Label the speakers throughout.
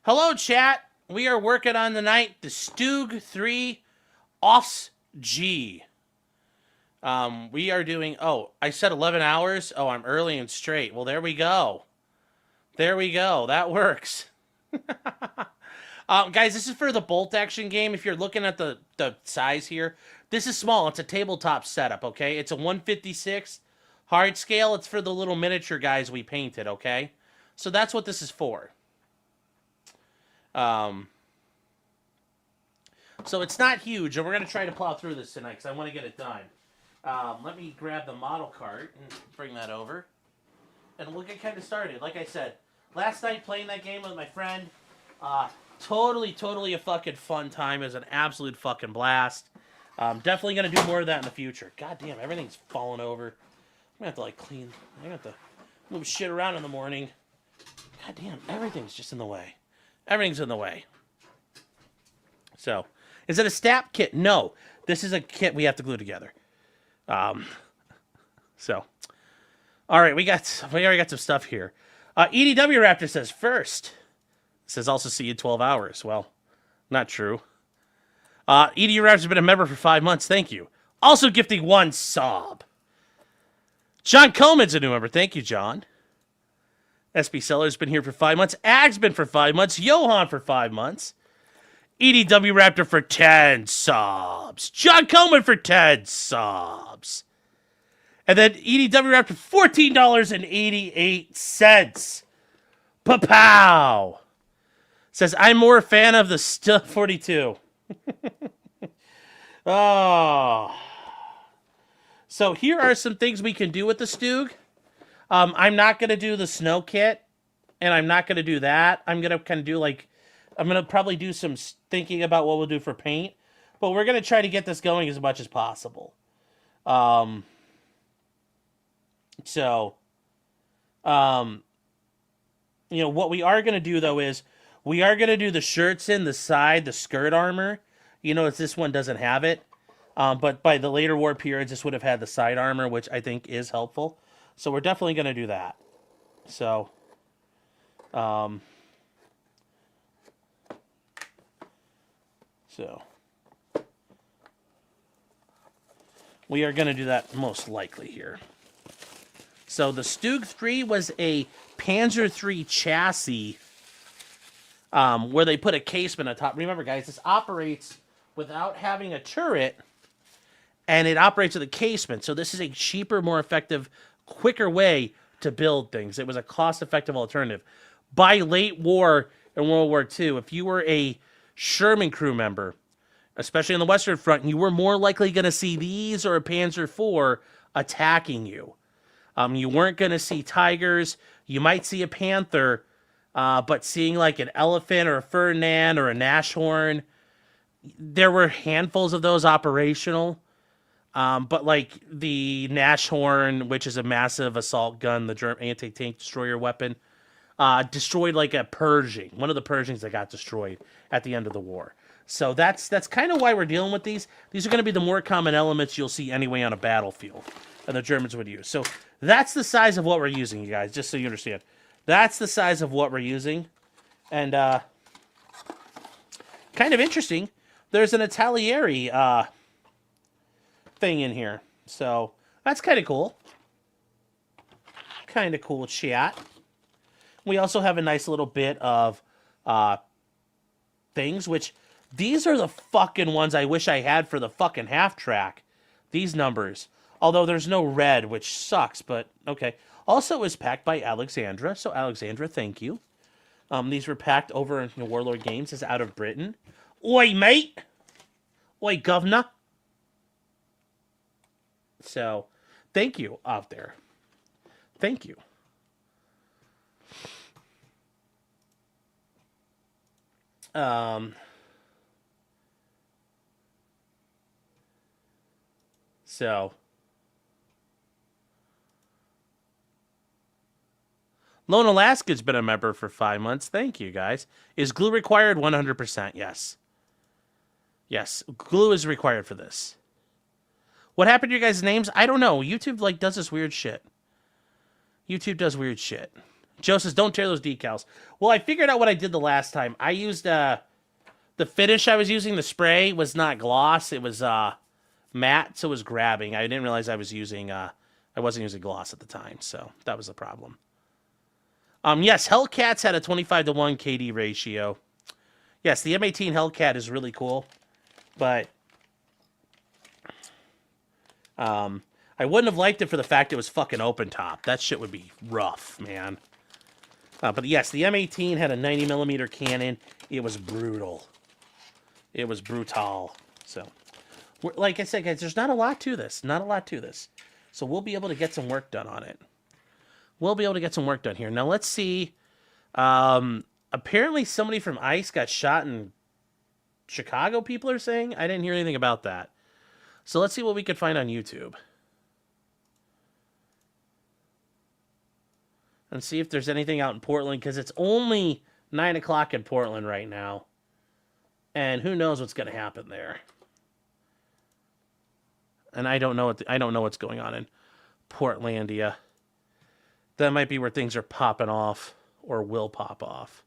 Speaker 1: Hello, chat. We are working on tonight the Stug 3 Offs G. We are doing, I said 11 hours. Oh, I'm early and straight. Well, there we go. There we go. That works. Guys, this is for the bolt action game. If you're looking at the size here, this is small. It's a tabletop setup, okay? It's a 156 hard scale. It's for the little miniature guys we painted, okay? So that's what this is for. So it's not huge, and we're going to try to plow through this tonight because I want to get it done. Let me grab the model cart and bring that over. And we'll get kind of started. Like I said, last night playing that game with my friend, totally a fucking fun time. It was an absolute fucking blast. Definitely going to do more of that in the future. God damn, everything's falling over. I'm going to have to, like, clean. I'm going to have to move shit around in the morning. God damn, everything's just in the way. Everything's in the way. So, is it a STAP kit? No. This is a kit we have to glue together. So, all right, we already got some stuff here. EDW Raptor says first. Says also see you in 12 hours. Well, not true. EDW Raptor's been a member for 5 months. Thank you. Also gifting 1 sob. John Coleman's a new member. Thank you, John. SB Seller's been here for 5 months. Ag's been for 5 months. Johan for 5 months. EDW Raptor for 10 subs. John Coleman for 10 subs. And then EDW Raptor $14.88. Pa-pow. Says, I'm more a fan of the Stug 42. Oh. So here are some things we can do with the Stug. I'm not going to do the snow kit, and I'm not going to do that. I'm going to kind of do, like, I'm going to probably do some thinking about what we'll do for paint, but we're going to try to get this going as much as possible. You know, what we are going to do, though, is we are going to do the shirts in the side, the skirt armor. You notice this one doesn't have it, but by the later war periods, this would have had the side armor, which I think is helpful. So we're definitely going to do that. So, we are going to do that most likely here. So the Stug 3 was a Panzer III chassis where they put a casement on top. Remember, guys, this operates without having a turret, and it operates with a casement. So this is a cheaper, more effective, quicker way to build things. It was a cost-effective alternative. By late war in World War II, if you were a Sherman crew member, especially on the Western Front, you were more likely going to see these or a Panzer IV attacking you. You weren't going to see Tigers. You might see a Panther, but seeing like an Elephant or a Ferdinand or a Nashorn, there were handfuls of those operational. But like the Nashorn, which is a massive assault gun, the German anti-tank destroyer weapon, destroyed like a Pershing, one of the Pershings that got destroyed at the end of the war. So that's kind of why we're dealing with these. These are going to be the more common elements you'll see anyway on a battlefield, and the Germans would use. So that's the size of what we're using, you guys, just so you understand. That's the size of what we're using. And kind of interesting, there's an Italieri thing in here. So that's kind of cool. Kind of cool chat. We also have a nice little bit of things, which these are the fucking ones I wish I had for the fucking half track. These numbers. Although there's no red, which sucks, but okay. Also, it was packed by Alexandra. So, Alexandra, thank you. These were packed over in Warlord Games. It's out of Britain. Oi, mate! Oi, governor! So, thank you out there. Thank you. So, Lone Alaska's been a member for 5 months. Thank you, guys. Is glue required? 100%, yes. Yes, glue is required for this. What happened to your guys' names? I don't know. YouTube, like, does this weird shit. YouTube does weird shit. Joe says, don't tear those decals. Well, I figured out what I did the last time. I used, the finish I was using, the spray, was not gloss. It was, matte, so it was grabbing. I didn't realize I wasn't using gloss at the time, so that was the problem. Yes, Hellcats had a 25-to-1 KD ratio. Yes, the M18 Hellcat is really cool, but I wouldn't have liked it for the fact it was fucking open top. That shit would be rough, man. But yes, the M18 had a 90mm cannon. It was brutal. It was brutal. So, like I said, guys, there's not a lot to this. Not a lot to this. So we'll be able to get some work done on it. We'll be able to get some work done here. Now, let's see. Apparently, somebody from ICE got shot in Chicago, people are saying. I didn't hear anything about that. So let's see what we could find on YouTube. And see if there's anything out in Portland, because it's only 9 o'clock in Portland right now. And who knows what's going to happen there. And I don't know what's going on in Portlandia. That might be where things are popping off or will pop off.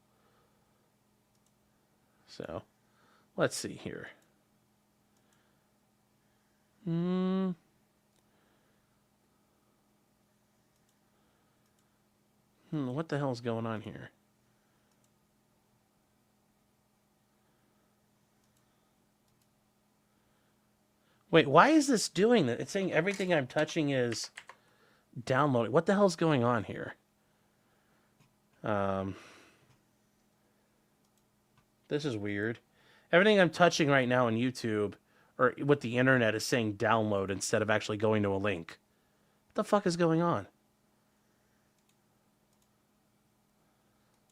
Speaker 1: So, let's see here. What the hell's going on here? Wait, why is this doing that? It's saying everything I'm touching is downloading. What the hell's going on here? This is weird. Everything I'm touching right now on YouTube or with the internet is saying download instead of actually going to a link. What the fuck is going on?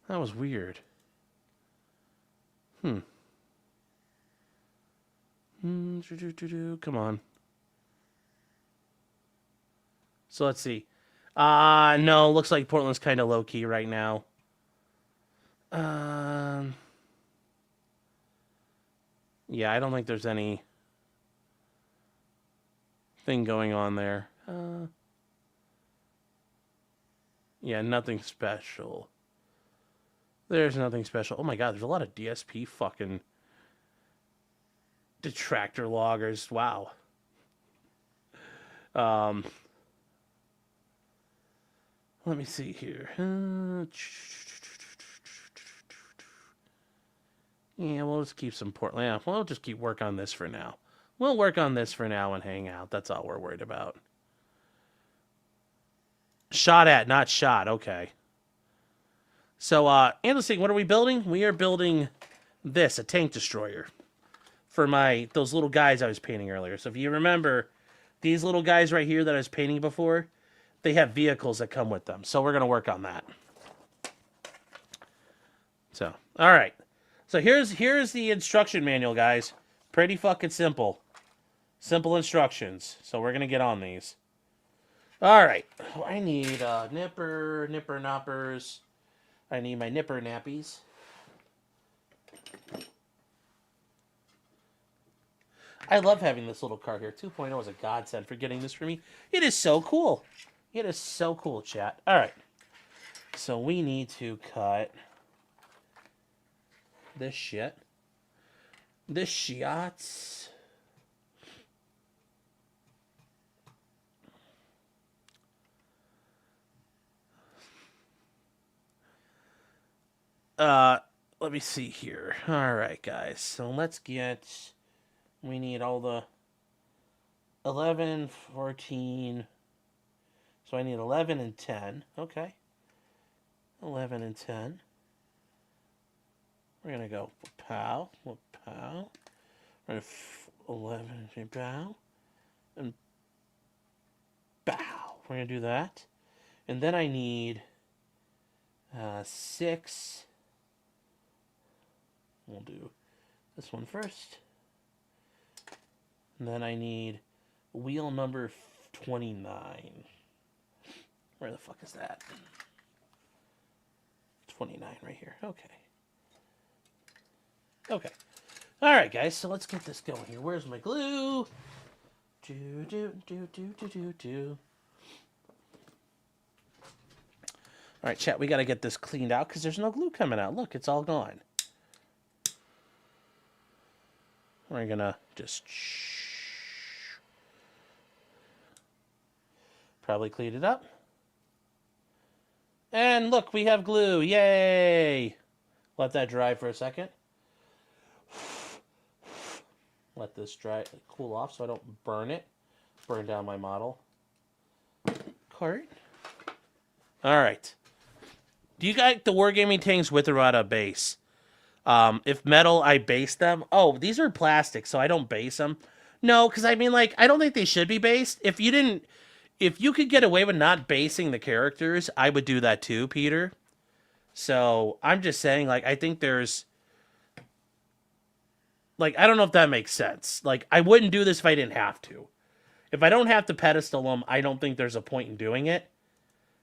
Speaker 1: That was weird. Come on. So let's see. No, looks like Portland's kind of low-key right now. Yeah, I don't think there's any thing going on there. Yeah, nothing special. There's nothing special. Oh my god, there's a lot of DSP fucking detractor loggers. Wow. Let me see here. Yeah, we'll just keep some Portland. Yeah, we'll just keep work on this for now. We'll work on this for now and hang out. That's all we're worried about. Shot at, not shot. Okay. So, Anderson, what are we building? We are building this, a tank destroyer. For those little guys I was painting earlier. So if you remember, these little guys right here that I was painting before, they have vehicles that come with them. So we're going to work on that. So, all right. So here's the instruction manual, guys. Pretty fucking simple. Simple instructions. So we're going to get on these. All right. I need nipper knoppers. I need my nipper nappies. I love having this little car here. 2.0 is a godsend for getting this for me. It is so cool. It is so cool, chat. All right. So we need to cut this shit. This shiats. Let me see here. All right, guys. So let's get... We need all the 11, 14... So I need 11 and 10. Okay. 11 and 10. We're going to go pow, pow. We're going to 11 and pow. And bow. We're going to do that. And then I need 6. We'll do this one first. And then I need wheel number 29. Where the fuck is that? 29 right here. Okay. Okay. All right, guys. So let's get this going here. Where's my glue? Do. All right, chat, we got to get this cleaned out because there's no glue coming out. Look, it's all gone. We're going to just probably clean it up. And look, we have glue. Yay! Let that dry for a second. Let this dry, cool off so I don't burn it. Burn down my model cart. All right. Do you got the Wargaming tanks with or out of base? If metal, I base them. Oh, these are plastic, so I don't base them. No, because I mean, like, I don't think they should be based. If you could get away with not basing the characters, I would do that too, Peter. So I'm just saying, like, I think there's, like, I don't know if that makes sense. Like, I wouldn't do this if I didn't have to. If I don't have to pedestal them, I don't think there's a point in doing it.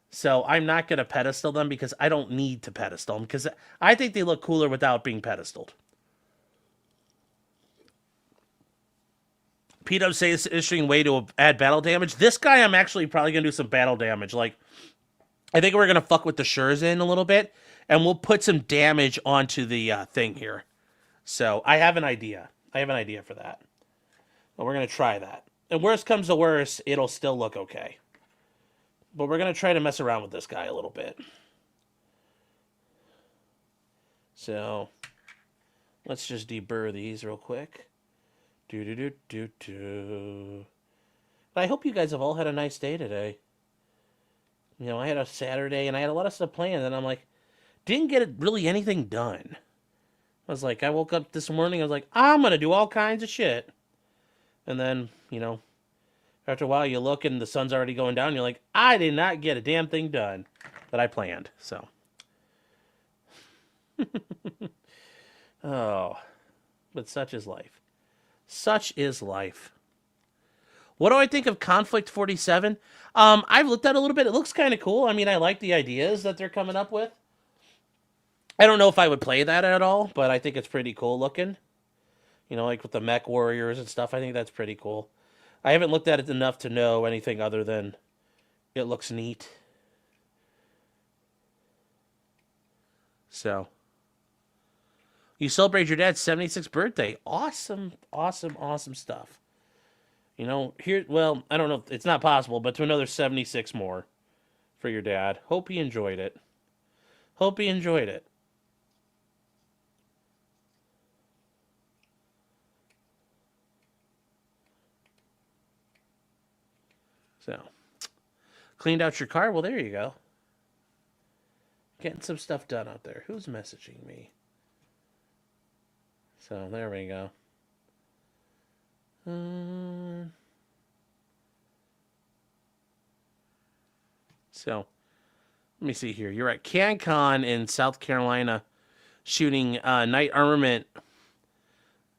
Speaker 1: So I'm not going to pedestal them because I don't need to pedestal them because I think they look cooler without being pedestaled. P-Dub says interesting way to add battle damage. This guy, I'm actually probably going to do some battle damage. Like, I think we're going to fuck with the Shurzin a little bit, and we'll put some damage onto the thing here. So I have an idea. I have an idea for that. But we're going to try that. And worst comes to worst, it'll still look okay. But we're going to try to mess around with this guy a little bit. So let's just deburr these real quick. I hope you guys have all had a nice day today. You know, I had a Saturday and I had a lot of stuff planned, and I'm like, didn't get really anything done. I was like, I woke up this morning, I was like, I'm going to do all kinds of shit. And then, you know, after a while you look and the sun's already going down, you're like, I did not get a damn thing done that I planned. So. Oh. But such is life. Such is life. What do I think of Conflict 47? I've looked at it a little bit. It looks kind of cool. I mean, I like the ideas that they're coming up with. I don't know if I would play that at all, but I think it's pretty cool looking. You know, like with the mech warriors and stuff. I think that's pretty cool. I haven't looked at it enough to know anything other than it looks neat. So. You celebrate your dad's 76th birthday. Awesome, awesome, awesome stuff. You know, here, well, I don't know, it's not possible, but to another 76 more for your dad. Hope he enjoyed it. Hope he enjoyed it. So, cleaned out your car? Well, there you go. Getting some stuff done out there. Who's messaging me? So, there we go. So, let me see here. You're at CanCon in South Carolina shooting Night Armament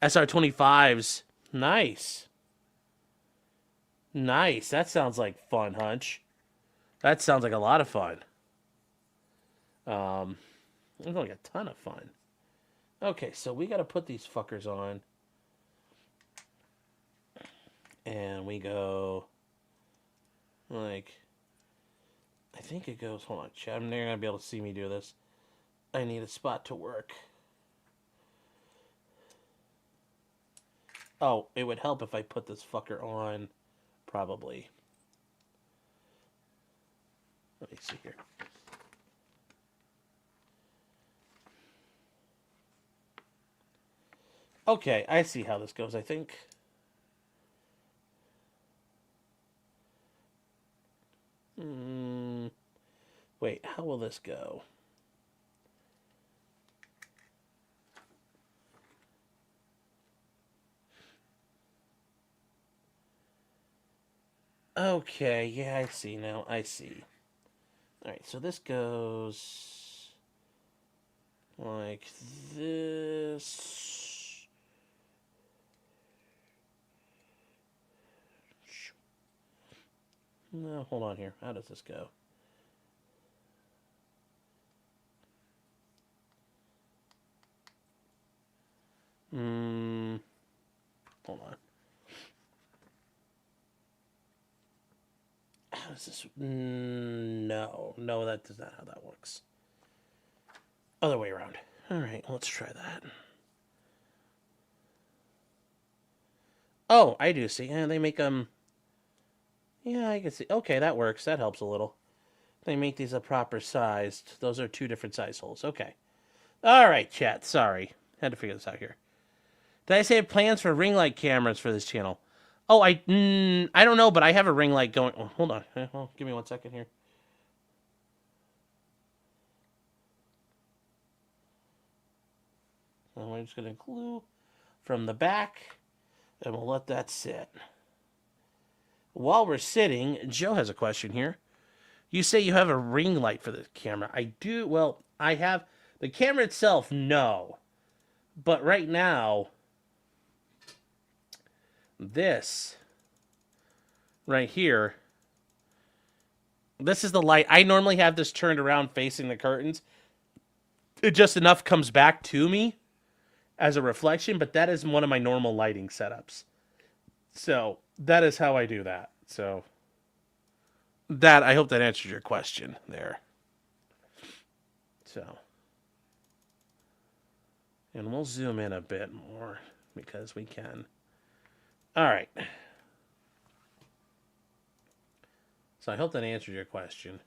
Speaker 1: SR-25s. Nice. Nice. That sounds like fun, Hunch. That sounds like a lot of fun. It's like a ton of fun. Okay, so we got to put these fuckers on. And we go, like, I think it goes, hold on, chat, I'm never going to be able to see me do this. I need a spot to work. Oh, it would help if I put this fucker on, probably. Let me see here. Okay, I see how this goes, I think. Wait, how will this go? Okay, yeah, I see now. I see. Alright, so this goes like this. No, hold on here. How does this go? Hold on. How does this? No. No, that is not how that works. Other way around. All right, let's try that. Oh, I do see. Yeah, they make them... Yeah, I can see. Okay, that works. That helps a little. They make these a proper sized. Those are 2 different size holes. Okay. All right, chat. Sorry. Had to figure this out here. Did I say plans for ring light cameras for this channel? Oh, I don't know, but I have a ring light going. Oh, hold on. Well, give me 1 second here. And we're just going to glue from the back, and we'll let that sit. While we're sitting, Joe has a question here. You say you have a ring light for the camera. I do. Well, I have the camera itself, no. But right now, this right here, this is the light. I normally have this turned around facing the curtains. It just enough comes back to me as a reflection, but that is one of my normal lighting setups. So that is how I do that. So that, I hope that answers your question there. So, and we'll zoom in a bit more because we can. All right. So I hope that answered your question.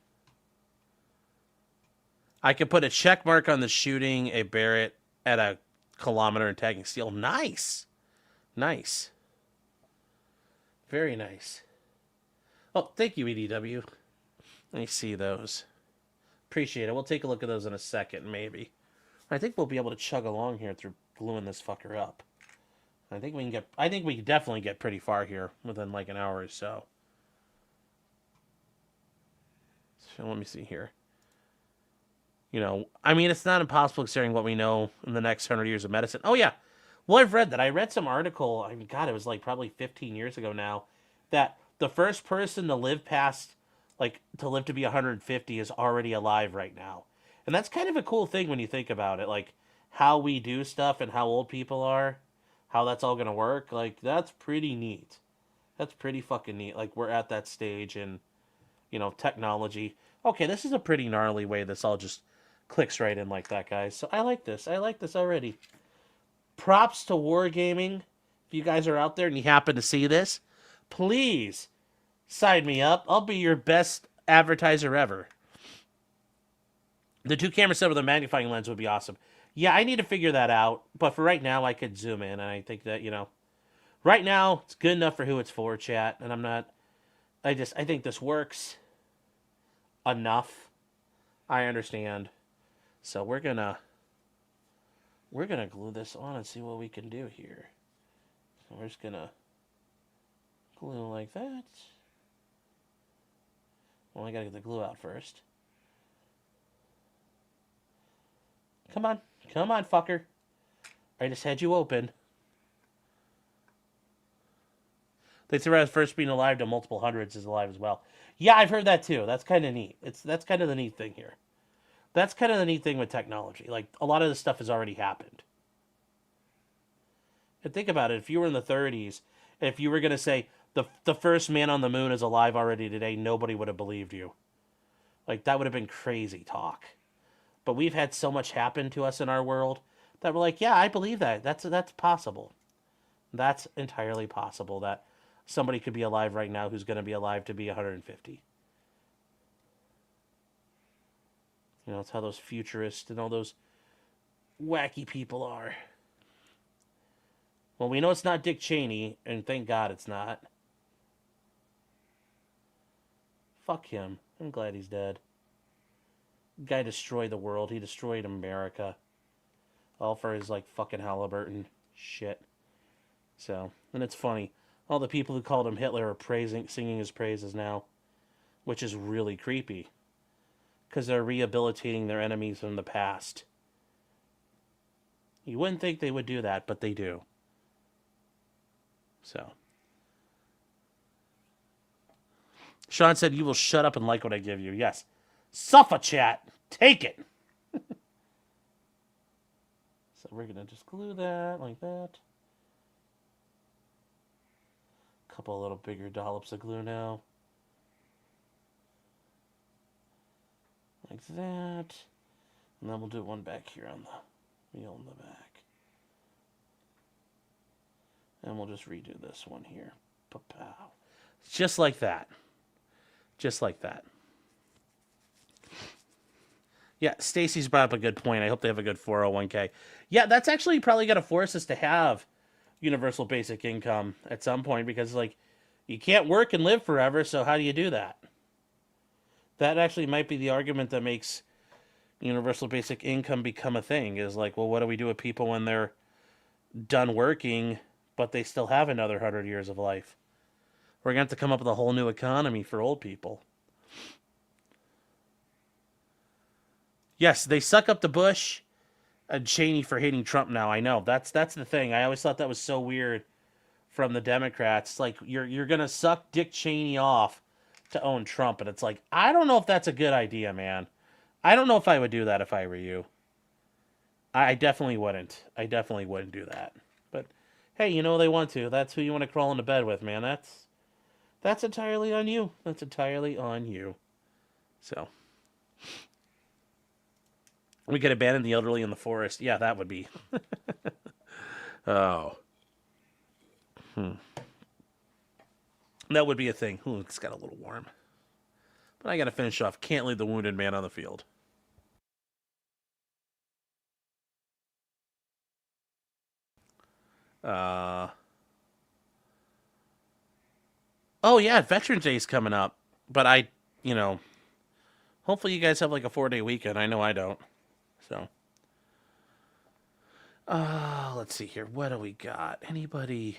Speaker 1: I could put a check mark on the shooting a Barrett at a kilometer and tagging steel. Nice. Nice. Very nice. Oh, thank you, EDW. Let me see those. Appreciate it. We'll take a look at those in a second, maybe. I think we'll be able to chug along here through gluing this fucker up. I think we can definitely get pretty far here within like an hour or so. So let me see here. You know, I mean, it's not impossible considering what we know in the next 100 years of medicine. Oh, yeah. Well, I've read that. I read some article, I mean, God, it was like probably 15 years ago now, that the first person to live past, like, to live to be 150 is already alive right now. And that's kind of a cool thing when you think about it. Like, how we do stuff and how old people are, how that's all going to work. Like, that's pretty neat. That's pretty fucking neat. Like, we're at that stage in, you know, technology. Okay, this is a pretty gnarly way this all just clicks right in like that, guys. So I like this. I like this already. Props to Wargaming. If you guys are out there and you happen to see this, please sign me up. I'll be your best advertiser ever. The 2-camera set with a magnifying lens would be awesome. Yeah, I need to figure that out. But for right now, I could zoom in. And I think that, you know, right now, it's good enough for who it's for, chat. And I'm not... I think this works enough. I understand. So we're gonna glue this on and see what we can do here. So we're just gonna glue like that. Well, I gotta get the glue out first. Come on, fucker. I just had you open. They survived first being alive to multiple hundreds is alive as well. Yeah, I've heard that too. That's kind of neat. That's kind of the neat thing here. That's kind of the neat thing with technology. Like, a lot of this stuff has already happened. And think about it. If you were in the 30s, if you were going to say the first man on the moon is alive already today, nobody would have believed you. Like, that would have been crazy talk. But we've had so much happen to us in our world that we're like, yeah, I believe that. That's possible. That's entirely possible that somebody could be alive right now who's going to be alive to be 150. You know, it's how those futurists and all those wacky people are. Well, we know it's not Dick Cheney, and thank God it's not. Fuck him. I'm glad he's dead. Guy destroyed the world. He destroyed America. All for his, like, fucking Halliburton shit. So, and it's funny. All the people who called him Hitler are singing his praises now. Which is really creepy. Because they're rehabilitating their enemies from the past. You wouldn't think they would do that, but they do. So. Sean said, you will shut up and like what I give you. Yes. Suffa chat. Take it. So we're going to just glue that like that. A couple little bigger dollops of glue now. like that. And then we'll do one back here on the wheel in the back. And we'll just redo this one here. Pa-pow. Just like that. Just like that. Yeah, Stacy's brought up a good point. I hope they have a good 401k. Yeah, that's actually probably going to force us to have universal basic income at some point because, like, you can't work and live forever, so how do you do that? That actually might be the argument that makes universal basic income become a thing, is like, well, what do we do with people when they're done working, but they still have another 100 years of life? We're going to have to come up with a whole new economy for old people. Yes, they suck up the Bush and Cheney for hating Trump now. I know. That's the thing. I always thought that was so weird from the Democrats. Like, you're going to suck Dick Cheney off to own Trump. And it's like, I don't know if that's a good idea, man. I don't know if I would do that if I were you. I definitely wouldn't. I definitely wouldn't do that. But, hey, you know they want to. That's who you want to crawl into bed with, man. That's entirely on you. That's entirely on you. So, we could abandon the elderly in the forest. Yeah, that would be. Oh. That would be a thing. Ooh, it's got a little warm. But I got to finish off. Can't leave the wounded man on the field. Oh, yeah, Veterans Day is coming up. But hopefully you guys have like a 4-day weekend. I know I don't. So. Let's see here. What do we got? Anybody?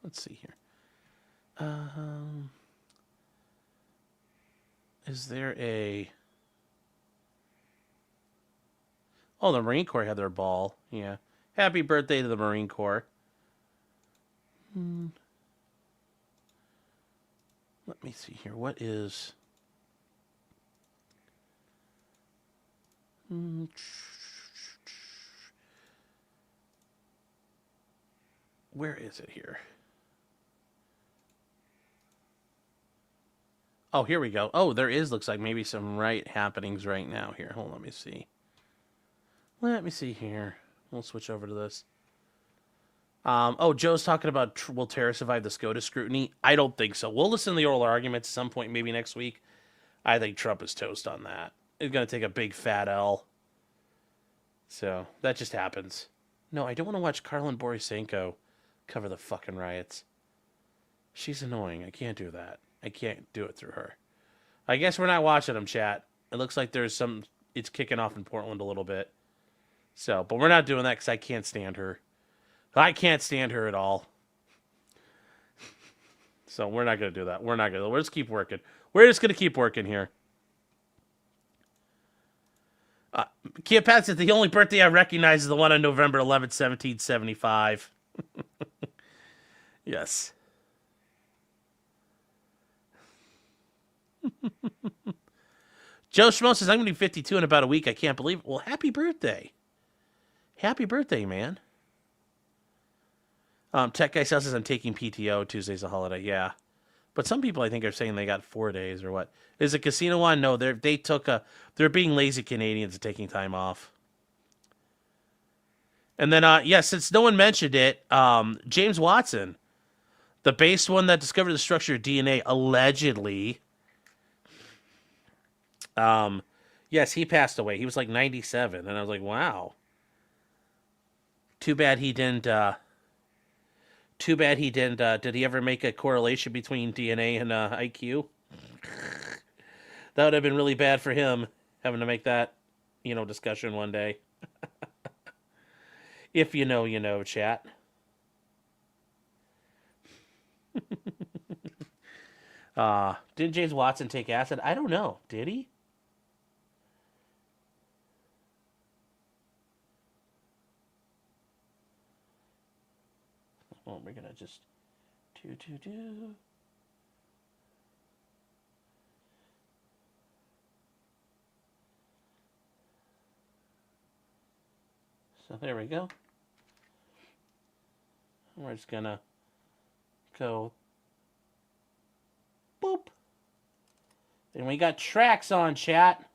Speaker 1: Let's see here. Is there a... Oh, the Marine Corps had their ball. Yeah. Happy birthday to the Marine Corps. Let me see here. What is... Where is it here? Oh, here we go. Oh, there is, looks like, maybe some happenings right now here. Hold on, let me see. Let me see here. We'll switch over to this. Joe's talking about will Tara survive the SCOTUS scrutiny? I don't think so. We'll listen to the oral arguments at some point, maybe next week. I think Trump is toast on that. It's going to take a big fat L. So, that just happens. No, I don't want to watch Karlin Borisenko cover the fucking riots. She's annoying. I can't do that. I can't do it through her. I guess we're not watching them, chat. It looks like it's kicking off in Portland a little bit. So, but we're not doing that because I can't stand her. I can't stand her at all. So we're not going to do that. We're just keep working. We're just going to keep working here. Kia Pat said the only birthday I recognize is the one on November 11th, 1775. Yes. Joe Schmo says, I'm going to be 52 in about a week. I can't believe it. Well, happy birthday. Happy birthday, man. Tech Guy says I'm taking PTO. Tuesday's a holiday. Yeah. But some people, I think, are saying they got 4 days or what. Is it casino one? No, they're being lazy Canadians and taking time off. And then, since no one mentioned it, James Watson, the base one that discovered the structure of DNA, allegedly, yes, he passed away. He was like 97, and I was like, wow. Too bad he didn't. Did he ever make a correlation between DNA and IQ? That would have been really bad for him, having to make that, discussion one day. If you know, you know, chat. Did James Watson take acid? I don't know. Did he? Well, we're gonna just do. So there we go. We're just gonna go boop. And we got tracks on, chat.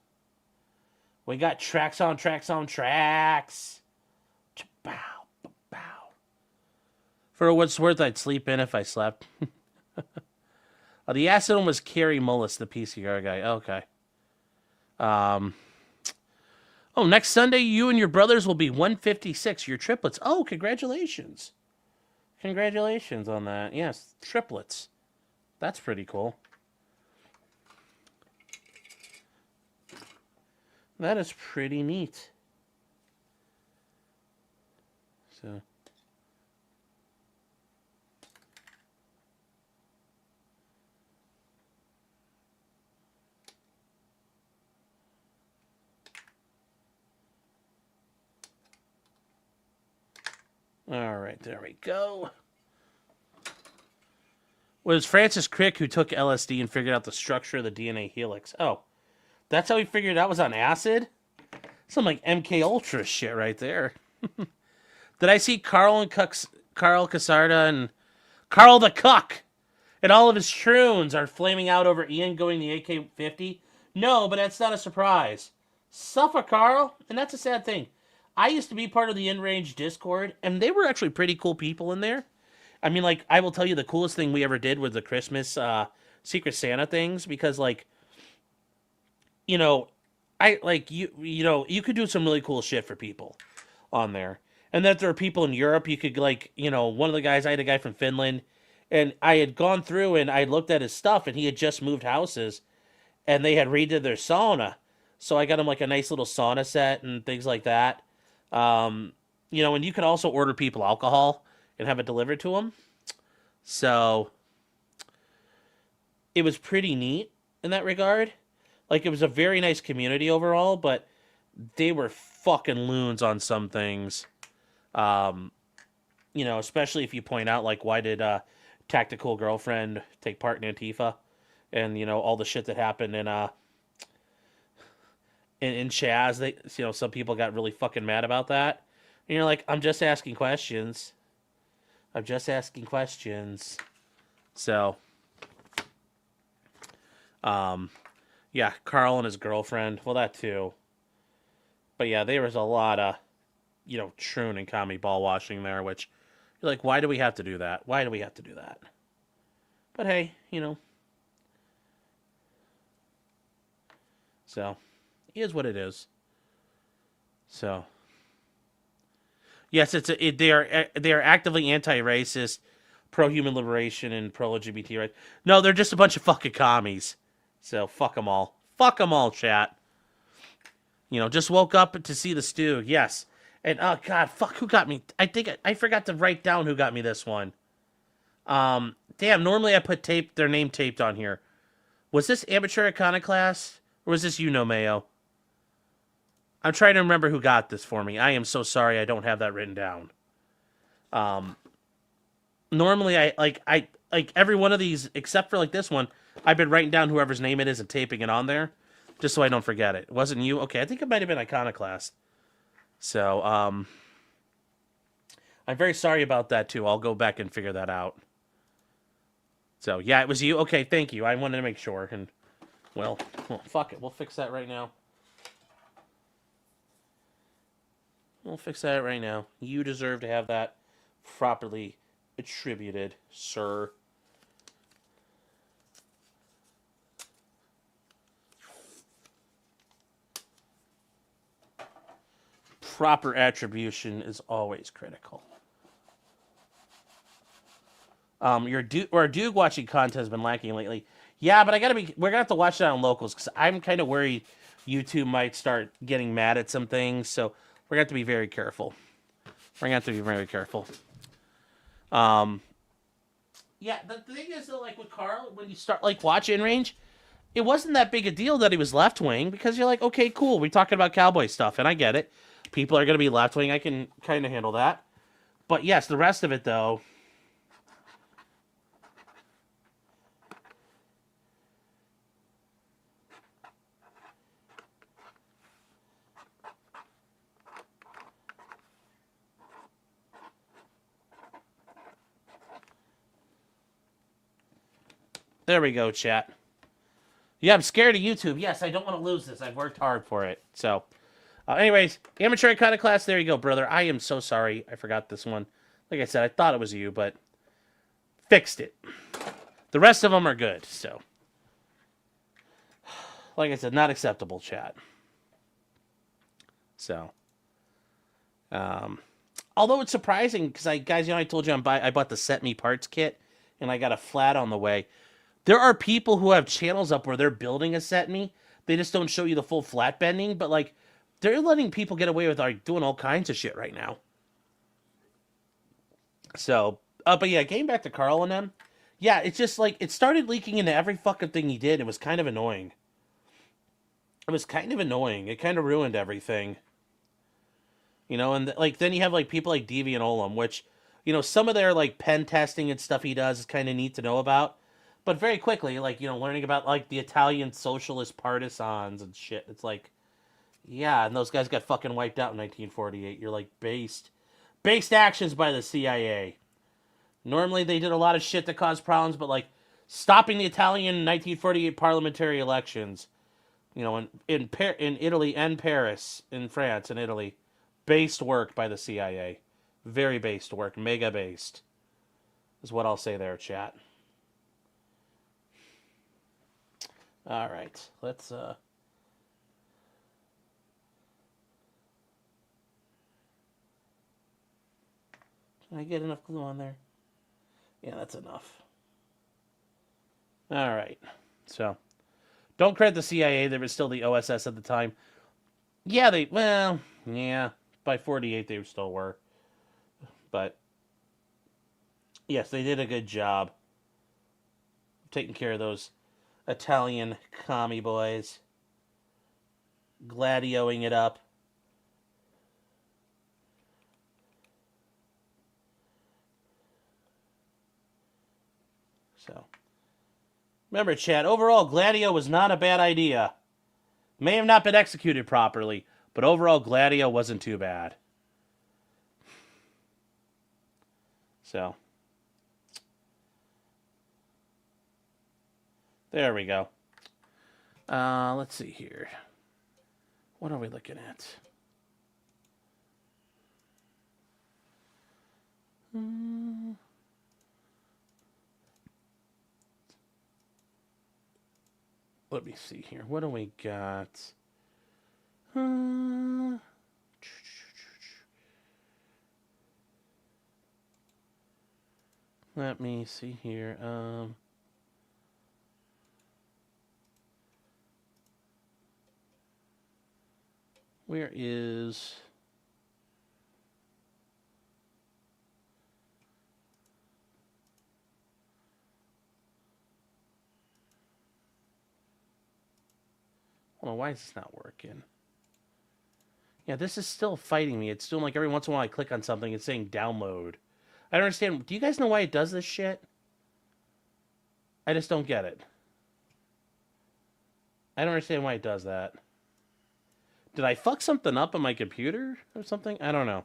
Speaker 1: We got tracks on tracks on tracks. Bow, bow. For what's worth, I'd sleep in if I slept. The acid one was Carrie Mullis, the PCR guy. Okay. Oh, next Sunday, you and your brothers will be 156. Your triplets. Oh, congratulations. Congratulations on that. Yes, triplets. That's pretty cool. That is pretty neat. So. All right, there we go. Well, it was Francis Crick who took LSD and figured out the structure of the DNA helix. Oh, that's how he figured it out, was on acid? Some like MK Ultra shit right there. Did I see Carl Casarda and Carl the Cuck and all of his troons are flaming out over Ian going the AK-50? No, but that's not a surprise. Suffer, Carl, and that's a sad thing. I used to be part of the In-Range Discord, and they were actually pretty cool people in there. I mean, like, I will tell you the coolest thing we ever did was the Christmas Secret Santa things, because, like, you know, you could do some really cool shit for people on there. And that there are people in Europe, you could, like, one of the guys, I had a guy from Finland, and I had gone through and I looked at his stuff, and he had just moved houses, and they had redid their sauna. So I got him, like, a nice little sauna set and things like that. And you can also order people alcohol and have it delivered to them. So it was pretty neat in that regard. Like, it was a very nice community overall, but they were fucking loons on some things. Especially if you point out, like, why did Tactical Girlfriend take part in Antifa? And, all the shit that happened in Chaz. Some people got really fucking mad about that. And you're like, I'm just asking questions. So, yeah, Carl and his girlfriend. Well, that too. But yeah, there was a lot of, troon and commie ball washing there, which you're like, why do we have to do that? Why do we have to do that? But hey, so it is what it is. So yes, they are actively anti-racist, pro-human liberation, and pro-LGBT rights. No, they're just a bunch of fucking commies. So fuck them all. Fuck them all, chat. Just woke up to see the Stug. Yes. And, oh, God, fuck, who got me? I think I forgot to write down who got me this one. Damn, normally I put their name taped on here. Was this Amateur Iconoclast? Or was this Mayo? I'm trying to remember who got this for me. I am so sorry I don't have that written down. Normally I every one of these, except for like this one, I've been writing down whoever's name it is and taping it on there, just so I don't forget it. It wasn't you? Okay, I think it might have been Iconoclast. So, I'm very sorry about that, too. I'll go back and figure that out. So, yeah, it was you? Okay, thank you. I wanted to make sure. And, well, fuck it. We'll fix that right now. You deserve to have that properly attributed, sir. Proper attribution is always critical. Our Duke watching content has been lacking lately. Yeah, but we're gonna have to watch that on locals, because I'm kind of worried YouTube might start getting mad at some things. So we're gonna have to be very careful. Yeah, the thing is though, like with Carl, when you start like watch In Range, it wasn't that big a deal that he was left wing, because you're like, okay, cool, we're talking about cowboy stuff, and I get it. People are going to be left-wing. I can kind of handle that. But yes, the rest of it, though. There we go, chat. Yeah, I'm scared of YouTube. Yes, I don't want to lose this. I've worked hard for it. So, anyways, amateur iconoclast. There you go, brother. I am so sorry. I forgot this one. Like I said, I thought it was you, but fixed it. The rest of them are good. So, like I said, not acceptable, chat. So, although it's surprising because guys, I told you I bought the Set Me Parts kit and I got a flat on the way. There are people who have channels up where they're building a Set Me. They just don't show you the full flat bending, but like they're letting people get away with like doing all kinds of shit right now. So, but yeah, getting back to Carl and them. Yeah, it's just like it started leaking into every fucking thing he did. It was kind of annoying. It kind of ruined everything. And like then you have like people like Deviant Olem, which, some of their like pen testing and stuff he does is kind of neat to know about. But very quickly, like, learning about like the Italian socialist partisans and shit. It's like, yeah, and those guys got fucking wiped out in 1948. You're like based actions by the CIA. Normally they did a lot of shit that caused problems, but like stopping the Italian 1948 parliamentary elections, in Italy and Paris, in France and Italy, based work by the CIA. Very based work, mega based, is what I'll say there, chat. All right, let's Can I get enough glue on there? Yeah, that's enough. All right. So, don't credit the CIA. They were still the OSS at the time. Yeah, by 48 they still were. But, yes, they did a good job taking care of those Italian commie boys. Gladioing it up. So, remember, chat, overall, Gladio was not a bad idea. May have not been executed properly, but overall, Gladio wasn't too bad. So, there we go. Let's see here. What are we looking at? Let me see here. What do we got? Let me see here. Where is... Well, why is this not working? Yeah, this is still fighting me. It's doing like every once in a while I click on something, it's saying download. I don't understand. Do you guys know why it does this shit? I just don't get it. I don't understand why it does that. Did I fuck something up on my computer or something? I don't know.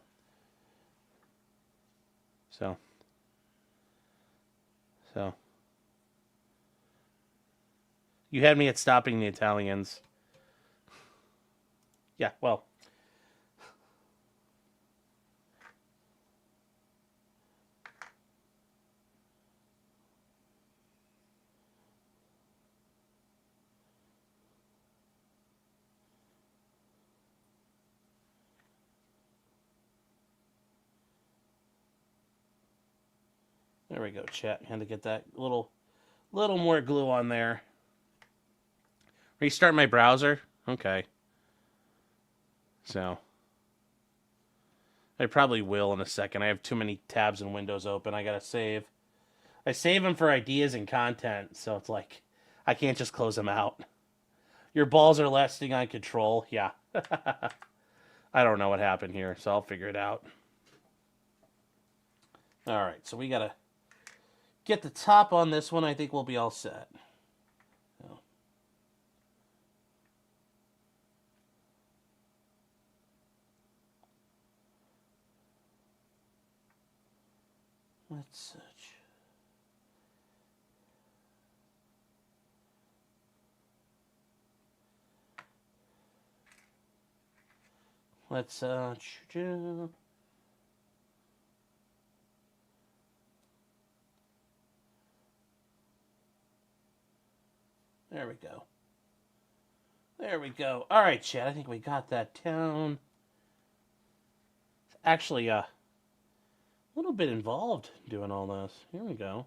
Speaker 1: So. You had me at stopping the Italians. Yeah, well. There we go, chat. Had to get that little more glue on there. Restart my browser? Okay. So. I probably will in a second. I have too many tabs and windows open. I gotta save. I save them for ideas and content, so it's like, I can't just close them out. Your balls are lasting on control. Yeah. I don't know what happened here, so I'll figure it out. Alright, so we gotta get the top on this one. I think we'll be all set. So. Let's search. Let's, there we go. There we go. All right, chat. I think we got that down. It's actually a little bit involved doing all this. Here we go.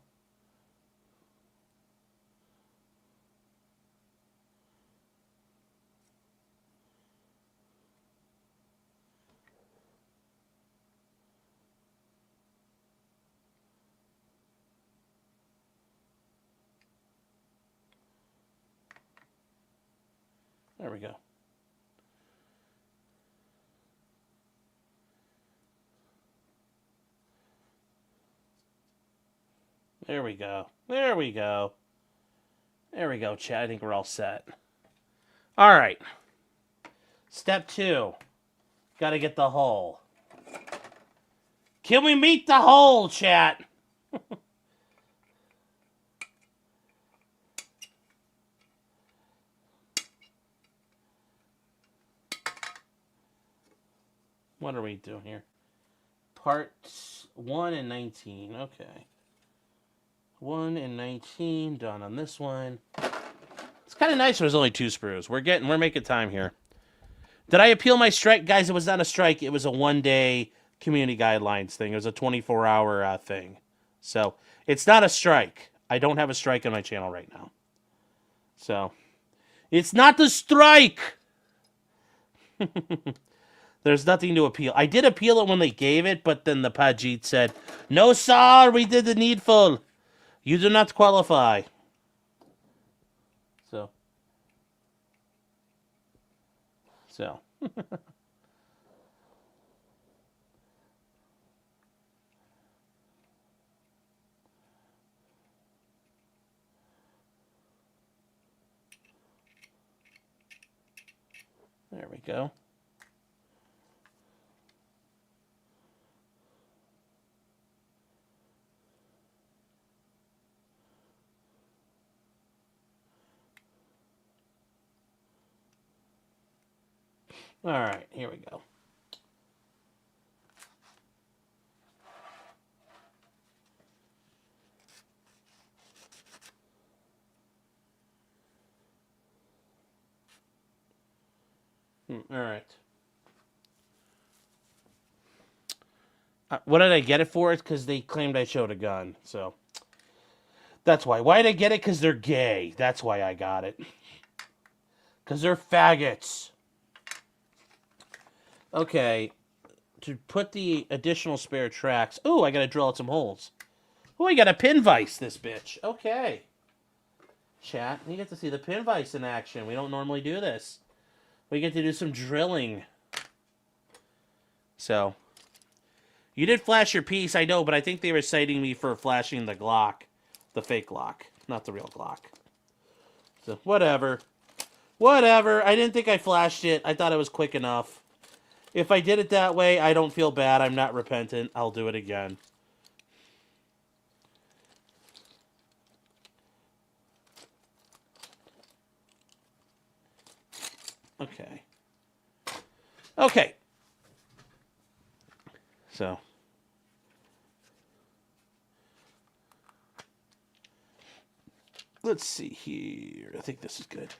Speaker 1: There we go. There we go. There we go. There we go, chat. I think we're all set. All right. Step 2. Got to get the hole. Can we meet the hole, chat? What are we doing here? Part 1 and 19. Okay. 1 and 19. Done on this one. It's kind of nice there's only 2 sprues. We're making time here. Did I appeal my strike? Guys, it was not a strike. It was a 1-day community guidelines thing. It was a 24-hour thing. So, it's not a strike. I don't have a strike on my channel right now. So, it's not the strike! There's nothing to appeal. I did appeal it when they gave it, but then the Pajit said, "No, sir, we did the needful. You do not qualify." So. There we go. All right, here we go. All right. What did I get it for? It's because they claimed I showed a gun. So that's why. Why did I get it? Because they're gay. That's why I got it. Because they're faggots. Okay. To put the additional spare tracks. Oh, I got to drill out some holes. Oh, I got a pin vise, this bitch. Okay. Chat, you get to see the pin vise in action. We don't normally do this. We get to do some drilling. So, you did flash your piece, I know, but I think they were citing me for flashing the Glock. The fake Glock, not the real Glock. So, whatever. Whatever. I didn't think I flashed it. I thought it was quick enough. If I did it that way, I don't feel bad. I'm not repentant. I'll do it again. Okay. Okay. So. Let's see here. I think this is good.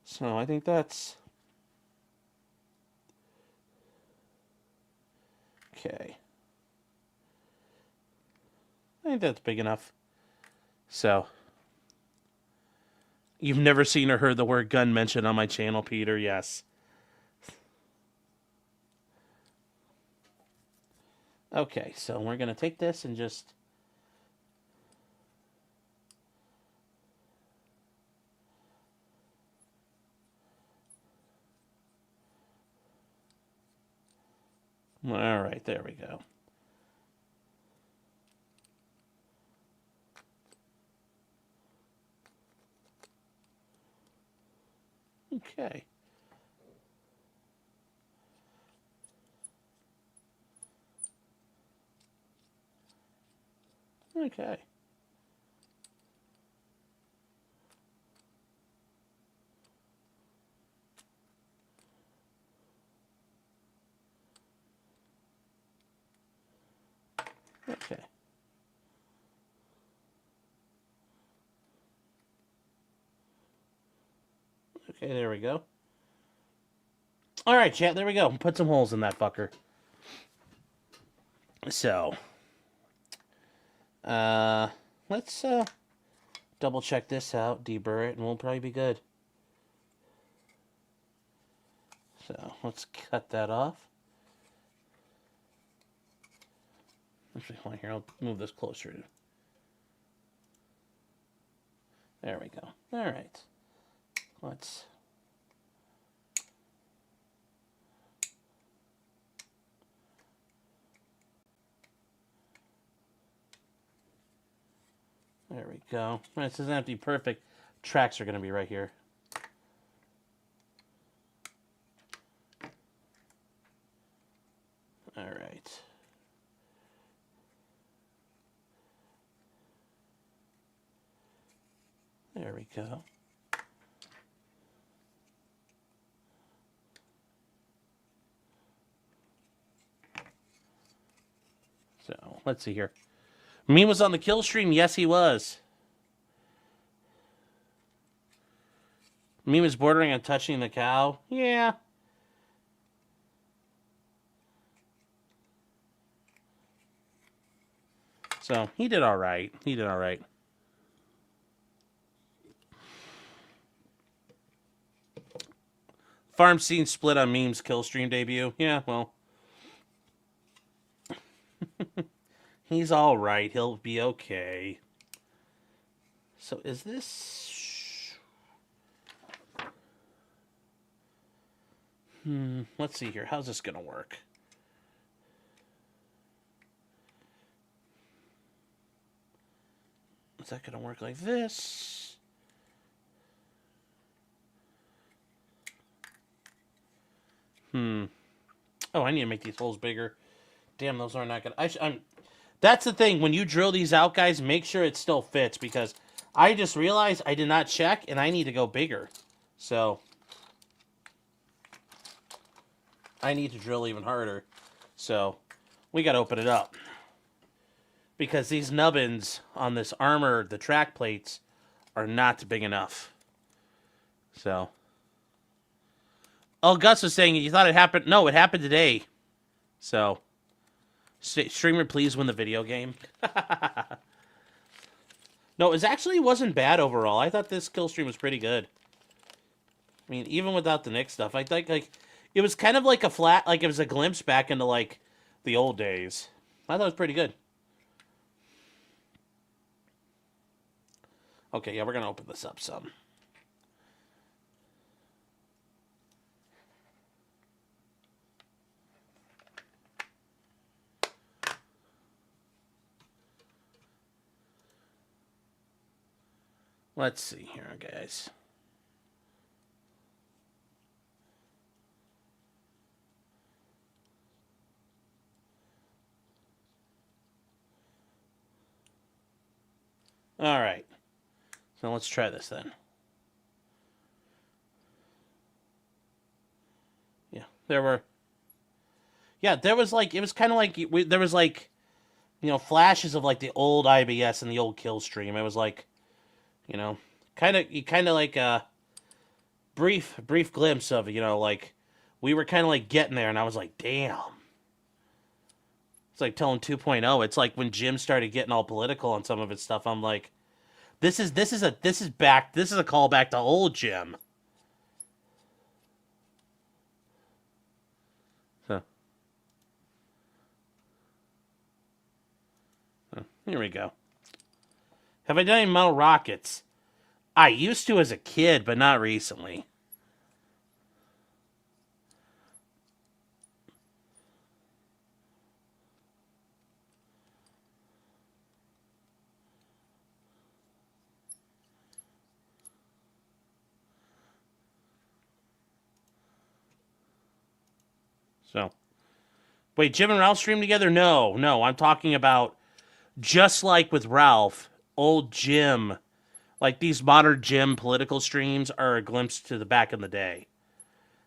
Speaker 1: So I think that's... Okay. I think that's big enough. So... You've never seen or heard the word gun mentioned on my channel, Peter? Yes. Okay, so we're going to take this and just... All right, there we go. Okay. Okay. Okay, there we go. All right, chat, there we go. Put some holes in that fucker. So, let's double check this out, deburr it, and we'll probably be good. So, let's cut that off. Actually, hold on here. I'll move this closer. There we go. All right. Let's... There we go. This doesn't have to be perfect. Tracks are going to be right here. All right. There we go. So, let's see here. Meme was on the kill stream. Yes, he was. Meme is bordering on touching the cow. Yeah. So, he did all right. He did all right. Farm scene split on Meme's kill stream debut. Yeah, well. He's all right. He'll be okay. So, is this... let's see here. How's this going to work? Is that going to work like this? Oh, I need to make these holes bigger. Damn, those are not going to... That's the thing. When you drill these out, guys, make sure it still fits. Because I just realized I did not check, and I need to go bigger. So... I need to drill even harder. So, we got to open it up. Because these nubbins on this armor, the track plates, are not big enough. So. Oh, Gus was saying you thought it happened. No, it happened today. So. Streamer, please win the video game. No, it actually wasn't bad overall. I thought this kill stream was pretty good. I mean, even without the Nick stuff. I think, like, it was kind of like a flat, like it was a glimpse back into, like, the old days. I thought it was pretty good. Okay, yeah, we're going to open this up some. Let's see here, guys. All right. So let's try this then. Yeah, there were... Yeah, there was like... It was kind of like... there was like... You know, flashes of like the old IBS and the old kill stream. It was like... You know... Kind of like a... Brief glimpse of, you know, like... We were kind of like getting there and I was like, damn. It's like telling 2.0. It's like when Jim started getting all political on some of his stuff. I'm like... This is a callback to old Jim. So here we go. Have I done any metal rockets? I used to as a kid, but not recently. So, wait, Jim and Ralph stream together? No, I'm talking about just like with Ralph, old Jim, like these modern Jim political streams are a glimpse to the back in the day.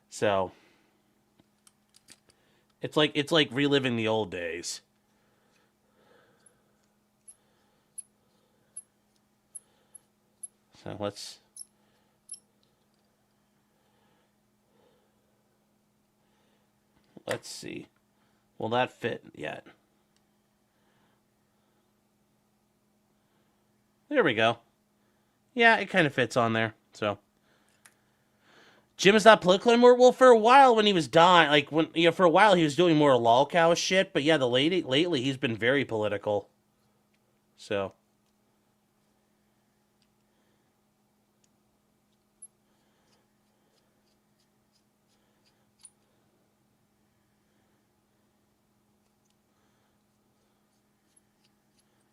Speaker 1: So, it's like reliving the old days. So let's... let's see. Will that fit yet? There we go. Yeah, it kind of fits on there. So Jim is not political anymore. Well, for a while when he was dying, like for a while he was doing more lolcow shit. But yeah, lately he's been very political. So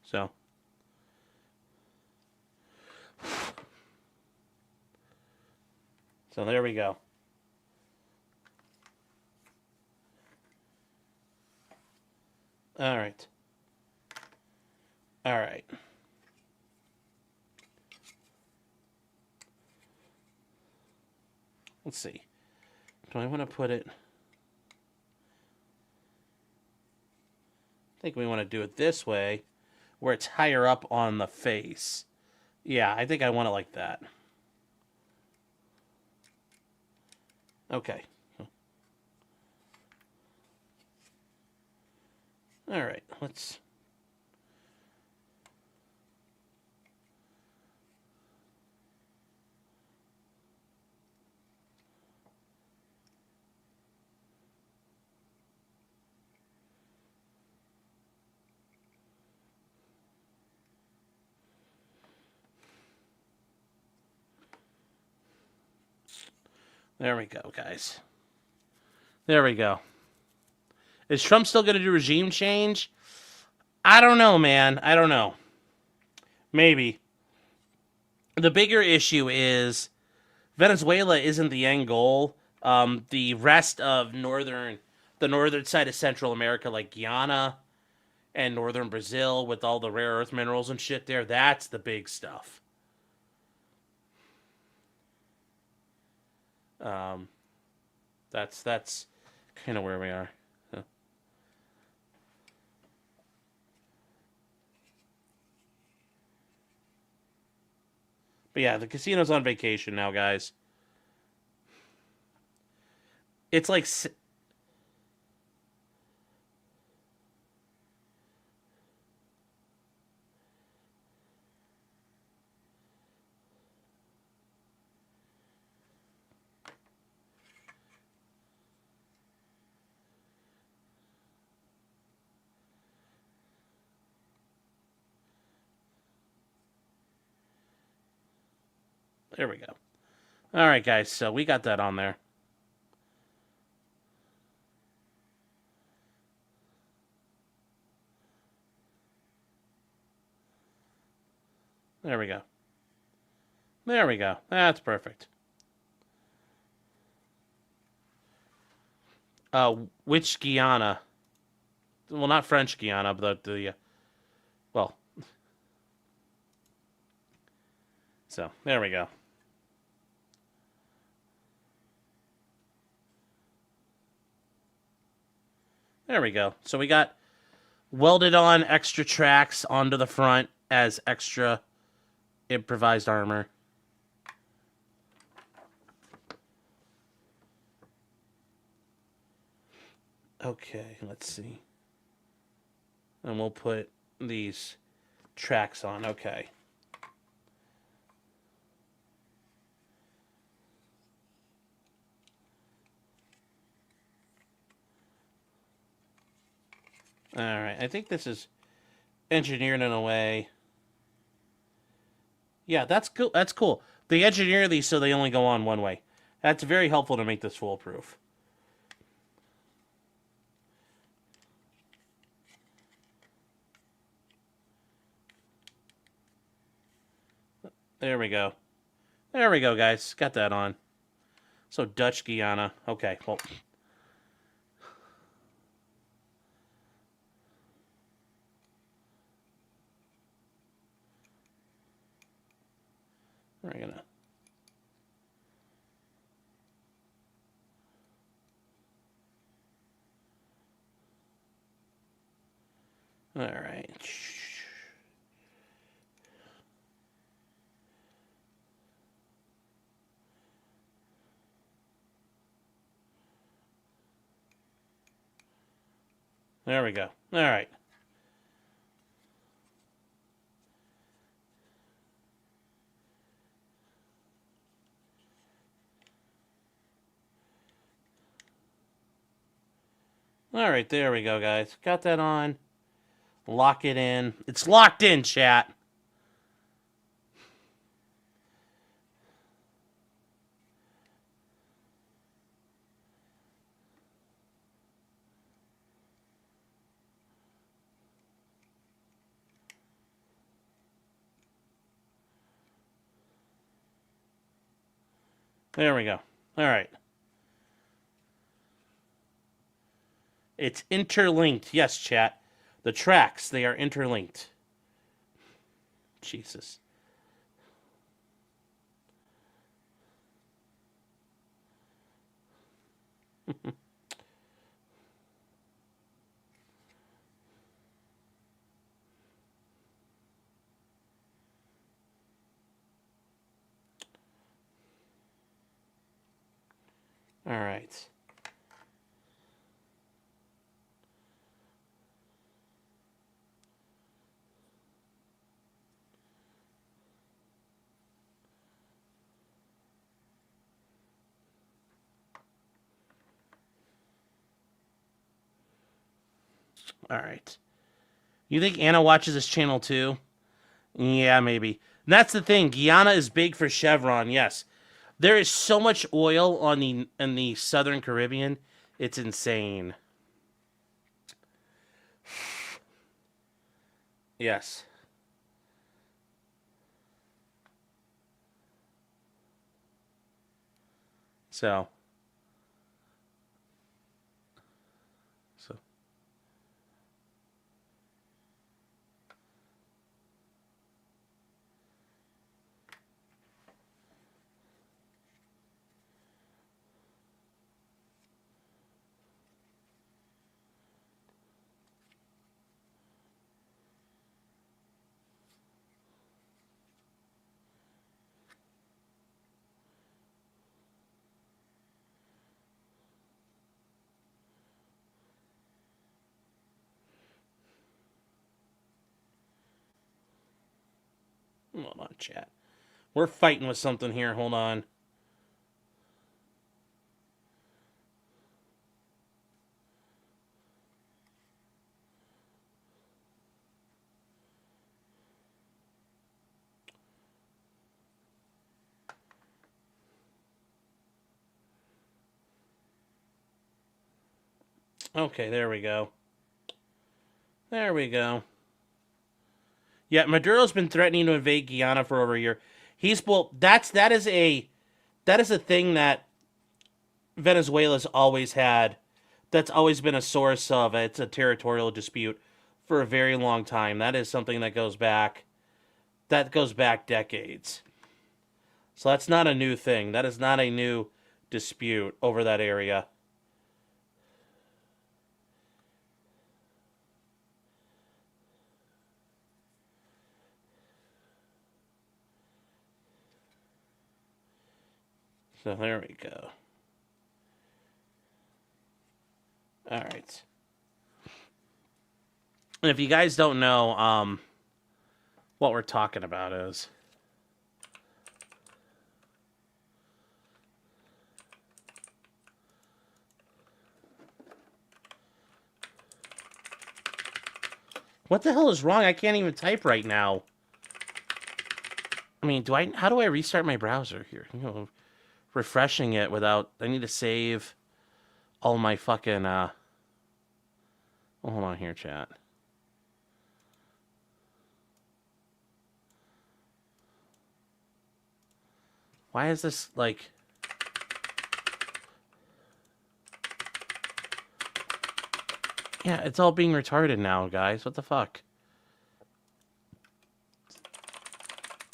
Speaker 1: so so there we go. All right. All right. Let's see. Do I want to put it? I think we want to do it this way, where it's higher up on the face. Yeah, I think I want it like that. Okay. All right, let's... There we go, guys. There we go. Is Trump still going to do regime change? I don't know, man. I don't know. Maybe. The bigger issue is Venezuela isn't the end goal. The rest of the northern side of Central America, like Guyana and northern Brazil, with all the rare earth minerals and shit there, that's the big stuff. That's kind of where we are. But yeah, the casino's on vacation now, guys. It's like... There we go. All right, guys. So we got that on there. There we go. There we go. That's perfect. Which Guyana? Well, not French Guyana, but well. So there we go. There we go. So we got welded on extra tracks onto the front as extra improvised armor. Okay, let's see. And we'll put these tracks on. Okay. All right. I think this is engineered in a way. Yeah, that's cool. That's cool. They engineer these so they only go on one way. That's very helpful to make this foolproof. There we go. There we go, guys. Got that on. So Dutch Guyana. Okay, well. We're gonna... All right. There we go. All right. All right, there we go, guys. Got that on. Lock it in. It's locked in, chat. There we go. All right. It's interlinked. Yes, chat. The tracks, they are interlinked. Jesus. All right. All right. You think Anna watches this channel too? Yeah, maybe. And that's the thing. Guyana is big for Chevron. Yes, there is so much oil on the in the Southern Caribbean. It's insane. Yes. So. So. Hold on, chat. We're fighting with something here. Hold on. Okay, there we go. There we go. Yeah, Maduro's been threatening to invade Guyana for over a year. That is a thing that Venezuela's always had. That's always been a source of it. It's a territorial dispute for a very long time. That is something that goes back decades. So that's not a new thing. That is not a new dispute over that area. So there we go. All right. And if you guys don't know, what we're talking about is what the hell is wrong? I can't even type right now. I mean, how do I restart my browser here? You know, refreshing it without, I need to save all my fucking, oh, hold on here, chat. Why is this, like... Yeah, it's all being retarded now, guys. What the fuck?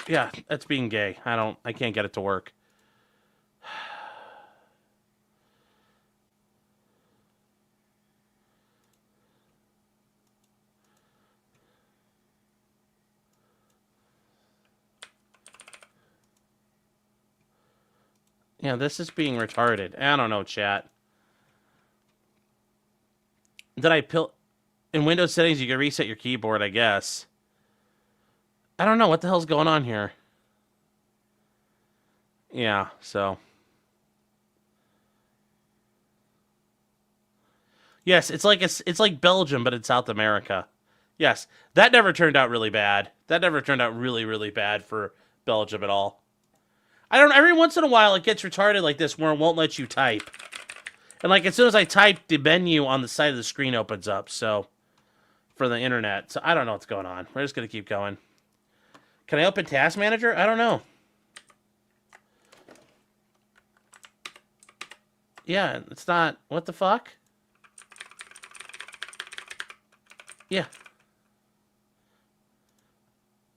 Speaker 1: Yeah, that's being gay. I can't get it to work. Yeah, this is being retarded. I don't know, chat. Did I In Windows settings, you can reset your keyboard, I guess. I don't know what the hell's going on here. Yeah, so. Yes, it's like Belgium, but in South America. Yes, that never turned out really bad. That never turned out really, really bad for Belgium at all. I don't. Every once in a while, it gets retarded like this, where it won't let you type. And like as soon as I type, the menu on the side of the screen opens up. So for the internet, so I don't know what's going on. We're just gonna keep going. Can I open Task Manager? I don't know. Yeah, it's not. What the fuck? Yeah.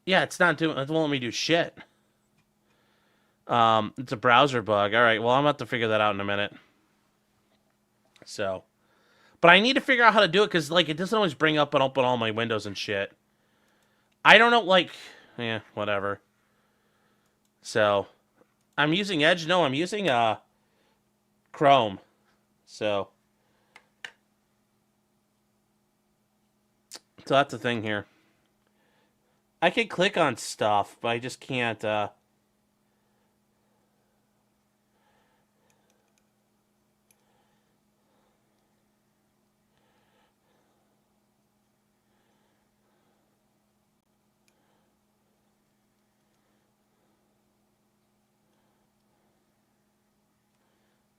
Speaker 1: Yeah, it's not doing. It won't let me do shit. It's a browser bug. All right. Well, I'm about to figure that out in a minute. So, but I need to figure out how to do it because like it doesn't always bring up and open all my windows and shit. I don't know. Like, yeah, whatever. So, I'm using Edge. No, I'm using Chrome. So that's the thing here. I can click on stuff, but I just can't.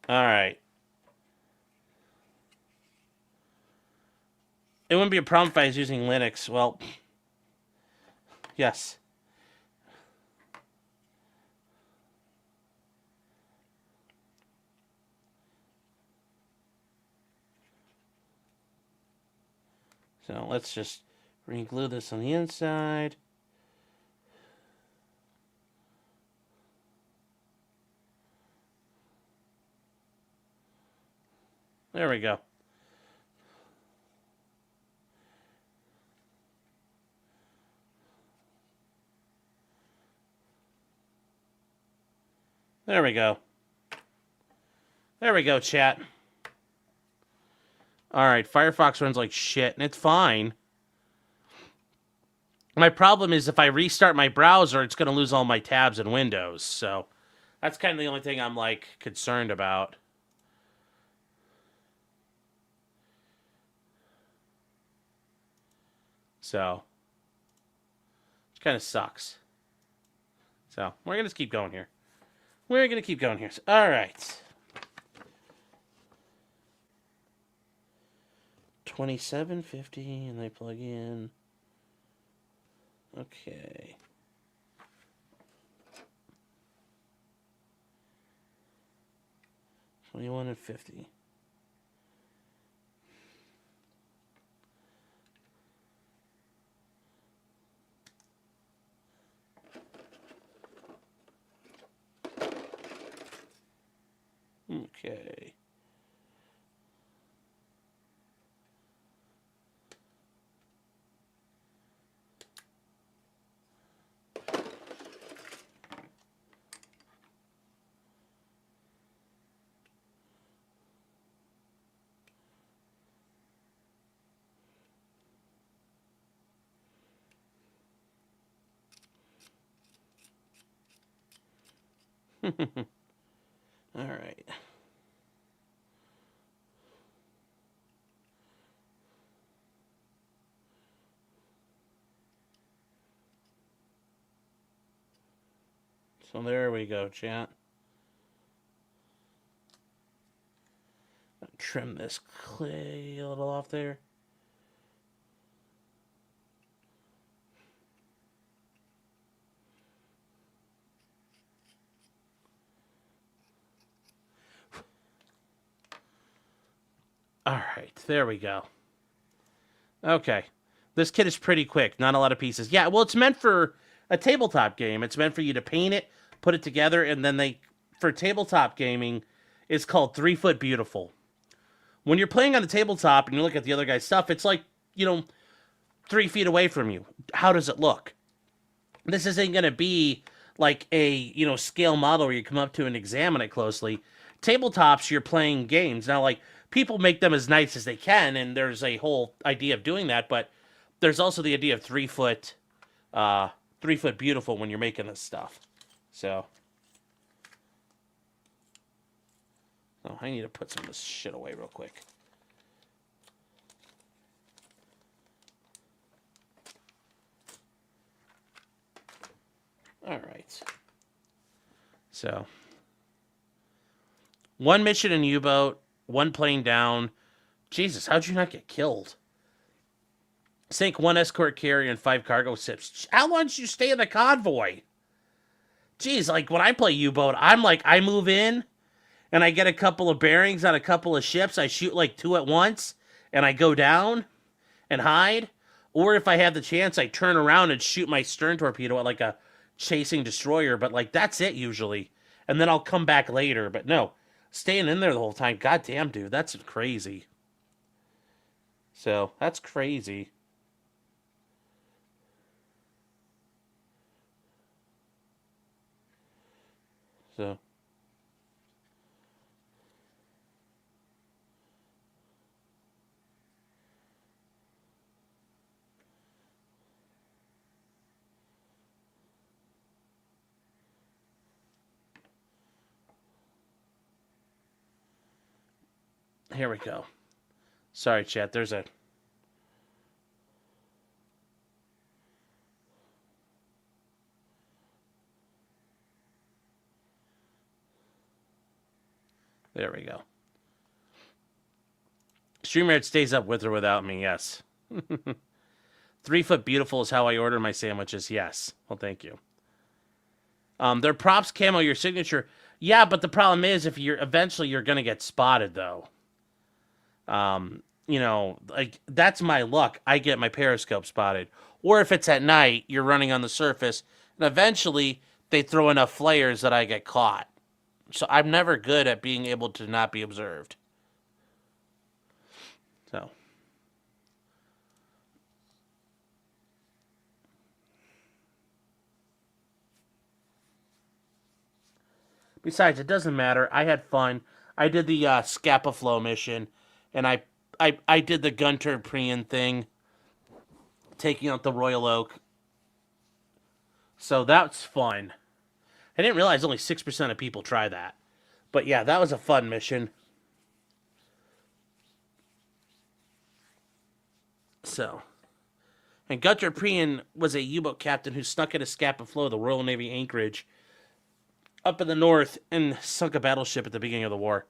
Speaker 1: All right. It wouldn't be a problem if I was using Linux. Well, yes. So let's just re-glue this on the inside. There we go. There we go. There we go, chat. Alright, Firefox runs like shit, and it's fine. My problem is if I restart my browser, it's going to lose all my tabs and windows, so that's kind of the only thing I'm, like, concerned about. So, it kind of sucks. So, we're going to keep going here. We're going to keep going here. So, all right. 2750, and they plug in. Okay. $21 and $50. Okay. All right. So there we go, chat. Trim this clay a little off there. All right, there we go. Okay. This kit is pretty quick, not a lot of pieces. Yeah, well, it's meant for a tabletop game. It's meant for you to paint it, put it together, and then for tabletop gaming, it's called 3 Foot Beautiful. When you're playing on the tabletop and you look at the other guy's stuff, it's like, 3 feet away from you. How does it look? This isn't going to be like a, scale model where you come up to and examine it closely. Tabletops, you're playing games. Now, like, people make them as nice as they can, and there's a whole idea of doing that. But there's also the idea of 3 foot, 3 foot beautiful when you're making this stuff. So, oh, I need to put some of this shit away real quick. All right. So, one mission in U-boat, one plane down. Jesus, how'd you not get killed? Sink 1 escort carrier and 5 cargo ships. How long did you stay in the convoy? Jeez, like when I play U-boat, I'm like, I move in and I get a couple of bearings on a couple of ships. I shoot like 2 at once and I go down and hide. Or if I have the chance, I turn around and shoot my stern torpedo at like a chasing destroyer, but like that's it usually. And then I'll come back later, but no, staying in there the whole time. God damn, dude, that's crazy. So, that's crazy. So, here we go. Sorry, chat. There's a... There we go. StreamYard stays up with or without me, yes. 3 foot beautiful is how I order my sandwiches, yes. Well, thank you. Their props camo, your signature. Yeah, but the problem is if you're eventually you're gonna get spotted though. You know, like that's my luck. I get my periscope spotted. Or if it's at night, you're running on the surface, and eventually they throw enough flares that I get caught. So I'm never good at being able to not be observed. So. Besides, it doesn't matter. I had fun. I did the Scapa Flow mission, and I did the Gunter Prian thing, taking out the Royal Oak. So that's fun. I didn't realize only 6% of people try that. But yeah, that was a fun mission. So. And Gunter Prian was a U-boat captain who snuck at a Scapa Flow, the Royal Navy anchorage, up in the north, and sunk a battleship at the beginning of the war.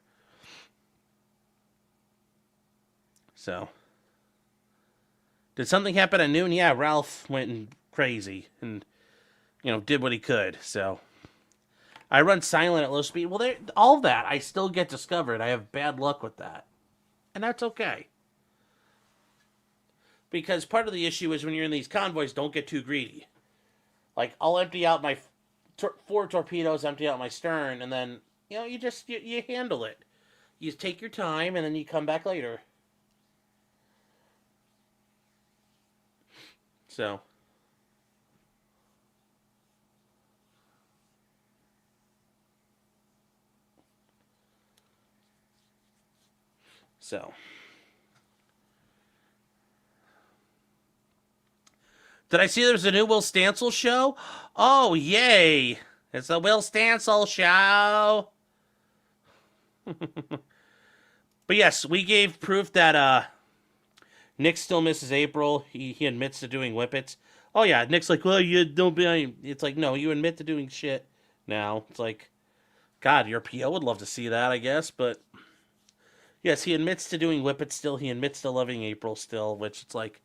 Speaker 1: So. Did something happen at noon? Yeah, Ralph went crazy and, you know, did what he could. So. I run silent at low speed. Well, all that, I still get discovered. I have bad luck with that. And that's okay. Because part of the issue is when you're in these convoys, don't get too greedy. Like, I'll empty out my 4 torpedoes, empty out my stern, and then, you know, you handle it. You take your time, and then you come back later. So. Did I see there was a new Will Stansel show? Oh, yay. It's the Will Stansel show. But yes, we gave proof that Nick still misses April. He admits to doing whippets. Oh, yeah. Nick's like, well, you don't be... It's like, no, you admit to doing shit now. It's like, God, your PO would love to see that, I guess, but... Yes, he admits to doing whippets still. He admits to loving April still, which it's like...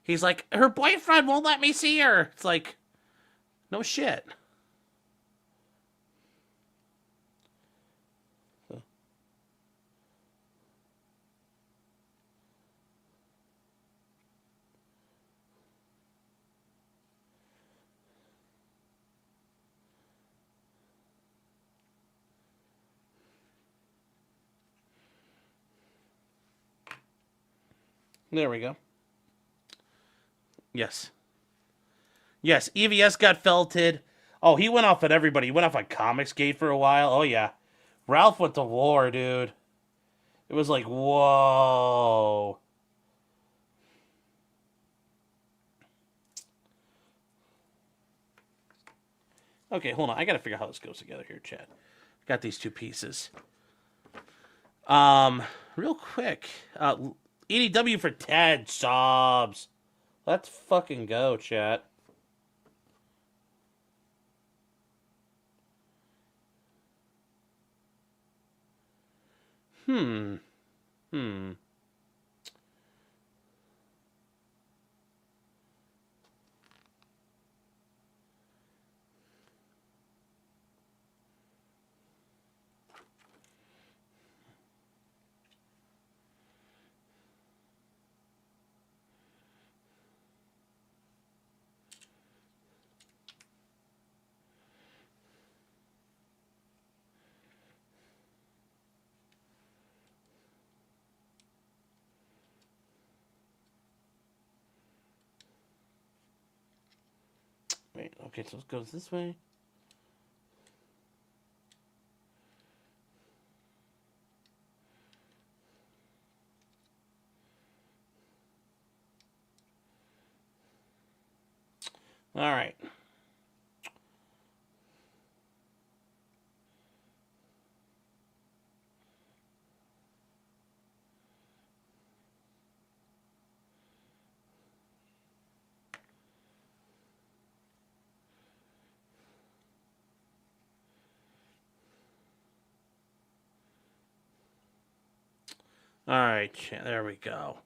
Speaker 1: He's like, her boyfriend won't let me see her. It's like, no shit. So. There we go. Yes. Yes, EVS got felted. Oh, he went off at everybody. He went off on Comicsgate for a while. Oh, yeah. Ralph went to war, dude. It was like, whoa. Okay, hold on. I gotta figure out how this goes together here, chat. Got these two pieces. Real quick. EDW for Ted sobs. Let's fucking go, chat. Hmm. Hmm. Wait, okay, so it goes this way. All right. All right, there we go.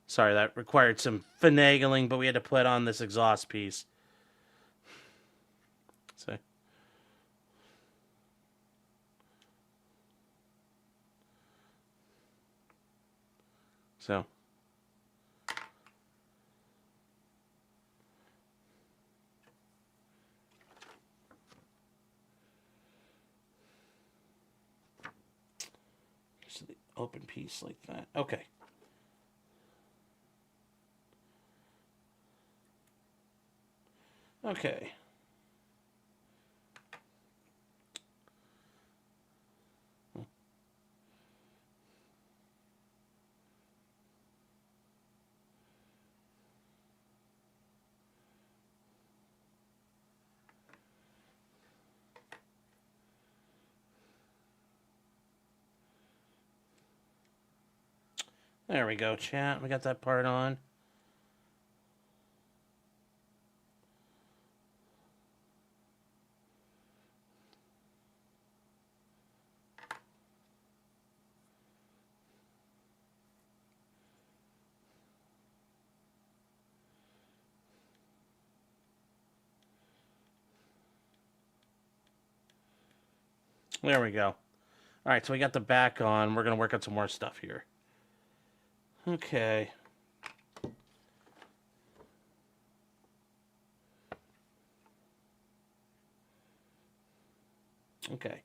Speaker 1: Sorry, that required some finagling, but we had to put on this exhaust piece. So, so. Just the open piece like that. Okay. Okay. There we go, chat. We got that part on. There we go. All right, so we got the back on. We're going to work on some more stuff here. Okay. Okay.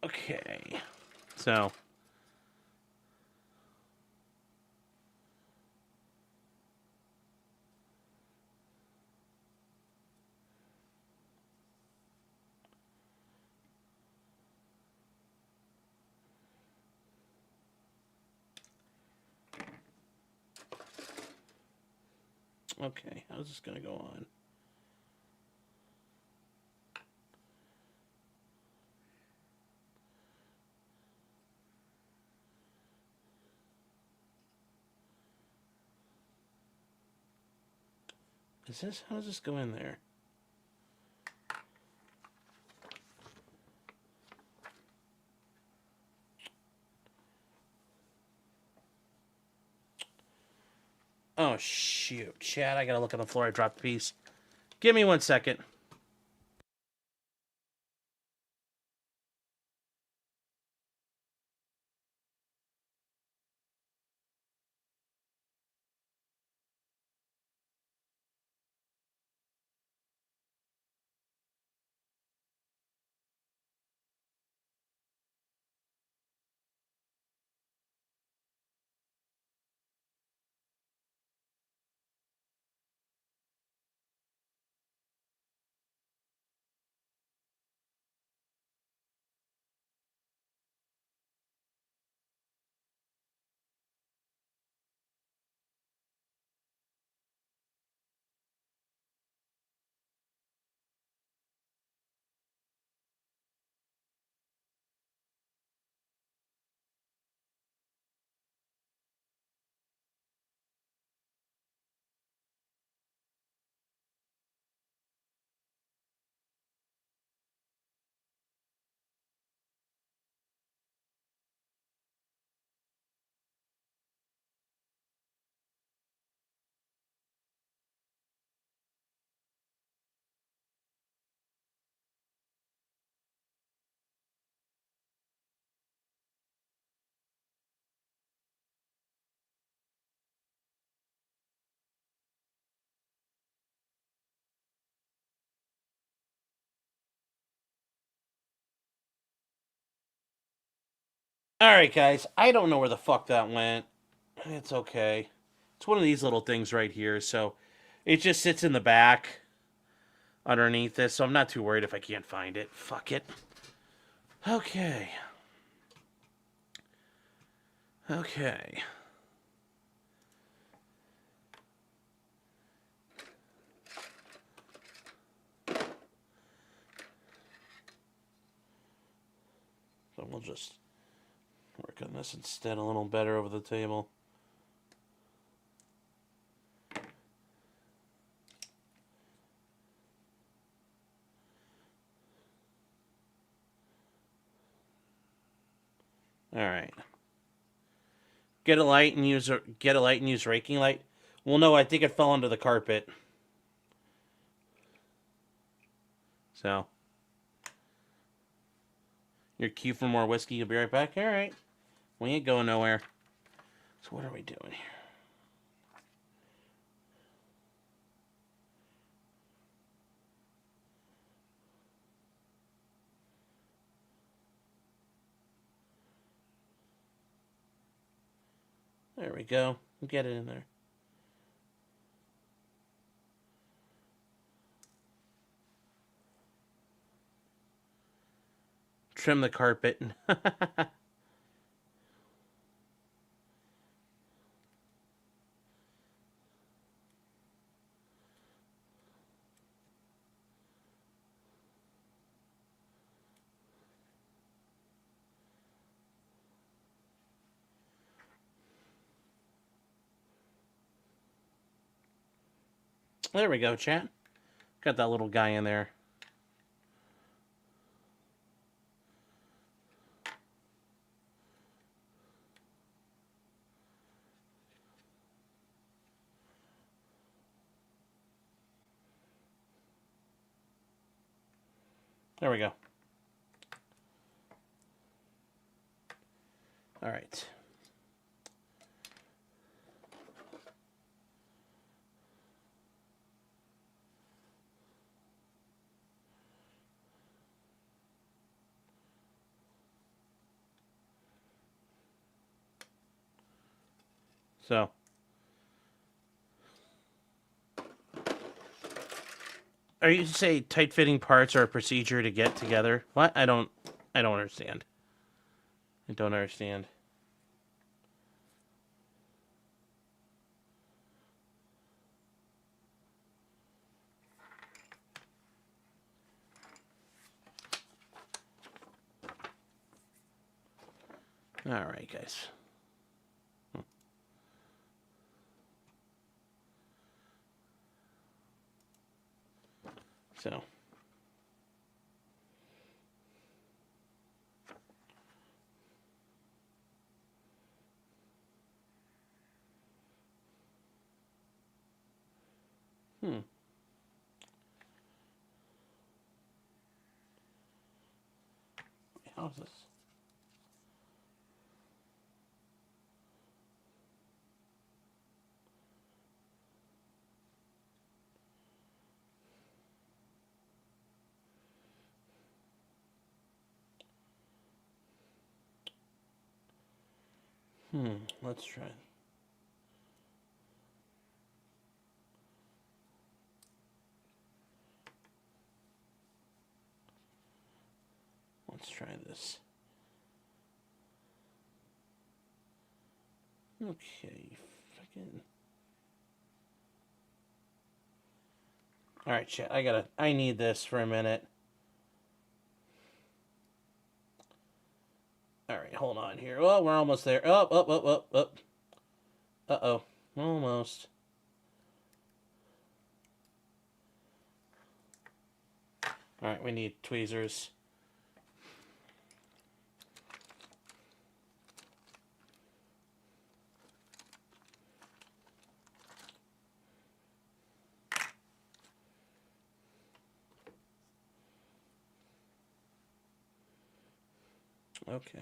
Speaker 1: Okay. So. Okay, how's this going to go on? How does this go in there? Oh, shoot. Chat, I got to look on the floor. I dropped a piece. Give me 1 second. Alright, guys. I don't know where the fuck that went. It's okay. It's one of these little things right here, so it just sits in the back underneath this, so I'm not too worried if I can't find it. Fuck it. Okay. Okay. So we'll just work on this instead a little better over the table. All right. Get a light and use raking light. Well, no, I think it fell under the carpet. So, your cue for more whiskey. You'll be right back. All right. We ain't going nowhere. So what are we doing here? There we go. Get it in there. Trim the carpet. There we go, chat. Got that little guy in there. There we go. All right. So, are you say tight-fitting parts are a procedure to get together? What? I don't understand. I don't understand. All right, guys. So, how's this? Let's try. Let's try this. Okay, fucking. All right, chat. I need this for a minute. All right, hold on here. Oh, we're almost there. Up, up, up, up, up. Uh-oh. Almost. All right, we need tweezers. Okay.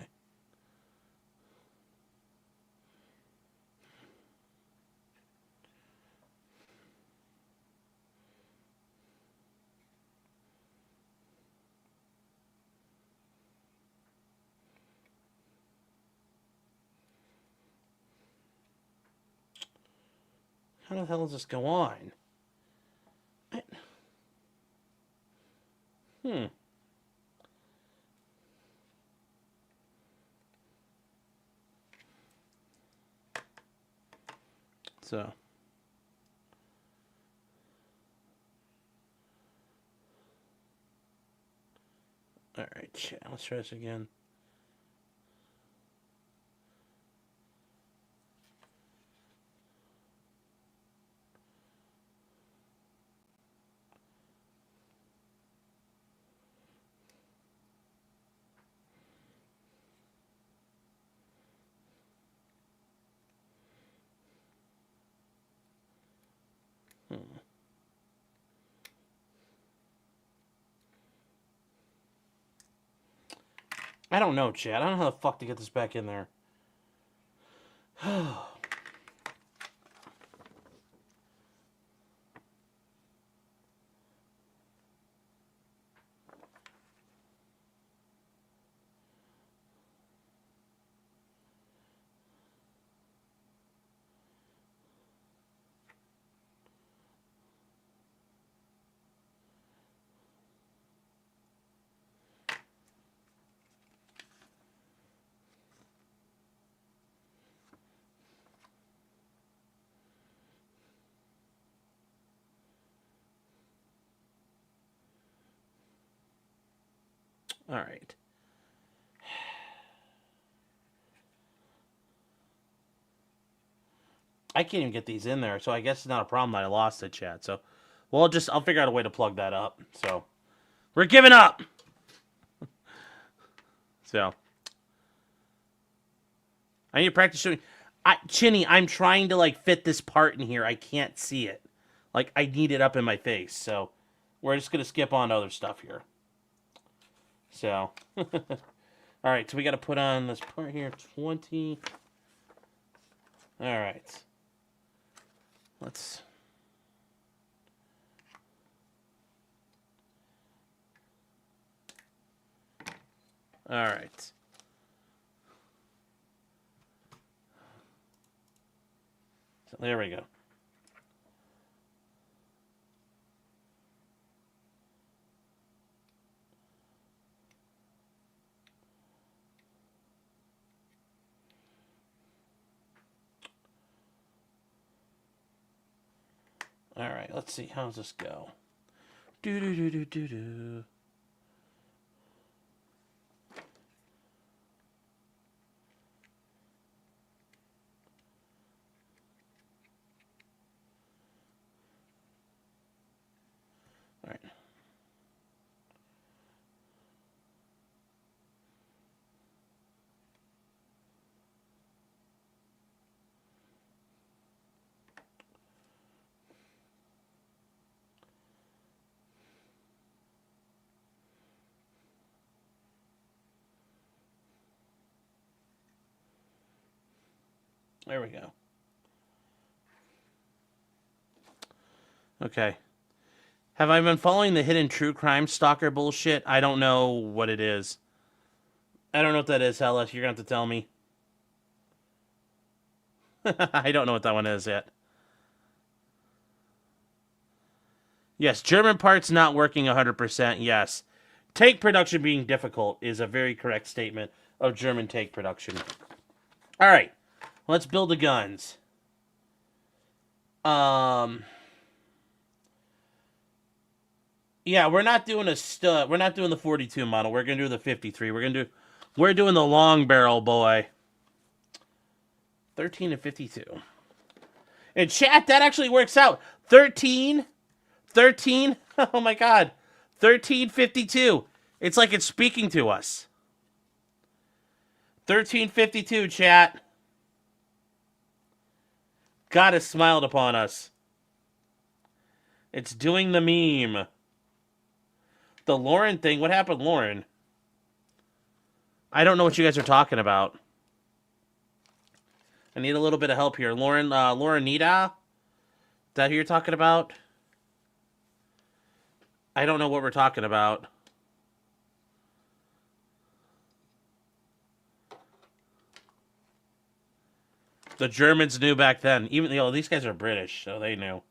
Speaker 1: How the hell does this go on? So. Alright, let's try this again. I don't know, Chad. I don't know how the fuck to get this back in there. Alright. I can't even get these in there, so I guess it's not a problem that I lost it, Chad. So, well, I'll figure out a way to plug that up. So, we're giving up! So, I need to practice showing. Chinny, I'm trying to, like, fit this part in here. I can't see it. Like, I need it up in my face. So, we're just going to skip on to other stuff here. So, alright, so we got to put on this part here, 20. Alright. Let's... Alright. So there we go. Alright, let's see. How does this go? Do-do-do-do-do-do. Alright. There we go. Okay. Have I been following the hidden true crime stalker bullshit? I don't know what it is. I don't know what that is, Hellas. You're going to have to tell me. I don't know what that one is yet. Yes, German parts not working 100%. Yes. Take production being difficult is a very correct statement of German take production. All right. Let's build the guns. Yeah, we're not doing a stud. We're not doing the 42 model. We're gonna do the 53. We're doing the long barrel, boy. 13 and 52. And chat, that actually works out. 13. Oh my god. 1352. It's like it's speaking to us. 1352, chat. God has smiled upon us. It's doing the meme. The Lauren thing. What happened, Lauren? I don't know what you guys are talking about. I need a little bit of help here. Laurenita? Is that who you're talking about? I don't know what we're talking about. The Germans knew back then. Even these guys are British, so they knew.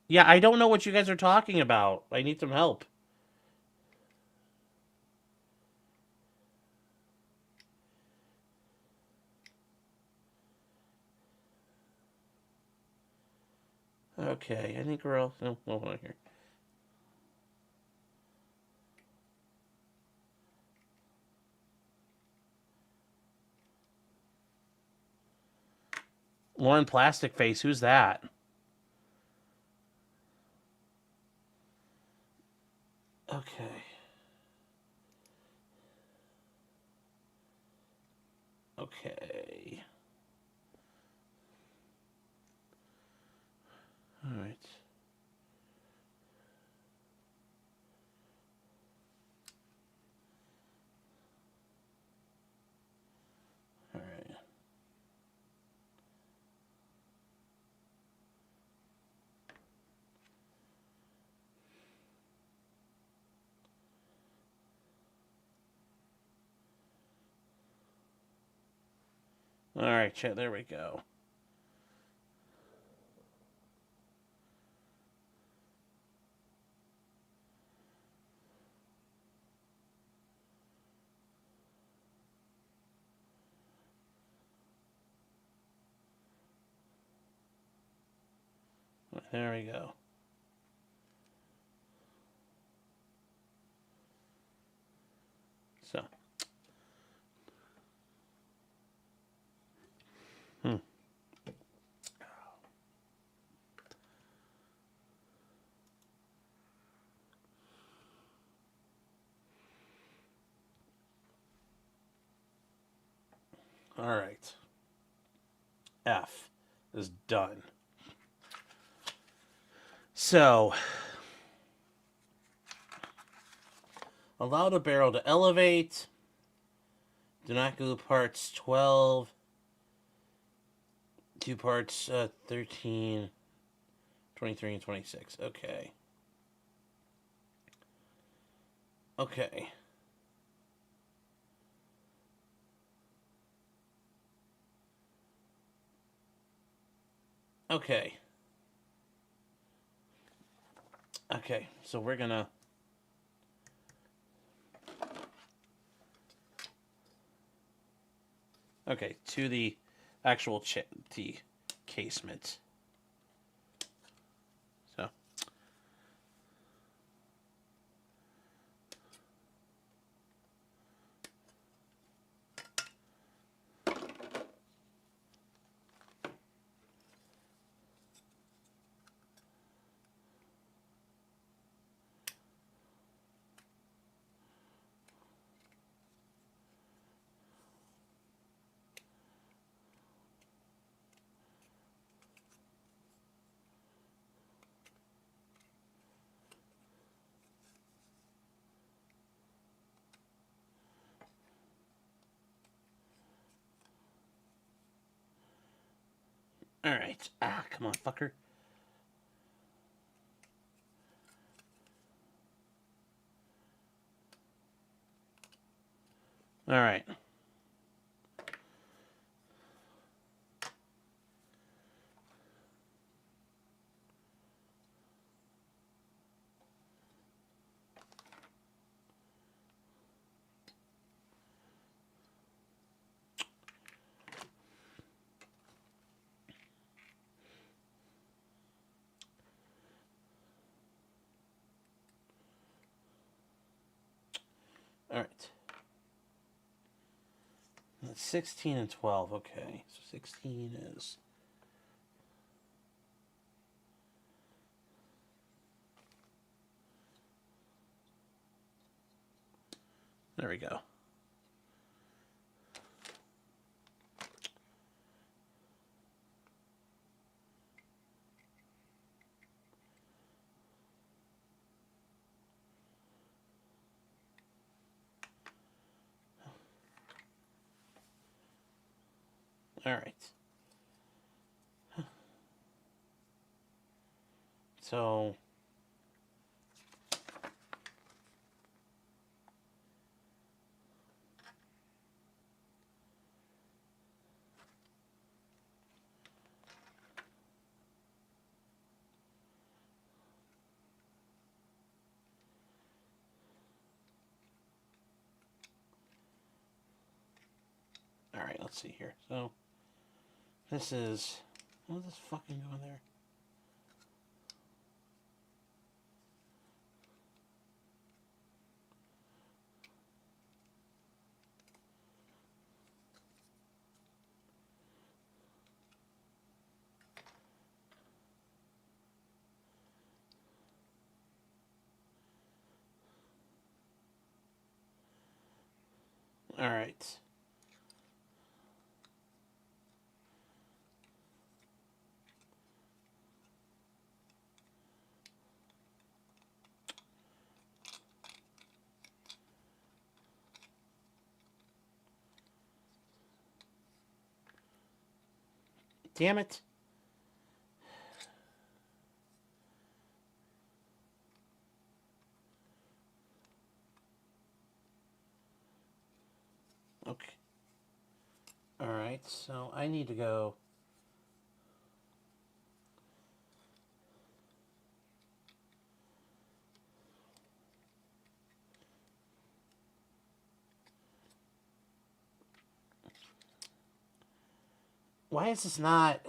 Speaker 1: Yeah, I don't know what you guys are talking about. I need some help. Okay, I think we're all... Oh, hold on here. Lauren Plastic Face, who's that? Okay. Okay. All right. All right. All right, chat. There we go. There we go. So. All right. F is done. So, allow the barrel to elevate. Do not glue parts 12 to parts 13, 23, and 26. Okay. Okay. Okay. Okay, so we're gonna... Okay, to the actual the casement. So. All right. Ah, come on, fucker. All right. All right. That's 16 and 12. Okay. So 16 is... There we go. All right. So... All right, let's see here. So, this is... What is this fucking going there? All right. Damn it. Okay. All right, so I need to go... Why is this not...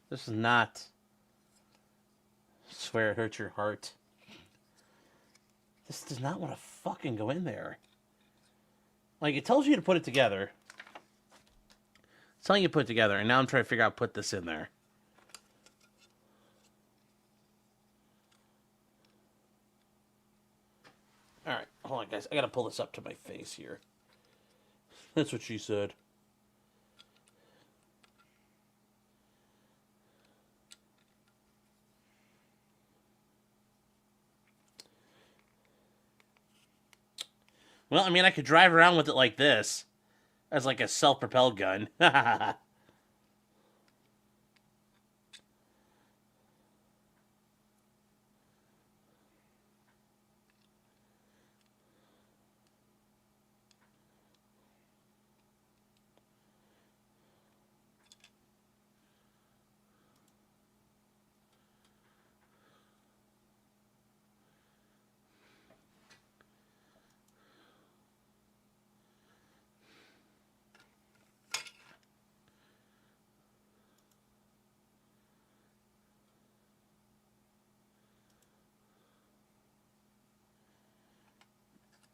Speaker 1: This is not... I swear it hurts your heart. This does not want to fucking go in there. Like, it tells you to put it together. It's telling you to put it together, and now I'm trying to figure out how to put this in there. Alright, hold on, guys. I gotta pull this up to my face here. That's what she said. Well, I mean, I could drive around with it like this. As like a self-propelled gun.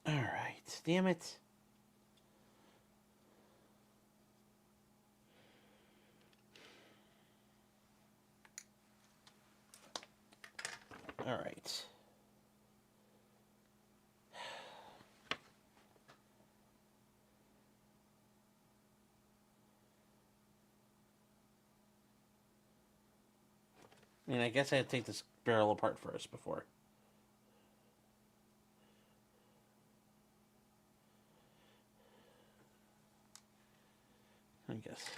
Speaker 1: Alright, damn it. Alright. I mean, I guess I had to take this barrel apart first before. I guess.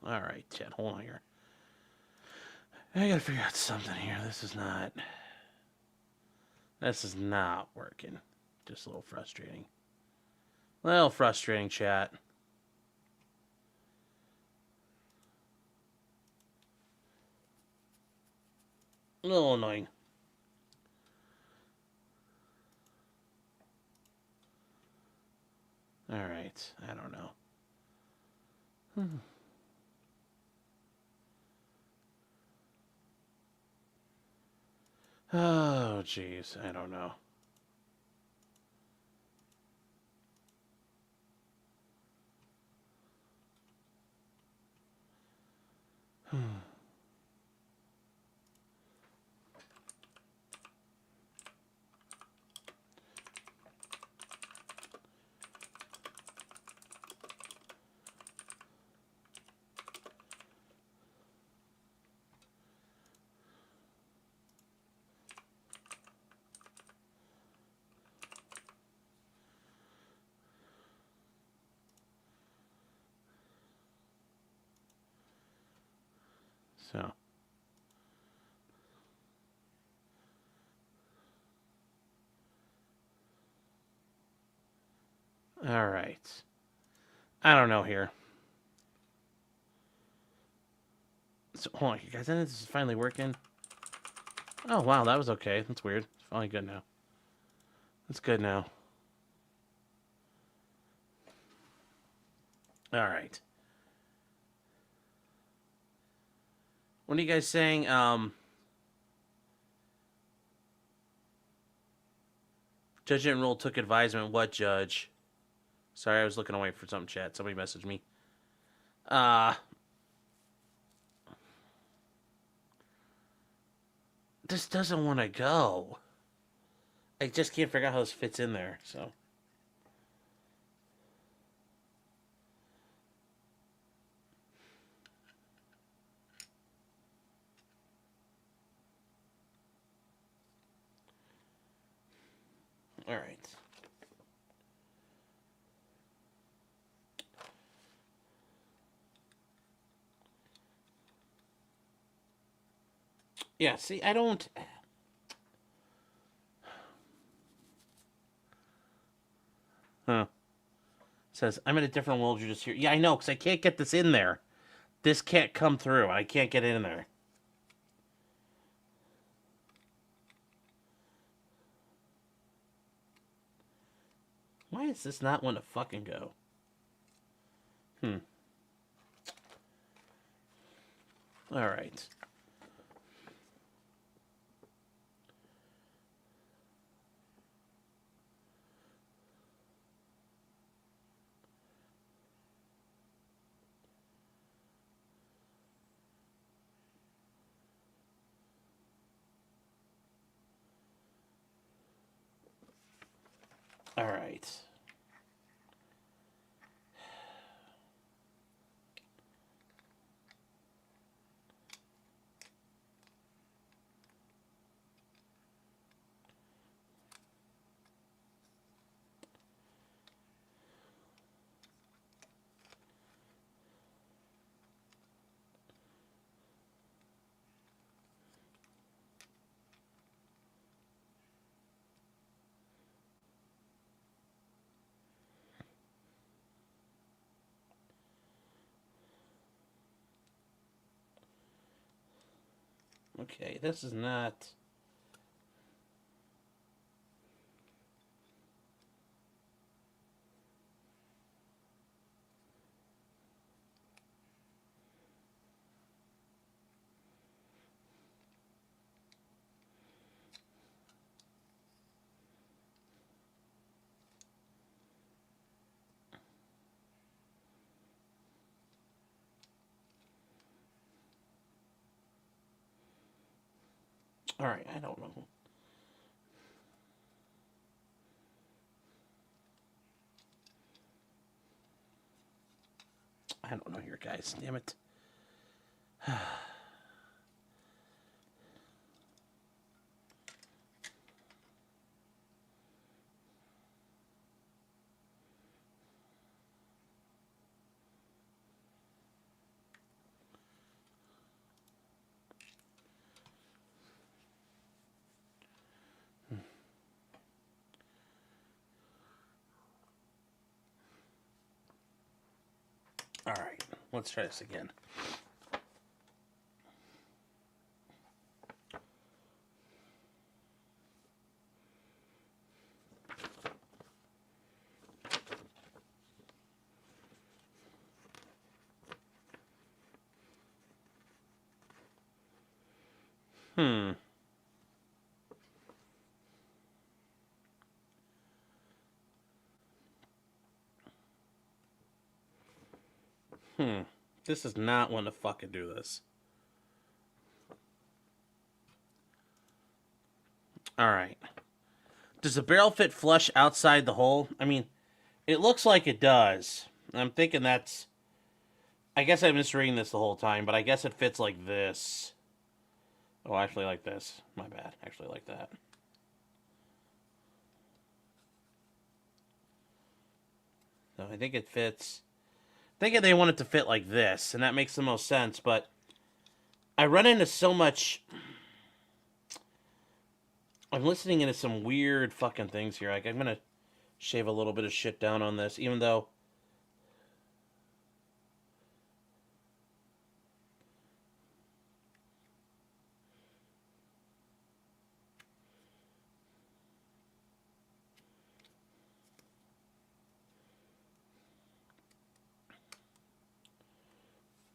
Speaker 1: Alright, Chad, hold on here. I gotta figure out something here. This is not working. Just a little frustrating. A little frustrating, chat. A little annoying. Alright, I don't know. Oh, jeez. I don't know. So. All right. I don't know here. So, hold on, you guys. This is finally working. Oh, wow. That was okay. That's weird. It's finally good now. It's good now. All right. What are you guys saying? Judge didn't rule, took advisement. What judge? Sorry, I was looking away for some chat. Somebody messaged me. Uh, this doesn't want to go. I just can't figure out how this fits in there, so. All right. Yeah, see, I don't... Huh. It says, I'm in a different world, you're just here. Yeah, I know, because I can't get this in there. This can't come through. I can't get it in there. Why does this not want to fucking go? All right. All right. Okay, this is not... All right, I don't know. I don't know here, guys. Damn it. All right, let's try this again. Hmm. This is not one to fucking do this. Alright. Does the barrel fit flush outside the hole? I mean, it looks like it does. I'm thinking that's... I guess I'm misreading this the whole time, but I guess it fits like this. Oh, actually like this. My bad. Actually like that. So I think it fits... I think they want it to fit like this, and that makes the most sense, but I run into so much... I'm listening into some weird fucking things here. Like, I'm gonna shave a little bit of shit down on this, even though...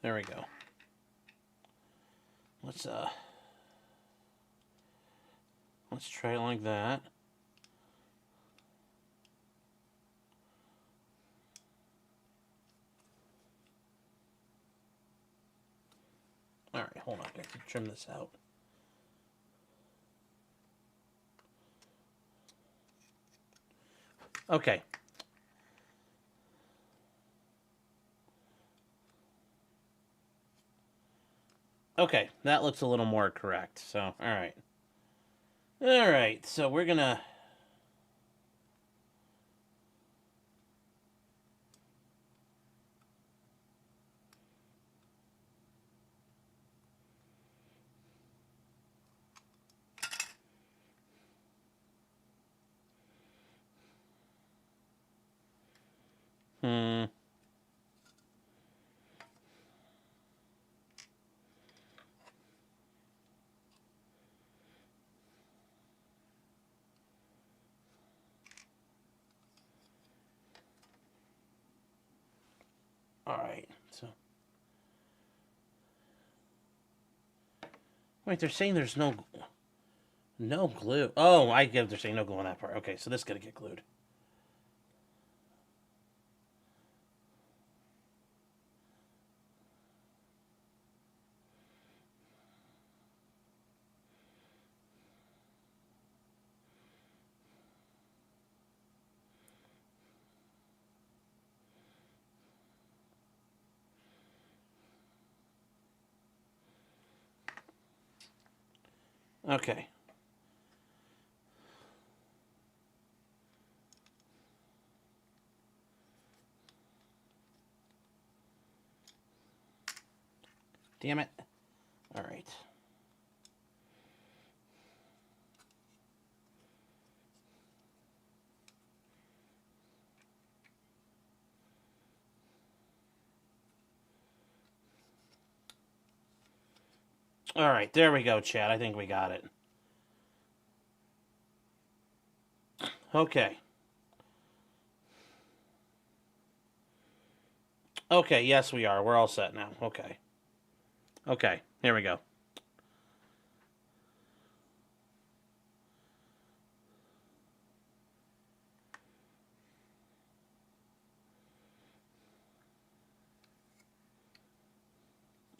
Speaker 1: There we go. Let's try it like that. Alright, hold on. I have to trim this out. Okay. Okay, that looks a little more correct. So, alright. Alright, so we're gonna... Alright, so... Wait, they're saying there's no glue. Oh, I get they're saying no glue on that part. Okay, so this is gonna get glued. Okay. Damn it. Alright. Alright, there we go, Chad. I think we got it. Okay. Okay, yes we are. We're all set now. Okay. Okay, here we go.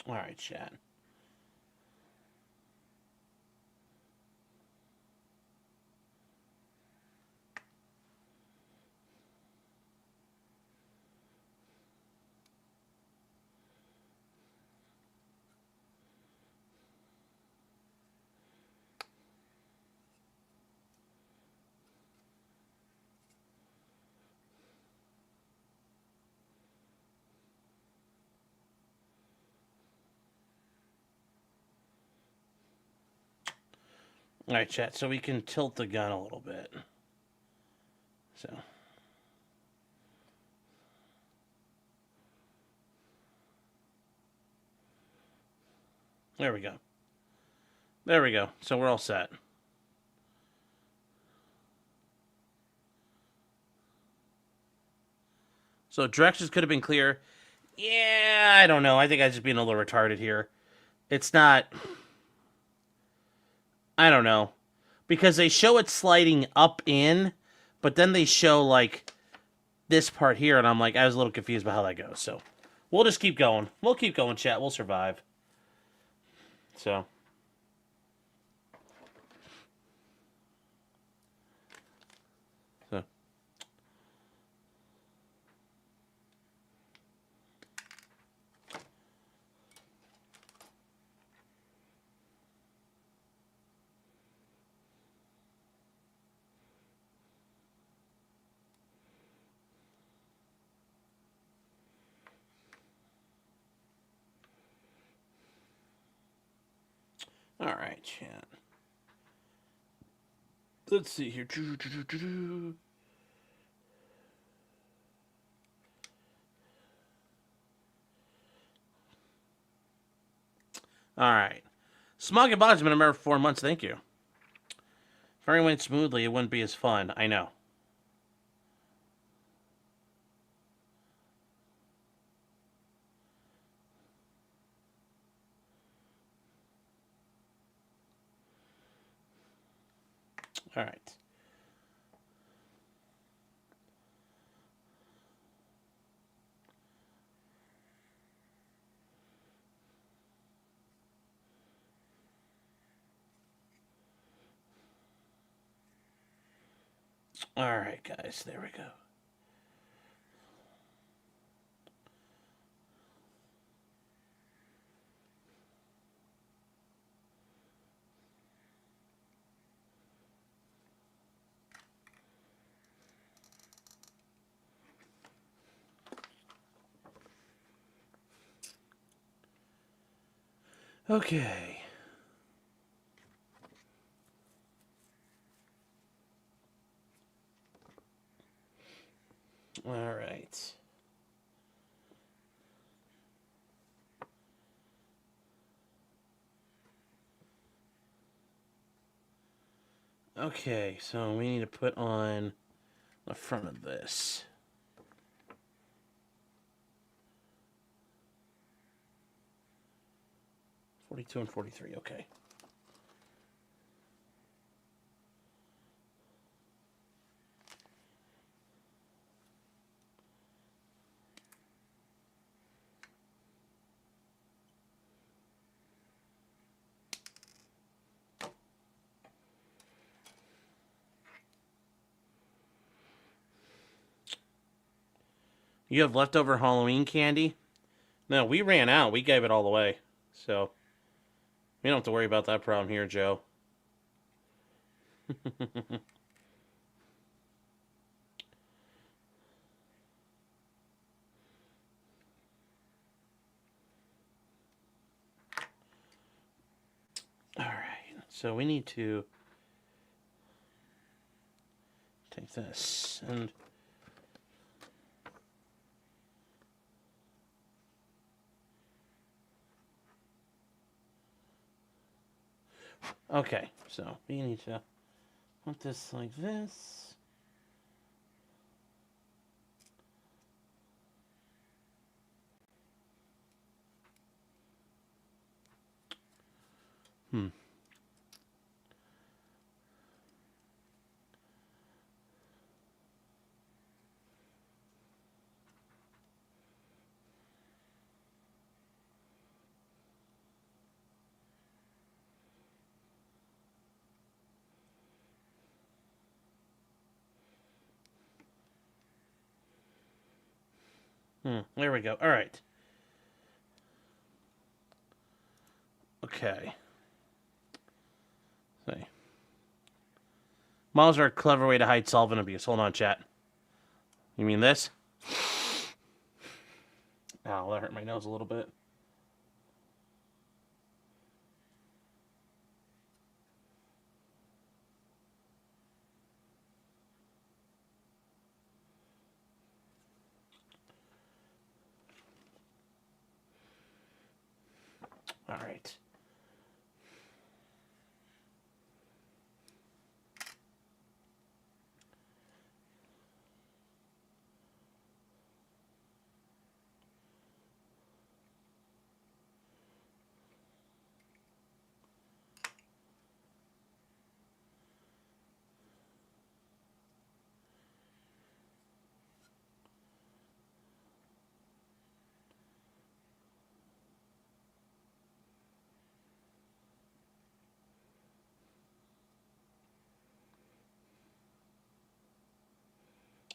Speaker 1: Alright, Chad. Alright, chat, so we can tilt the gun a little bit. So. There we go. There we go. So we're all set. So directions could have been clear. Yeah, I don't know. I think I'm just being a little retarded here. It's not... I don't know. Because they show it sliding up in, but then they show, like, this part here, and I'm like, I was a little confused about how that goes. So, We'll just keep going. We'll keep going, chat. We'll survive. So. All right, chat. Let's see here. All right. Smog and Bog's been a member for 4 months. Thank you. If everything went smoothly, it wouldn't be as fun. I know. All right. All right, guys. There we go. Okay. All right. Okay, so we need to put on the front of this. 42 and 43, okay. You have leftover Halloween candy? No, we ran out. We gave it all away. So, we don't have to worry about that problem here, Joe. All right. So, we need to take this and... Okay, so we need to put this like this. There we go. All right. Okay. See. Malls are a clever way to hide solvent abuse. Hold on, chat. You mean this? Ow, that hurt my nose a little bit. All right.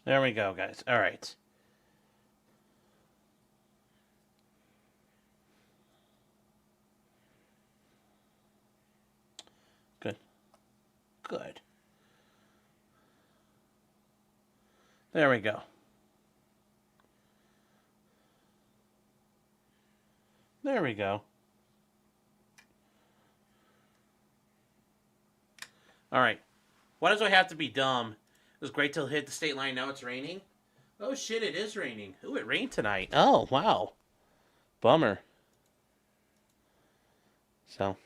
Speaker 1: There we go, guys. All right. Good. Good. There we go. There we go. All right. Why does it have to be dumb? It was great till hit the state line. Now it's raining. Oh shit! It is raining. Ooh, it rained tonight. Oh wow. Bummer. So.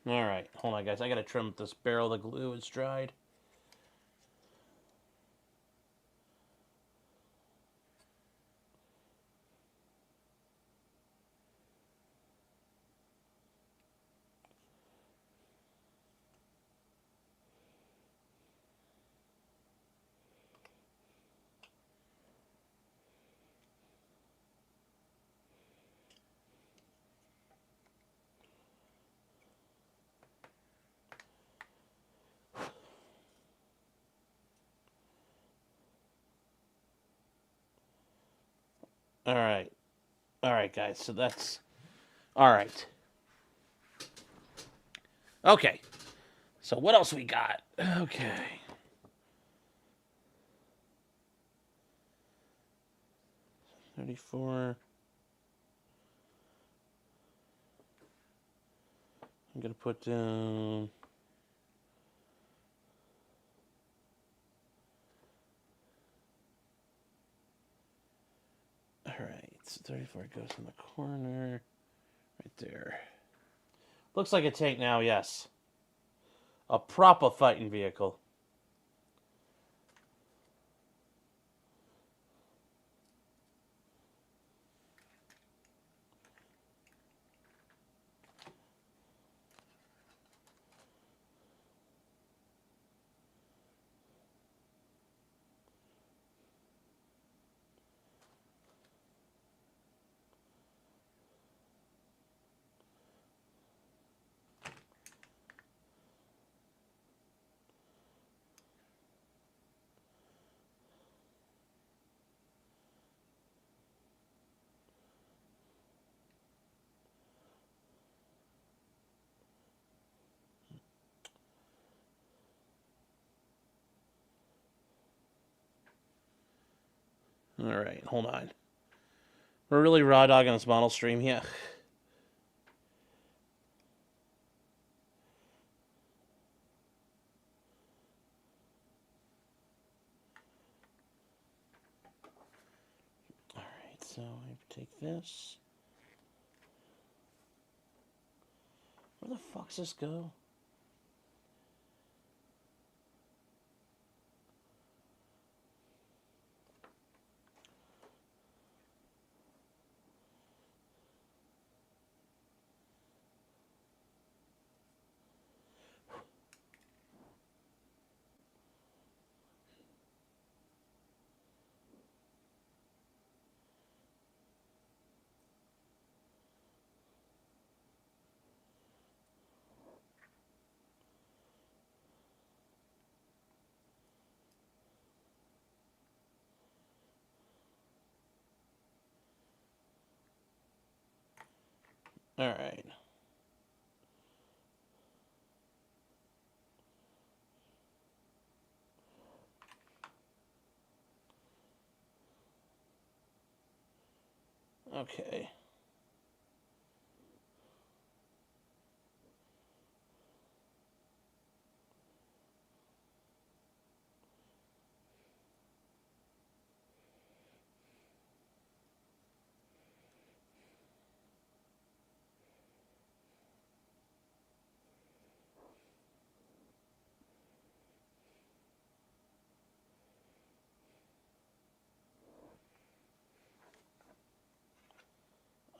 Speaker 1: All right. Hold on, guys. I gotta trim this barrel. The glue is dried. All right. All right, guys. So that's all right. Okay. So what else we got? Okay. $34. I'm gonna put down. All right. So 34 goes in the corner, right there. Looks like a tank now. Yes. A proper fighting vehicle. All right. Hold on. We're really raw dogging this model stream. Yeah. All right. So I take this. Where the fuck's this go? All right. Okay.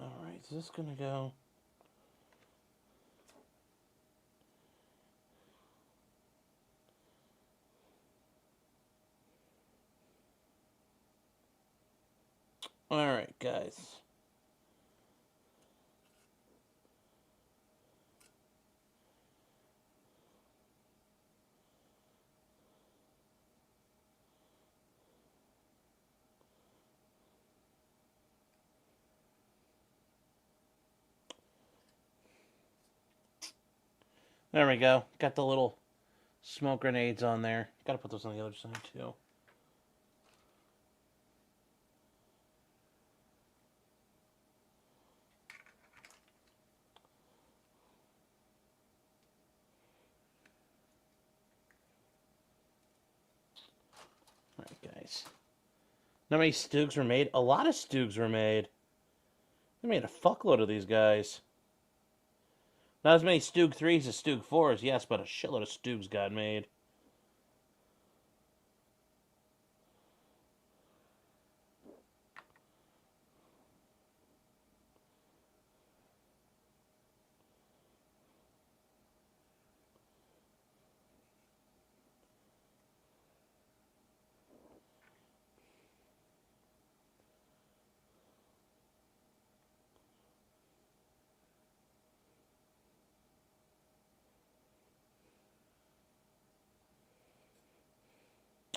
Speaker 1: All right. Is this gonna go? Alright, guys. There we go. Got the little smoke grenades on there. Gotta put those on the other side, too. Alright, guys. How many Stugs were made? A lot of Stugs were made. They made a fuckload of these guys. Not as many Stug 3s as Stug 4s, yes, but a shitload of Stugs got made.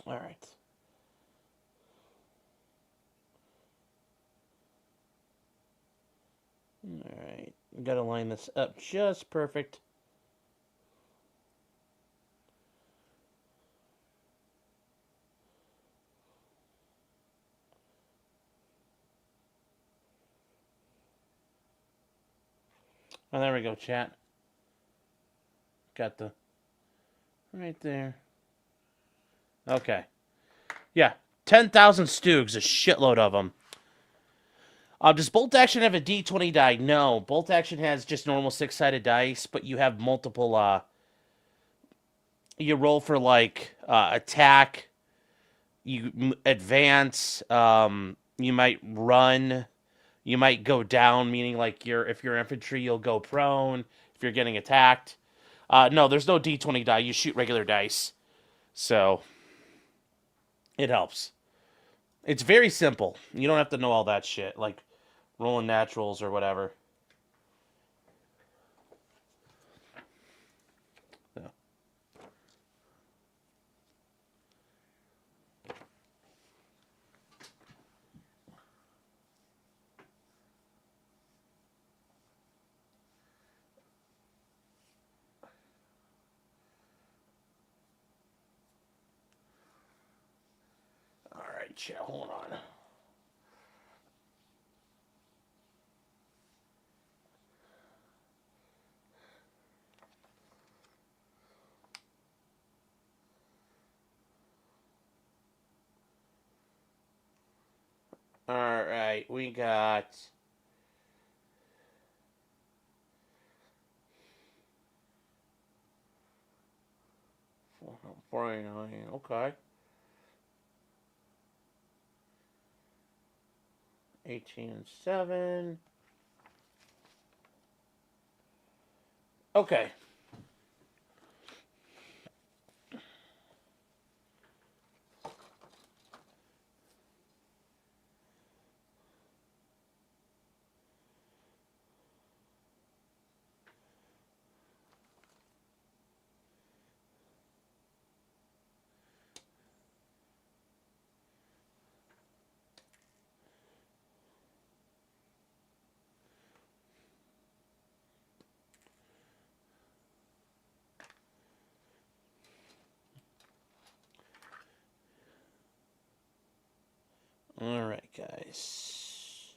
Speaker 1: Alright. Alright. Gotta line this up just perfect. Oh, there we go, chat. Got the... right there. Okay. Yeah. 10,000 Stugs, a shitload of them. Does Bolt Action have a D20 die? No. Bolt Action has just normal 6-sided dice, but you have multiple, you roll for, like, attack, you advance, you might run, you might go down, meaning, like, if you're infantry, you'll go prone if you're getting attacked. No, there's no D20 die. You shoot regular dice. So, it helps. It's very simple. You don't have to know all that shit, like rolling naturals or whatever. So. All right, chat, hold on. All right, we got 489. Okay. 18 and 7. Okay. All right, guys.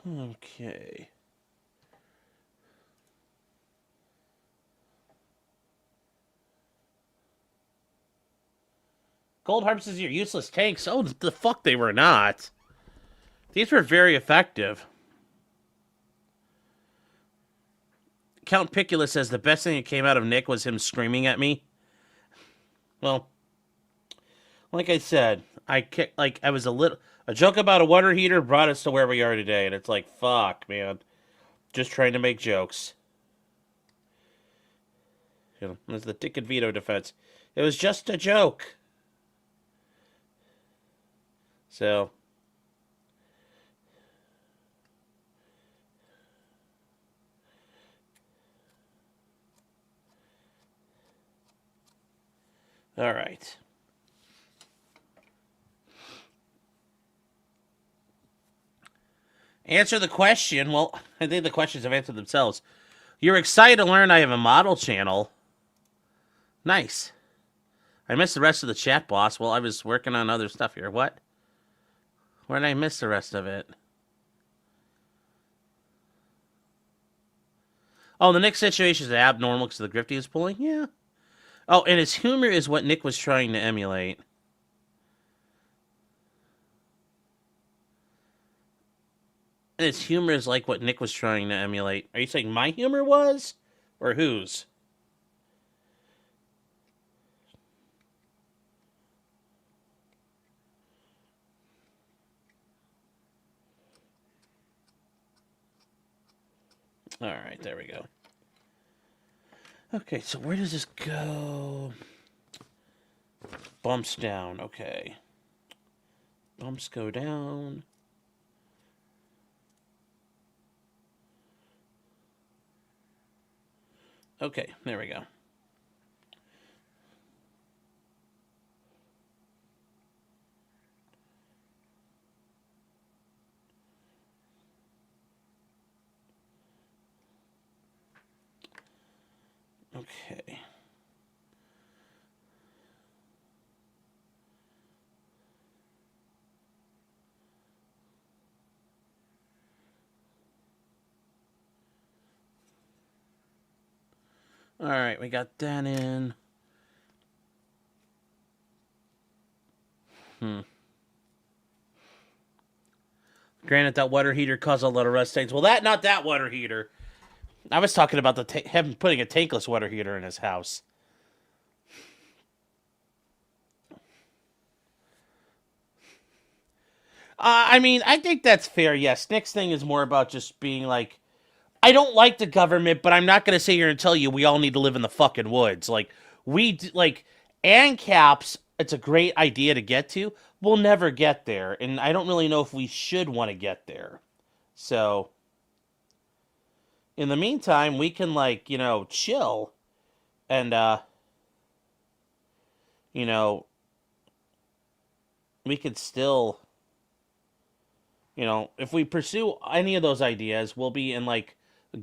Speaker 1: Okay. Gold harvests are useless tanks. Oh, the fuck they were not. These were very effective. Count Picula says the best thing that came out of Nick was him screaming at me. Well, like I said, I was a joke about a water heater brought us to where we are today, and it's like, fuck, man. Just trying to make jokes. You know, there's the ticket veto defense. It was just a joke. So, All right. Answer the question. Well, I think the questions have answered themselves. You're excited to learn I have a model channel. Nice. I missed the rest of the chat, boss. Well, I was working on other stuff here. What? Where did I miss the rest of it? Oh, the Nick situation is abnormal because the grifty is pulling? Yeah. Oh, and his humor is what Nick was trying to emulate. And his humor is like what Nick was trying to emulate. Are you saying my humor was? Or whose? All right, there we go. Okay, so where does this go? Bumps down. Okay. Bumps go down. Okay, there we go. Okay. All right, we got that in. Granted, that water heater caused a lot of rust stains. Well, not that water heater. I was talking about him putting a tankless water heater in his house. I mean, I think that's fair. Yes, Nick's thing is more about just being like, I don't like the government, but I'm not going to sit here and tell you we all need to live in the fucking woods. Like, ANCAPs, it's a great idea to get to. We'll never get there. And I don't really know if we should want to get there. So, in the meantime, we can, chill and, you know, we could still, if we pursue any of those ideas, we'll be in,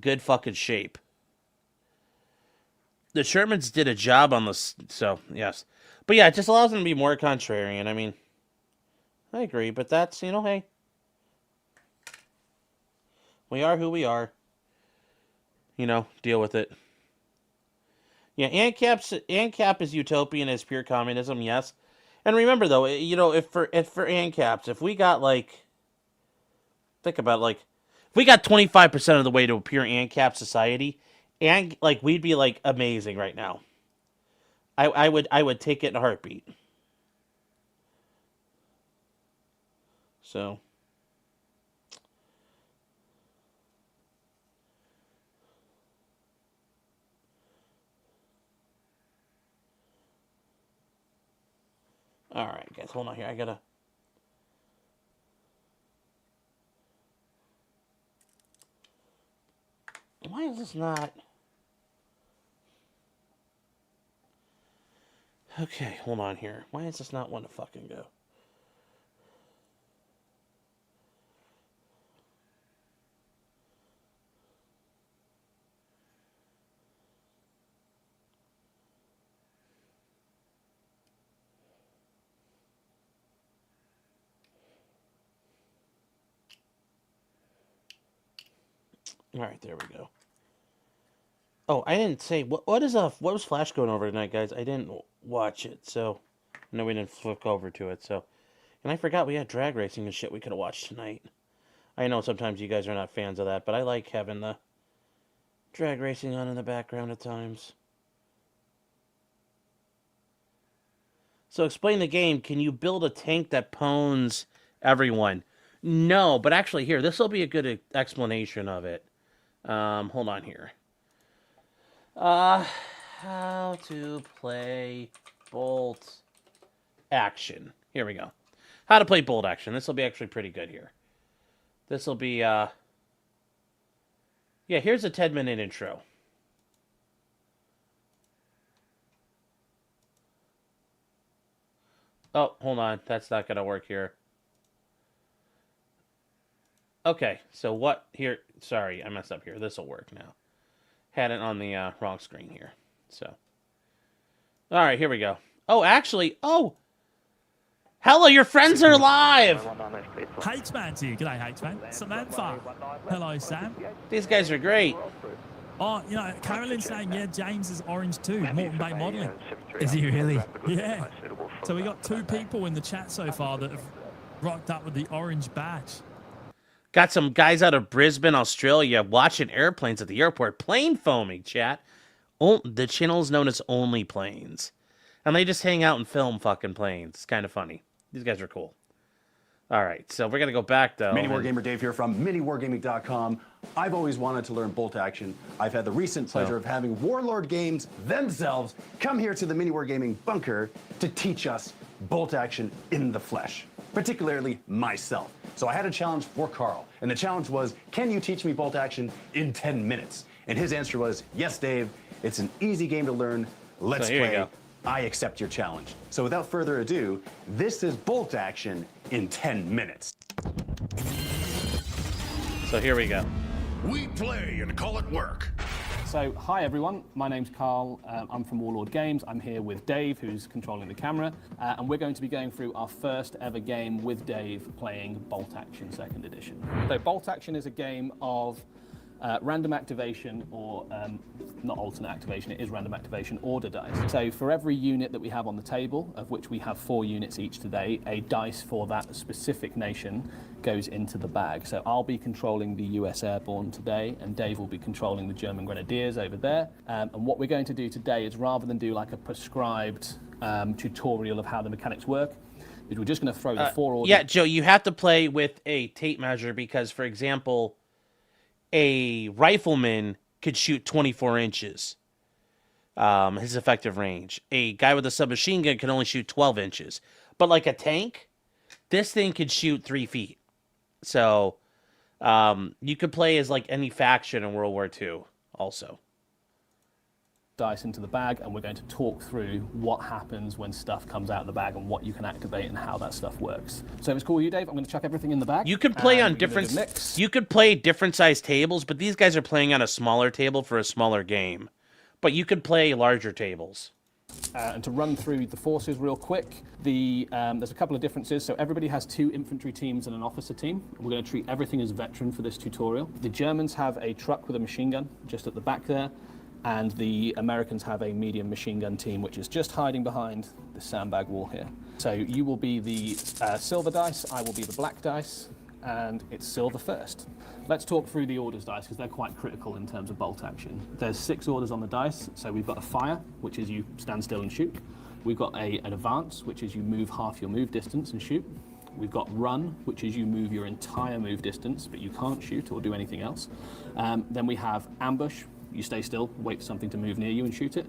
Speaker 1: good fucking shape. The Shermans did a job on this, so yes. But yeah, it just allows them to be more contrarian. I mean, I agree, but that's, hey, we are who we are. Deal with it. Yeah, ANCAP is utopian as pure communism, yes. And remember though, if for ANCAPs, if we got think about if we got 25% of the way to a pure ANCAP society, and we'd be amazing right now. I would take it in a heartbeat. So all right, guys, hold on here. I gotta. Why is this not? Okay, hold on here. Why is this not one to fucking go? All right, there we go. Oh, I didn't say what was Flash going over tonight, guys? I didn't watch it, so no, we didn't flick over to it. So, and I forgot we had drag racing and shit we could have watched tonight. I know sometimes you guys are not fans of that, but I like having the drag racing on in the background at times. So, explain the game. Can you build a tank that pwns everyone? No, but actually, here, this will be a good explanation of it. Hold on here. How to play Bolt Action. Here we go. How to play Bolt Action. This will be actually pretty good here. This will be, yeah, here's a 10-minute intro. Oh, hold on. That's not going to work here. Okay, so what here? Sorry, I messed up here. This will work now. Had it on the wrong screen here. So, all right, here we go. Oh, actually, hello, your friends are live.
Speaker 2: H-Man's here. G'day, H-Man. Samantha. Hello, Sam.
Speaker 1: These guys are great.
Speaker 2: Oh, you know, Carolyn's saying, yeah, James is orange too. Morton Bay Modelling. Is he really? Yeah. So we got 2 people in the chat so far that have rocked up with the orange badge.
Speaker 1: Got some guys out of Brisbane, Australia, watching airplanes at the airport. Plane foaming, chat. The channel is known as Only Planes. And they just hang out and film fucking planes. It's kind of funny. These guys are cool. All right, so we're going to go back, though.
Speaker 3: Mini Wargamer Dave here from miniwargaming.com. I've always wanted to learn bolt action. I've had the recent pleasure of having Warlord Games themselves come here to the Mini Wargaming bunker to teach us bolt action in the flesh, particularly myself. So I had a challenge for Carl, and the challenge was, can you teach me bolt action in 10 minutes? And his answer was, yes, Dave, it's an easy game to learn. Let's play. I accept your challenge. So without further ado, this is bolt action in 10 minutes.
Speaker 1: So here we go.
Speaker 4: We play and call it work.
Speaker 5: So, hi everyone, my name's Carl, I'm from Warlord Games. I'm here with Dave, who's controlling the camera, and we're going to be going through our first ever game with Dave playing Bolt Action 2nd Edition. So Bolt Action is a game of random activation, or not alternate activation, it is random activation order dice. So for every unit that we have on the table, of which we have 4 units each today, a dice for that specific nation goes into the bag. So I'll be controlling the US Airborne today, and Dave will be controlling the German Grenadiers over there. And what we're going to do today is, rather than do like a prescribed tutorial of how the mechanics work, is we're just going to throw the 4 orders.
Speaker 1: Yeah, Joe, you have to play with a tape measure because, for example, a rifleman could shoot 24 inches, his effective range. A guy with a submachine gun can only shoot 12 inches. But like a tank, this thing could shoot 3 feet. So you could play as like any faction in World War II also.
Speaker 5: Dice into the bag, and we're going to talk through what happens when stuff comes out of the bag and what you can activate and how that stuff works. So if it's cool with you, Dave, I'm going to chuck everything in the bag.
Speaker 1: You could play on different. You could play different sized tables, but these guys are playing on a smaller table for a smaller game. But you could play larger tables.
Speaker 5: And to run through the forces real quick, there's a couple of differences. So everybody has 2 infantry teams and an officer team. We're going to treat everything as veteran for this tutorial. The Germans have a truck with a machine gun just at the back there. And the Americans have a medium machine gun team, which is just hiding behind the sandbag wall here. So you will be the silver dice, I will be the black dice, and it's silver first. Let's talk through the orders dice, because they're quite critical in terms of bolt action. There's 6 orders on the dice, so we've got a fire, which is you stand still and shoot. We've got an advance, which is you move half your move distance and shoot. We've got run, which is you move your entire move distance, but you can't shoot or do anything else. Then we have ambush. You stay still, wait for something to move near you and shoot it.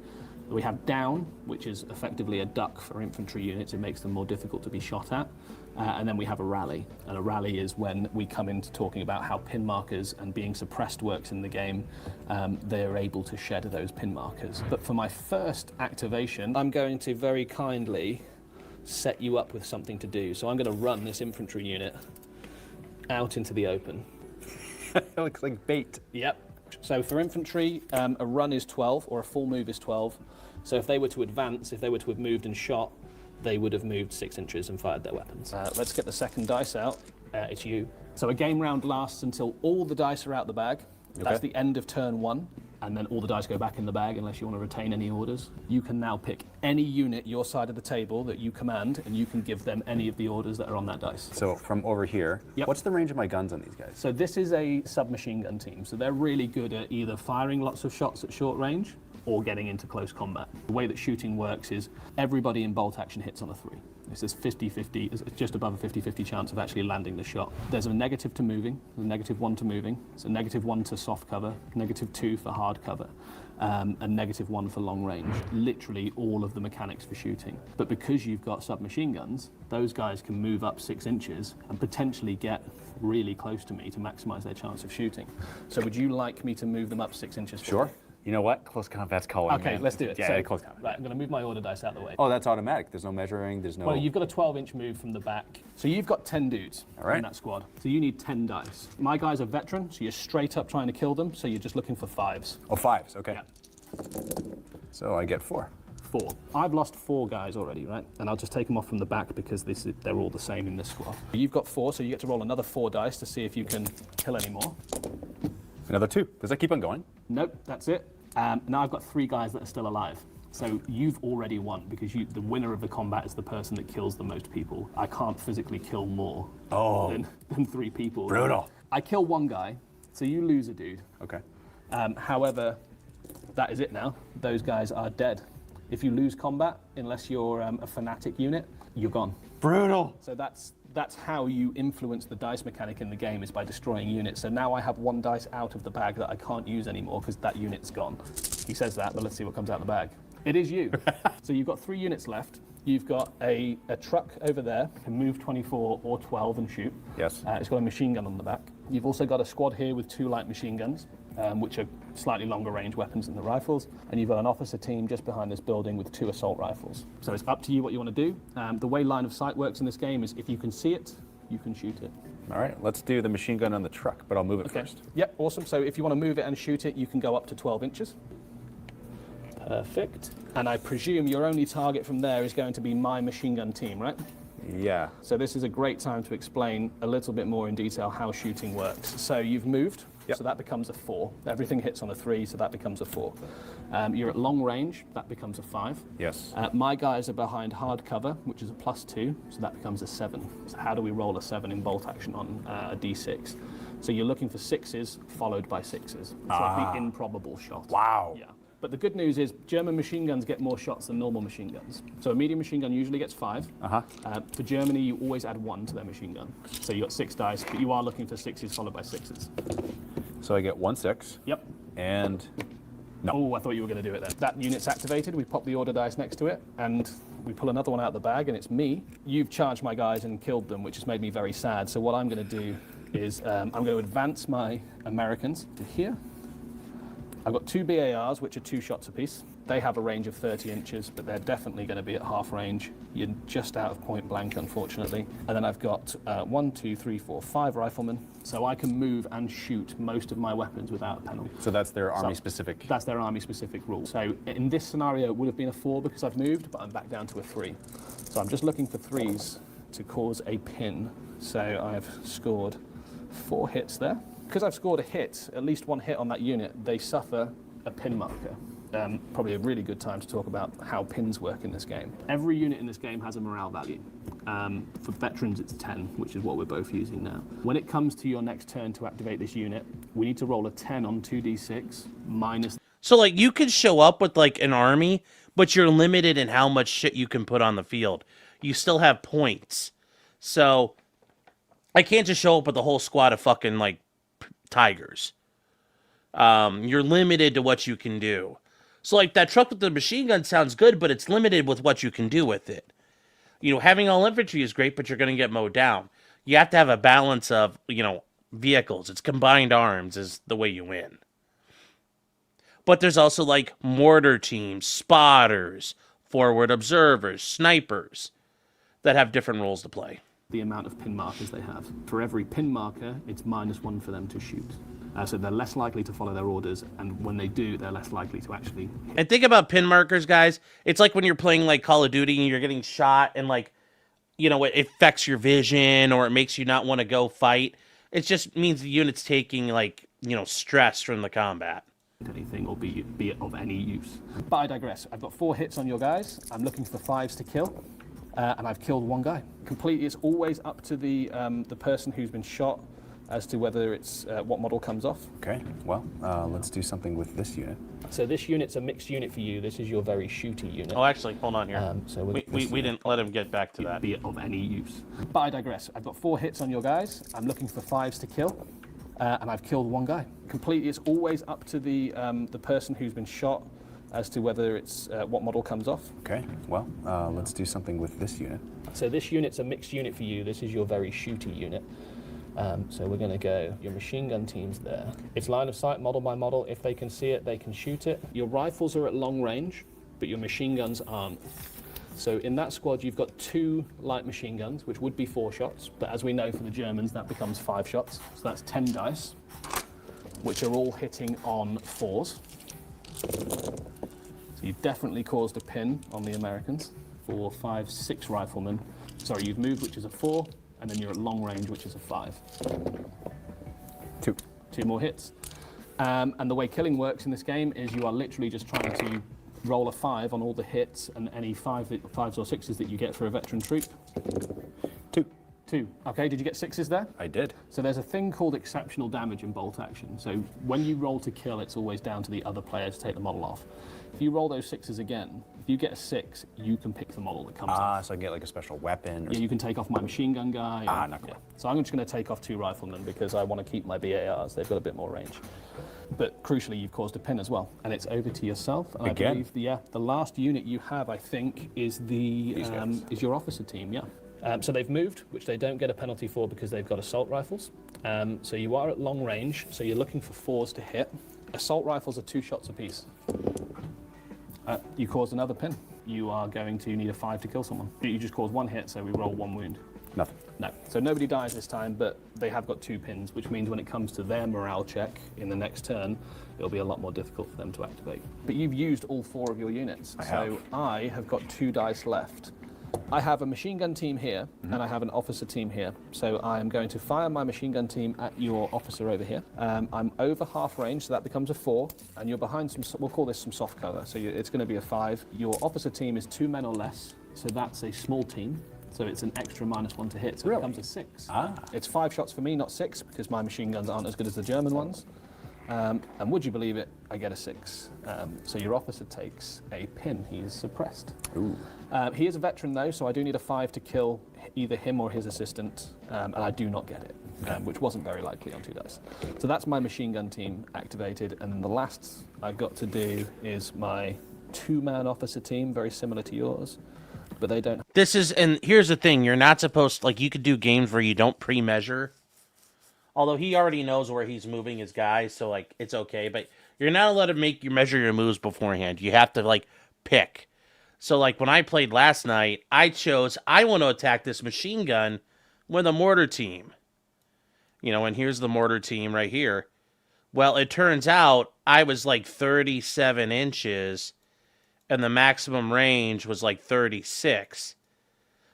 Speaker 5: We have down, which is effectively a duck for infantry units. It makes them more difficult to be shot at. And then we have a rally. And a rally is when we come into talking about how pin markers and being suppressed works in the game. They are able to shed those pin markers. But for my first activation, I'm going to very kindly set you up with something to do. So I'm going to run this infantry unit out into the open.
Speaker 3: It looks like bait.
Speaker 5: Yep. So for infantry, a run is 12, or a full move is 12. So if they were to advance, if they were to have moved and shot, they would have moved 6 inches and fired their weapons. Let's get the second dice out. It's you. So a game round lasts until all the dice are out the bag. Okay. That's the end of turn 1. And then all the dice go back in the bag unless you want to retain any orders. You can now pick any unit your side of the table that you command, and you can give them any of the orders that are on that dice.
Speaker 3: So from over here, what's the range of my guns on these guys?
Speaker 5: So this is a submachine gun team. So they're really good at either firing lots of shots at short range or getting into close combat. The way that shooting works is everybody in bolt action hits on a 3. This is 50-50, it's just above a 50-50 chance of actually landing the shot. There's a negative to moving, a -1 to moving, it's a -1 to soft cover, -2 for hard cover, and -1 for long range. Literally all of the mechanics for shooting. But because you've got submachine guns, those guys can move up 6 inches and potentially get really close to me to maximize their chance of shooting. So would you like me to move them up 6 inches?
Speaker 3: Sure.
Speaker 6: You know what? Close combat's calling.
Speaker 5: Okay,
Speaker 6: man.
Speaker 5: let's do it.
Speaker 6: Yeah,
Speaker 5: So,
Speaker 6: close combat.
Speaker 5: Right, I'm going to move my order dice out of the way.
Speaker 6: Oh, that's automatic. There's no measuring. There's no.
Speaker 5: Well, you've got a 12-inch move from the back. So you've got 10 dudes
Speaker 6: All right.
Speaker 5: in that squad. So you need 10 dice. My guys are veteran, so you're straight up trying to kill them, so you're just looking for 5s.
Speaker 6: Oh, 5s. Okay.
Speaker 5: Yeah.
Speaker 6: So I get 4.
Speaker 5: 4. I've lost 4 guys already, right? And I'll just take them off from the back because they're all the same in this squad. You've got 4, so you get to roll another 4 dice to see if you can kill any more.
Speaker 6: Another 2. Does that keep on going?
Speaker 5: Nope, that's it. Now I've got 3 guys that are still alive. So you've already won because the winner of the combat is the person that kills the most people. I can't physically kill more than 3 people.
Speaker 6: Brutal.
Speaker 5: I kill 1 guy, so you lose a dude.
Speaker 6: Okay.
Speaker 5: However, that is it now. Those guys are dead. If you lose combat, unless you're a fanatic unit, you're gone.
Speaker 6: Brutal.
Speaker 5: So that's how you influence the dice mechanic in the game, is by destroying units. So now I have 1 dice out of the bag that I can't use anymore because that unit's gone. He says that, but let's see what comes out of the bag. It is you. So you've got 3 units left. You've got a truck over there, can move 24 or 12 and shoot.
Speaker 6: Yes.
Speaker 5: It's got a machine gun on the back. You've also got a squad here with 2 light machine guns, which are slightly longer range weapons than the rifles. And you've got an officer team just behind this building with 2 assault rifles. So it's up to you what you want to do. The way line of sight works in this game is if you can see it, you can shoot it.
Speaker 6: All right. Let's do the machine gun on the truck, but I'll move it first.
Speaker 5: Yep, awesome. So if you want to move it and shoot it, you can go up to 12 inches. Perfect. And I presume your only target from there is going to be my machine gun team, right?
Speaker 6: Yeah.
Speaker 5: So this is a great time to explain a little bit more in detail how shooting works. So you've moved,
Speaker 6: Yep.
Speaker 5: so that becomes a 4. Everything hits on a 3, so that becomes a 4. You're at long range, that becomes a 5.
Speaker 6: Yes.
Speaker 5: My guys are behind hard cover, which is a +2, so that becomes a 7. So how do we roll a 7 in bolt action on a D6? So you're looking for 6s followed by 6s. It's like the improbable shot.
Speaker 6: Wow.
Speaker 5: Yeah. But the good news is German machine guns get more shots than normal machine guns. So a medium machine gun usually gets 5. For Germany, you always add 1 to their machine gun. So you got 6 dice, but you are looking for 6s followed by 6s.
Speaker 6: So I get 1 6.
Speaker 5: Yep.
Speaker 6: And no.
Speaker 5: Oh, I thought you were going to do it then. That unit's activated. We pop the order dice next to it, and we pull another one out of the bag, and it's me. You've charged my guys and killed them, which has made me very sad. So what I'm going to do is I'm going to advance my Americans to here. I've got 2 BARs, which are 2 shots apiece. They have a range of 30 inches, but they're definitely going to be at half range. You're just out of point blank, unfortunately. And then I've got 1, 2, 3, 4, 5 riflemen. So I can move and shoot most of my weapons without a penalty.
Speaker 6: So that's their army-specific.
Speaker 5: That's their army-specific rule. So in this scenario, it would have been a 4 because I've moved, but I'm back down to a 3. So I'm just looking for 3s to cause a pin. So I've scored 4 hits there. Because I've scored a hit, at least 1 hit on that unit, they suffer a pin marker. Probably a really good time to talk about how pins work in this game. Every unit in this game has a morale value. For veterans, it's 10, which is what we're both using now. When it comes to your next turn to activate this unit, we need to roll a 10 on 2d6 minus...
Speaker 1: So, like, you could show up with, like, an army, but you're limited in how much shit you can put on the field. You still have points. So, I can't just show up with a whole squad of fucking, like, tigers. You're limited to what you can do. So, like, that truck with the machine gun sounds good, but it's limited with what you can do with it. You know, having all infantry is great, but you're going to get mowed down. You have to have a balance of, you know, vehicles. It's combined arms is the way you win. But there's also, like, mortar teams, spotters, forward observers, snipers that have different roles to play.
Speaker 5: The amount of pin markers they have. For every pin marker, it's -1 for them to shoot. So they're less likely to follow their orders, and when they do, they're less likely to actually hit.
Speaker 1: And think about pin markers, guys. It's like when you're playing, like, Call of Duty and you're getting shot and, like, you know, it affects your vision or it makes you not want to go fight. It just means the unit's taking, like, you know, stress from the combat.
Speaker 5: Anything or be it of any use. But I digress. I've got 4 hits on your guys. I'm looking for 5s to kill. And I've killed 1 guy. Completely, it's always up to the person who's been shot as to whether it's what model comes off.
Speaker 6: Okay, well, let's do something with this unit.
Speaker 5: So this unit's a mixed unit for you. This is your very shooty unit.
Speaker 1: Oh, actually, hold on here.
Speaker 5: So
Speaker 1: we didn't let him get back to that.
Speaker 5: Be it of any use. But I digress. I've got 4 hits on your guys. I'm looking for 5s to kill. And I've killed 1 guy. Completely, it's always up to the person who's been shot as to whether it's what model comes off.
Speaker 6: Okay, well, let's do something with this unit.
Speaker 5: So this unit's a mixed unit for you. This is your very shooty unit. So we're going to go, your machine gun team's there. It's line of sight, model by model. If they can see it, they can shoot it. Your rifles are at long range, but your machine guns aren't. So in that squad, you've got 2 light machine guns, which would be 4 shots. But as we know for the Germans, that becomes 5 shots. So that's 10 dice, which are all hitting on 4s. So you've definitely caused a pin on the Americans. 4, 5, 6 riflemen. Sorry, you've moved, which is a 4, and then you're at long range, which is a 5.
Speaker 6: 2.
Speaker 5: 2 more hits. And the way killing works in this game is you are literally just trying to roll a 5 on all the hits and any 5s or 6s that you get for a veteran troop.
Speaker 6: 2.
Speaker 5: 2. Okay, did you get 6s there?
Speaker 6: I did.
Speaker 5: So there's a thing called exceptional damage in bolt action. So when you roll to kill, it's always down to the other player to take the model off. If you roll those 6s again, if you get a 6, you can pick the model that comes off.
Speaker 6: So I get like a special weapon. Or
Speaker 5: Yeah, you can take off my machine gun guy.
Speaker 6: not cool.
Speaker 5: Yeah. So I'm just going to take off 2 riflemen because I want to keep my BARs. They've got a bit more range. But crucially, you've caused a pin as well, and it's over to yourself. And
Speaker 6: Again?
Speaker 5: I believe the last unit you have, I think, is is your officer team. Yeah. So they've moved, which they don't get a penalty for because they've got assault rifles. So you are at long range, so you're looking for 4s to hit. Assault rifles are 2 shots apiece. You caused another pin. You are going to need a 5 to kill someone. You just caused 1 hit, so we roll 1 wound.
Speaker 6: Nothing.
Speaker 5: No. So nobody dies this time, but they have got 2 pins, which means when it comes to their morale check in the next turn, it'll be a lot more difficult for them to activate. But you've used all 4 of your units. So I have got 2 dice left. I have a machine gun team here, and I have an officer team here. So I am going to fire my machine gun team at your officer over here. I'm over half range, so that becomes a 4, and you're behind some, we'll call this some soft cover, so it's going to be a 5. Your officer team is 2 men or less, so that's a small team. So it's an extra -1 to hit, so it becomes a 6. It's 5 shots for me, not 6, because my machine guns aren't as good as the German ones. And would you believe it, I get a 6. So your officer takes a pin. He is suppressed.
Speaker 6: Ooh.
Speaker 5: He is a veteran, though, so I do need a 5 to kill either him or his assistant, and I do not get it, which wasn't very likely on 2 dice. So that's my machine gun team activated, and the last I've got to do is my 2-man officer team, very similar to yours. But they don't.
Speaker 1: And here's the thing, you're not supposed, like, you could do games where you don't pre-measure. Although he already knows where he's moving his guys, so, like, it's okay. But you're not allowed to measure your moves beforehand. You have to, like, pick. So, like, when I played last night, I chose, I want to attack this machine gun with a mortar team. You know, and here's the mortar team right here. Well, it turns out I was, like, 37 inches, and the maximum range was like 36.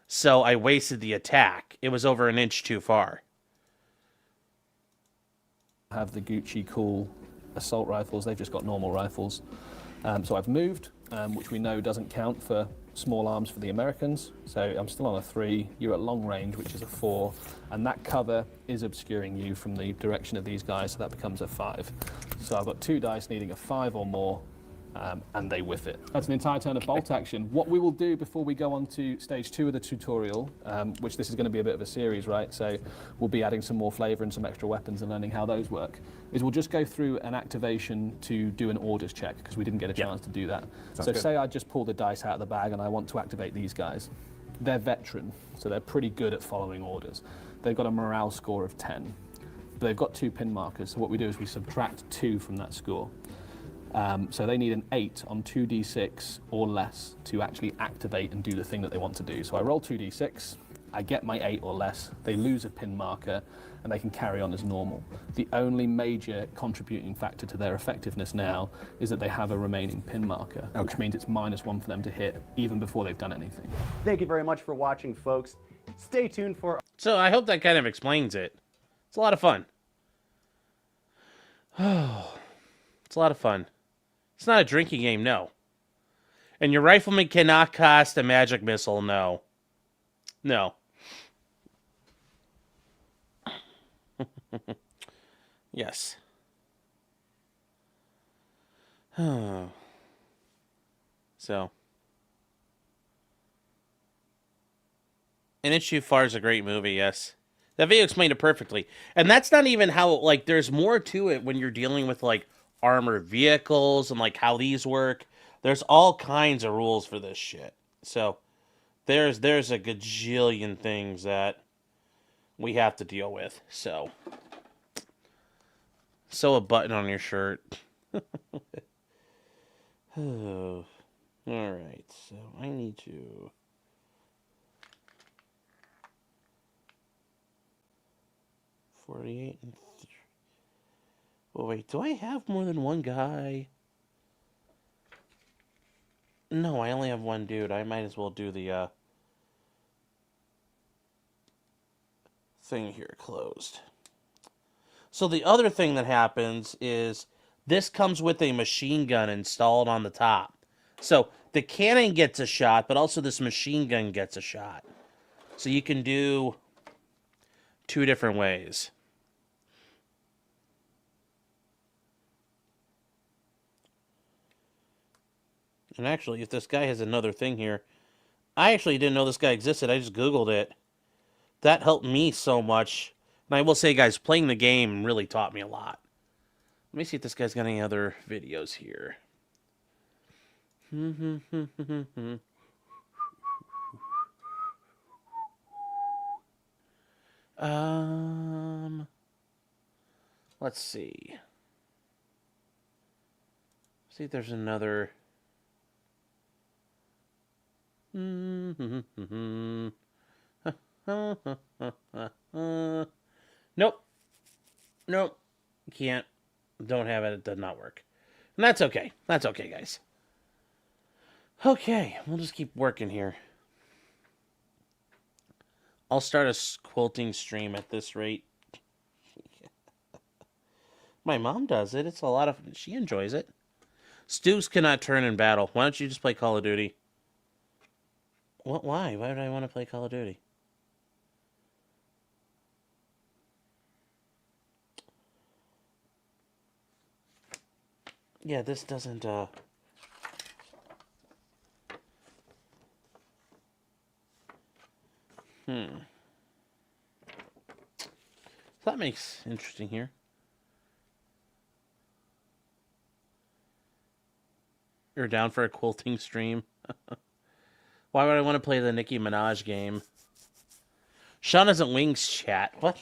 Speaker 1: So I wasted the attack. It was over an inch too far.
Speaker 5: Have the Gucci cool assault rifles. They've just got normal rifles. So I've moved, which we know doesn't count for small arms for the Americans. So I'm still on a 3. You're at long range, which is a 4. And that cover is obscuring you from the direction of these guys, so that becomes a 5. So I've got 2 dice needing a 5 or more. And they whiff it. That's an entire turn of bolt action. What we will do before we go on to stage 2 of the tutorial, which this is going to be a bit of a series, right? So we'll be adding some more flavor and some extra weapons and learning how those work, is we'll just go through an activation to do an orders check, because we didn't get a chance to do that. So say I just pull the dice out of the bag and I want to activate these guys. They're veteran, so they're pretty good at following orders. They've got a morale score of 10. But they've got 2 pin markers, so what we do is we subtract 2 from that score. So they need an 8 on 2d6 or less to actually activate and do the thing that they want to do. So I roll 2d6, I get my 8 or less, they lose a pin marker, and they can carry on as normal. The only major contributing factor to their effectiveness now is that they have a remaining pin marker, which means it's -1 for them to hit, even before they've done anything.
Speaker 3: Thank you very much for watching, folks. Stay tuned for...
Speaker 1: So I hope that kind of explains it. It's a lot of fun. Oh, it's a lot of fun. It's not a drinking game, no. And your rifleman cannot cast a magic missile, no. No. Yes. So. An Inch Too Far is a great movie, yes. That video explained it perfectly. And that's not even how, like, there's more to it when you're dealing with, like, armored vehicles and like how these work. There's all kinds of rules for this shit. So there's a gajillion things that we have to deal with. So, sew a button on your shirt. Oh. All right, so I need to... 48 and... Oh, wait, do I have more than one guy? No, I only have one dude. I might as well do the thing here closed. So the other thing that happens is this comes with a machine gun installed on the top. So the cannon gets a shot, but also this machine gun gets a shot. So you can do 2 different ways. And actually, if this guy has another thing here, I actually didn't know this guy existed. I just Googled it. That helped me so much. And I will say, guys, playing the game really taught me a lot. Let me see if this guy's got any other videos here. Let's see. See if there's another. Nope. Nope. Can't. Don't have it. It does not work. And that's okay. That's okay, guys. Okay, we'll just keep working here. I'll start a quilting stream at this rate. My mom does it. It's a lot of... She enjoys it. Stugs cannot turn in battle. Why don't you just play Call of Duty? What? Why? Why would I want to play Call of Duty? Yeah, this doesn't, So that makes interesting here. You're down for a quilting stream? Why would I want to play the Nicki Minaj game? Sean doesn't wings chat. What?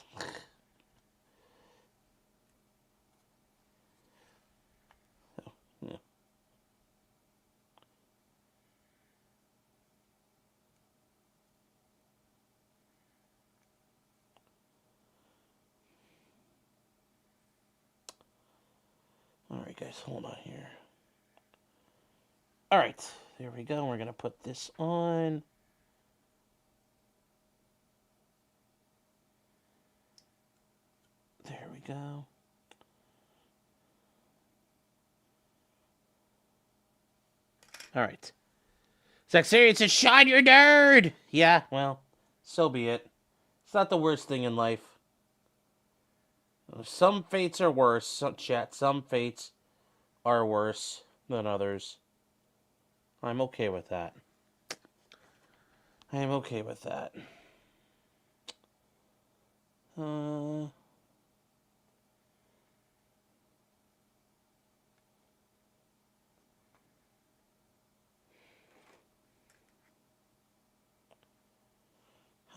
Speaker 1: All right, guys, hold on here. All right, there we go. We're going to put this on. There we go. All right. Zacharian says, Sean, you're a nerd. Yeah, well, so be it. It's not the worst thing in life. Some fates are worse. Some fates are worse than others. I'm okay with that. I am okay with that. How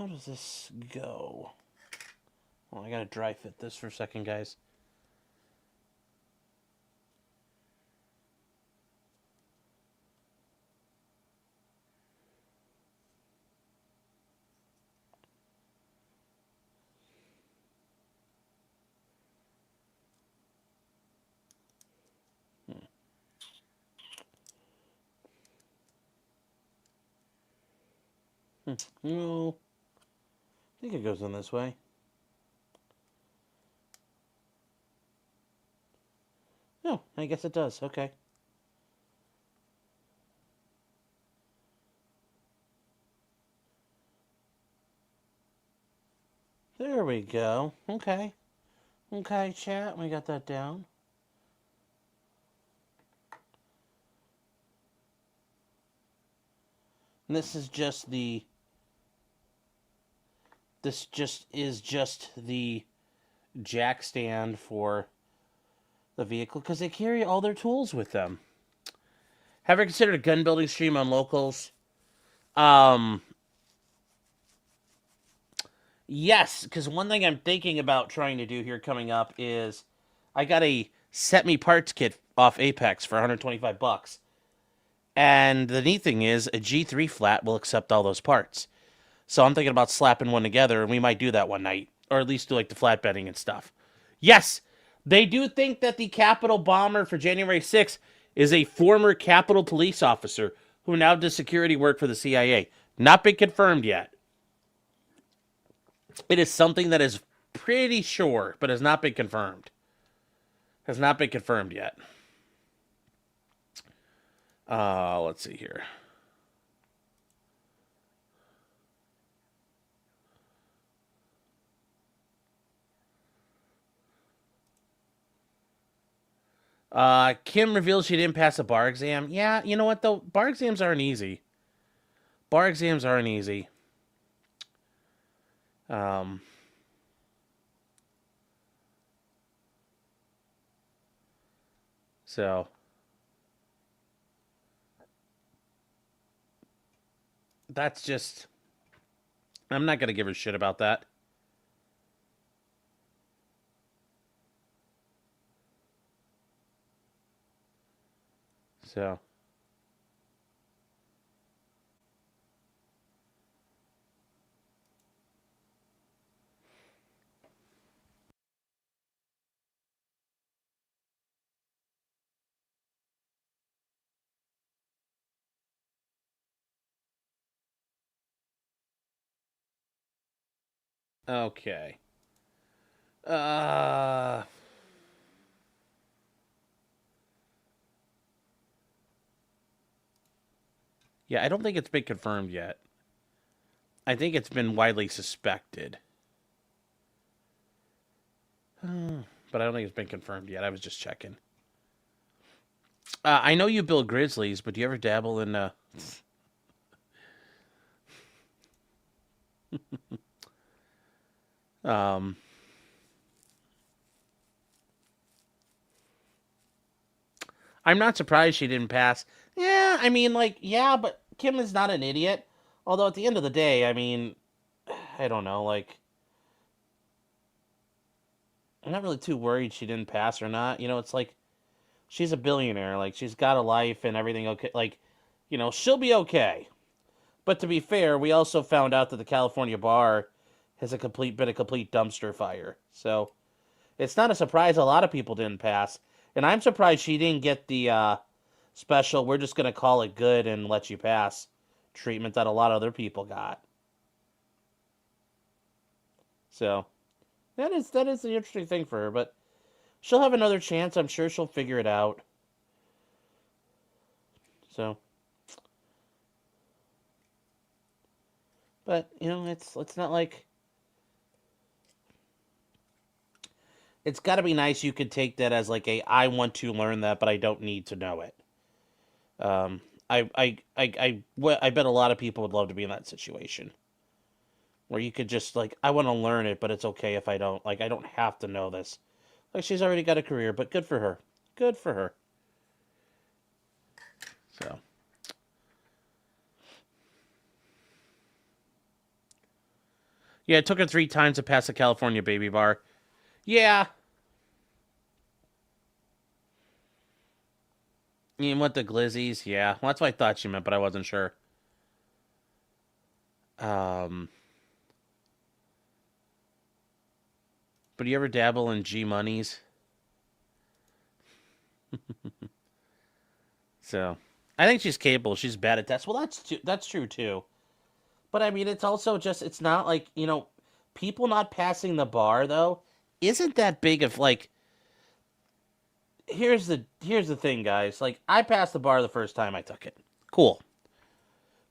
Speaker 1: does this go? Well, I gotta dry fit this for a second, guys. No. I think it goes in this way. No, I guess it does. Okay. There we go. Okay. Okay, chat. We got that down. And this is just the... This is just the jack stand for the vehicle because they carry all their tools with them. Have you considered a gun building stream on locals? Yes, because one thing I'm thinking about trying to do here coming up is I got a set me parts kit off Apex for 125 bucks. And the neat thing is a G3 flat will accept all those parts. So I'm thinking about slapping one together, and we might do that one night, or at least do like the flatbedding and stuff. Yes, they do think that the Capitol bomber for January 6th is a former Capitol police officer who now does security work for the CIA. Not been confirmed yet. It is something that is pretty sure, but has not been confirmed. Has not been confirmed yet. Let's see here. Kim reveals she didn't pass a bar exam. Yeah, you know what though? Bar exams aren't easy. Bar exams aren't easy. Um, so that's just. I'm not gonna give her shit about that. So. Okay. Uh. Yeah, I don't think it's been confirmed yet. I think it's been widely suspected. But I don't think it's been confirmed yet. I was just checking. I know you build grizzlies, but do you ever dabble in um I'm not surprised she didn't pass. Yeah, I mean like yeah, but Kim is not an idiot. Although at the end of the day, I mean I don't know, like I'm not really too worried she didn't pass or not. You know, it's like she's a billionaire, like she's got a life and everything okay. Like, you know, she'll be okay. But to be fair, we also found out that the California bar has been a complete dumpster fire. So it's not a surprise a lot of people didn't pass. And I'm surprised she didn't get the special, we're just going to call it good and let you pass treatment that a lot of other people got. So that is the interesting thing for her. But she'll have another chance. I'm sure she'll figure it out. So, but you know, it's not like it's got to be nice. You could take that as like I want to learn that, but I don't need to know it. Um, I bet a lot of people would love to be in that situation where you could just like I want to learn it, but it's okay if I don't. Like I don't have to know this. Like she's already got a career, but good for her. Good for her. So. Yeah, it took her 3 times to pass the California baby bar. Yeah. You want the glizzies? Yeah. Well, that's what I thought she meant, but I wasn't sure. Um, but do you ever dabble in G monies? So, I think she's capable. She's bad at tests. Well, that's true too. But I mean, it's also just it's not like people not passing the bar though isn't that big of like. Here's the thing, guys. Like I passed the bar the first time I took it. Cool.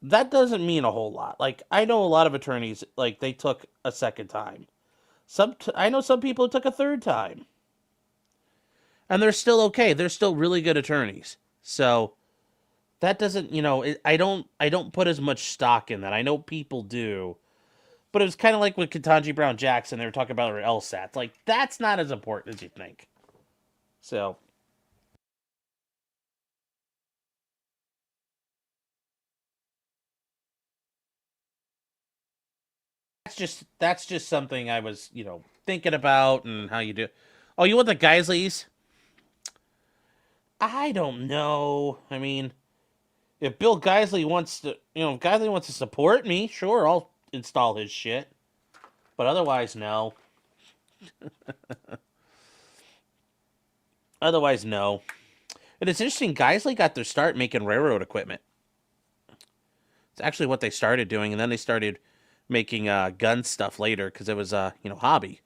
Speaker 1: That doesn't mean a whole lot. Like I know a lot of attorneys like they took a second time. I know some people who took a third time. And they're still okay. They're still really good attorneys. So that doesn't, I don't put as much stock in that. I know people do. But it was kind of like with Ketanji Brown Jackson, they were talking about her LSAT. Like that's not as important as you think. So just something I was, thinking about and how you do. Oh, you want the Geisleys? I don't know. I mean, if Bill Geisley wants to, if Geisley wants to support me, sure, I'll install his shit. But otherwise, no. Otherwise, no. And it's interesting, Geisley got their start making railroad equipment. It's actually what they started doing, and then they started making gun stuff later because it was hobby.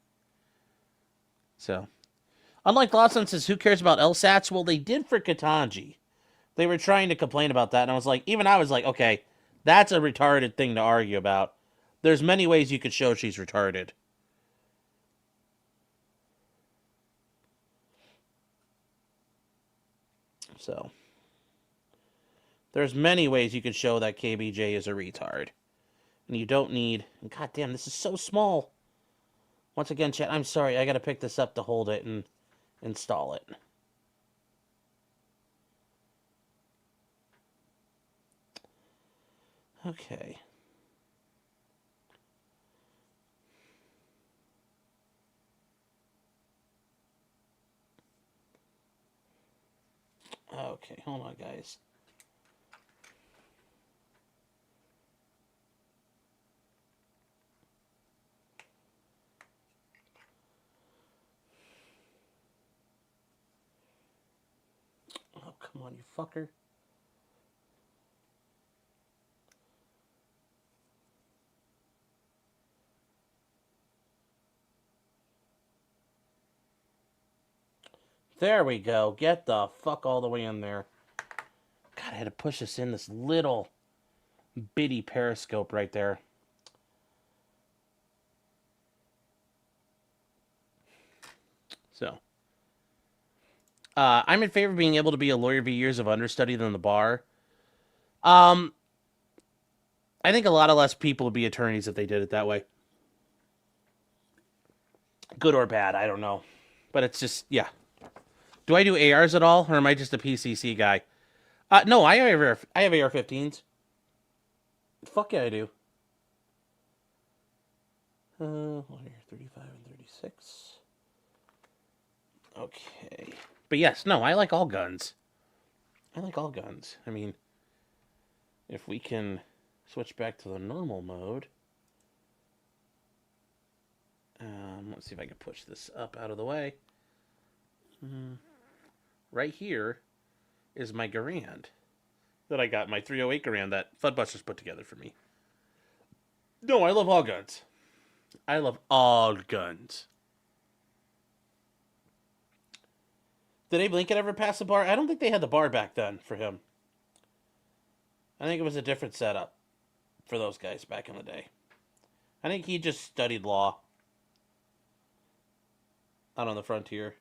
Speaker 1: So, unlike Lawson says, who cares about LSATs? Well, they did for Katanji. They were trying to complain about that, and I was like, okay, that's a retarded thing to argue about. There's many ways you could show she's retarded. So, there's many ways you could show that KBJ is a retard. And you don't need... God damn, this is so small. Once again, chat, I'm sorry. I got to pick this up to hold it and install it. Okay. Okay, hold on, guys. Oh, come on, you fucker. There we go. Get the fuck all the way in there. God, I had to push this in this little bitty periscope right there. So, I'm in favor of being able to be a lawyer via years of understudy than the bar. I think a lot of less people would be attorneys if they did it that way. Good or bad, I don't know. But it's just, yeah. Do I do ARs at all, or am I just a PCC guy? No, I have AR-15s. Fuck yeah, I do. 35 and 36. Okay. But yes, no, I like all guns. I like all guns. I mean, if we can switch back to the normal mode. Let's see if I can push this up out of the way. Right here is my Garand that I got, my 308 Garand that Fudbusters put together for me. No, I love all guns. I love all guns. Did Abe Lincoln ever pass the bar? I don't think they had the bar back then for him. I think it was a different setup for those guys back in the day. I think he just studied law out on the frontier.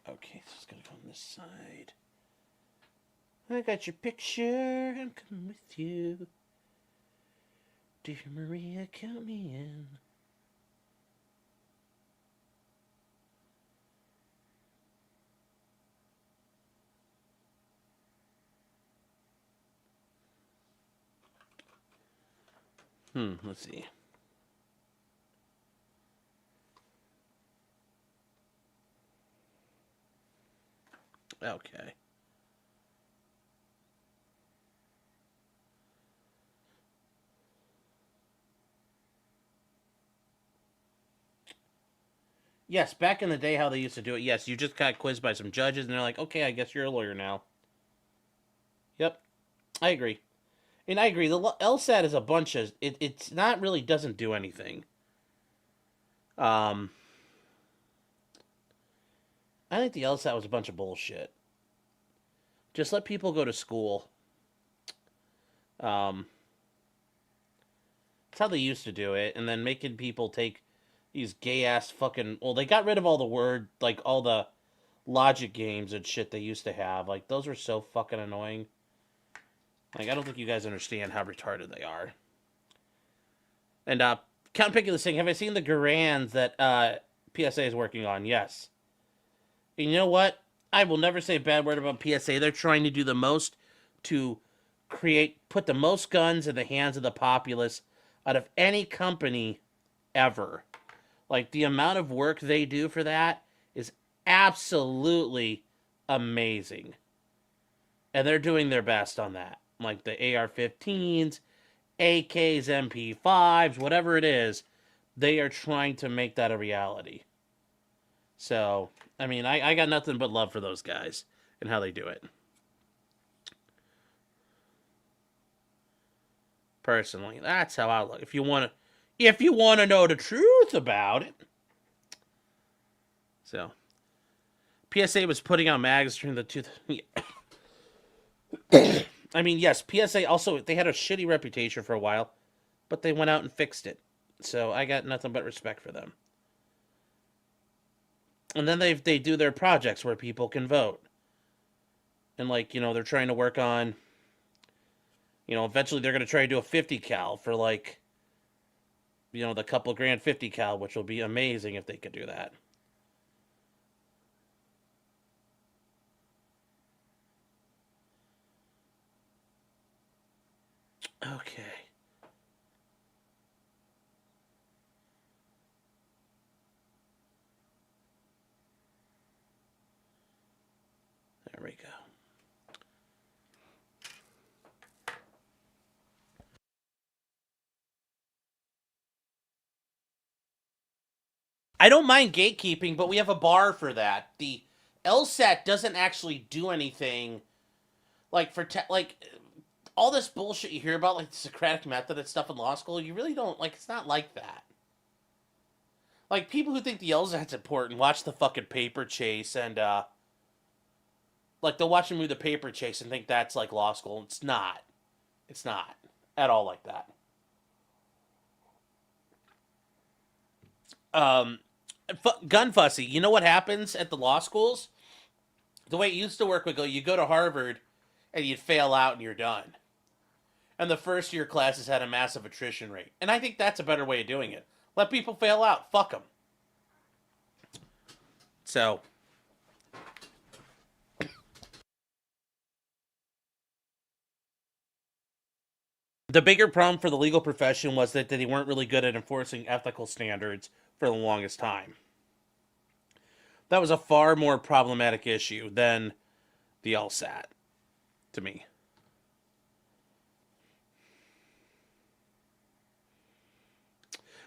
Speaker 1: Okay, so it's gonna go on this side. I got your picture. I'm coming with you. Dear Maria, count me in. Let's see. Okay. Yes, back in the day how they used to do it, yes, you just got quizzed by some judges, and they're like, okay, I guess you're a lawyer now. Yep, I agree. And I agree, the LSAT is a bunch of... It's not really doesn't do anything. I think the LSAT was a bunch of bullshit. Just let people go to school. That's how they used to do it, and then making people take these gay-ass fucking... Well, they got rid of all the word, like, all the logic games and shit they used to have. Like, those were so fucking annoying. Like, I don't think you guys understand how retarded they are. And, Count Piculus saying, have I seen the Garands that PSA is working on? Yes. And you know what? I will never say a bad word about PSA. They're trying to do the most to put the most guns in the hands of the populace out of any company ever. Like, the amount of work they do for that is absolutely amazing. And they're doing their best on that. Like the AR-15s, AKs, MP5s, whatever it is, they are trying to make that a reality. So, I mean, I got nothing but love for those guys and how they do it. Personally, that's how I look. If you want to know the truth about it. So, PSA was putting out mags during the I mean, yes, PSA also, they had a shitty reputation for a while, but they went out and fixed it. So I got nothing but respect for them. And then they do their projects where people can vote. And like, they're trying to work on, eventually they're going to try to do a 50 cal for like, the couple grand 50 cal, which will be amazing if they could do that. Okay. There we go. I don't mind gatekeeping, but we have a bar for that. The LSAT doesn't actually do anything like all this bullshit you hear about, like the Socratic method and stuff in law school. You really don't it's not like that. Like, people who think the LSAT's important watch the fucking paper chase and they'll watch them do the paper chase and think that's like law school. It's not. It's not at all like that. Gun fussy. You know what happens at the law schools? The way it used to work would go, you go to Harvard and you'd fail out and you're done. And the first year classes had a massive attrition rate. And I think that's a better way of doing it. Let people fail out. Fuck them. So, the bigger problem for the legal profession was that they weren't really good at enforcing ethical standards for the longest time. That was a far more problematic issue than the LSAT, to me.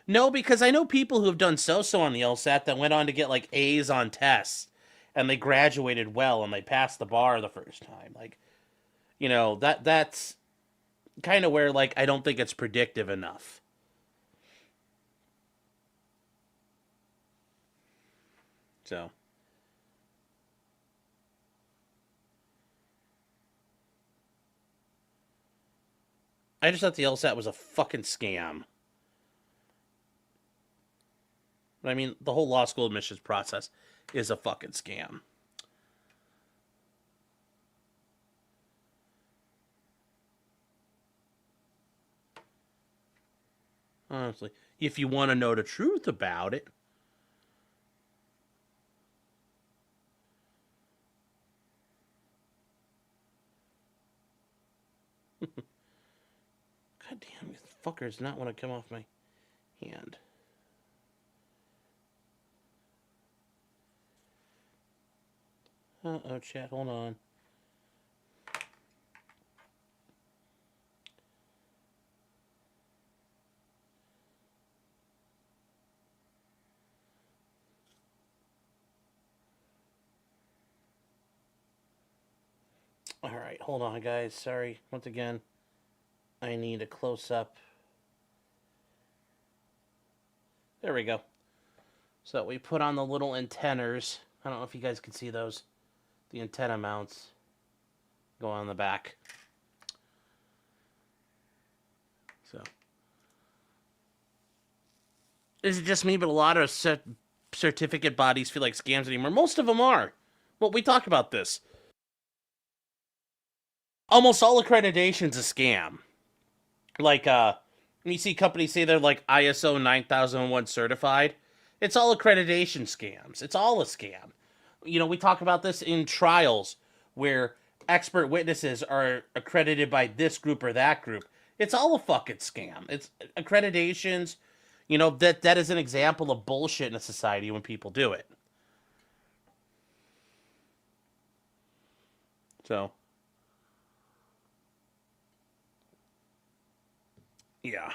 Speaker 1: No, because I know people who have done so-so on the LSAT that went on to get, like, A's on tests, and they graduated well, and they passed the bar the first time. Like, that's kind of where, like, I don't think it's predictive enough. So. I just thought the LSAT was a fucking scam. I mean, the whole law school admissions process is a fucking scam. Honestly, if you want to know the truth about it. God damn, this fucker does not want to come off my hand. Uh-oh, chat, hold on. Alright, hold on, guys. Sorry. Once again, I need a close-up. There we go. So we put on the little antennas. I don't know if you guys can see those. The antenna mounts go on the back. So. Is it just me, but a lot of certificate bodies feel like scams anymore? Most of them are. Well, we talked about this. Almost all accreditation's a scam. Like, When you see companies say they're like ISO 9001 certified, it's all accreditation scams. It's all a scam. You know, we talk about this in trials where expert witnesses are accredited by this group or that group. It's all a fucking scam. It's accreditations. You know, that is an example of bullshit in a society when people do it. So, yeah.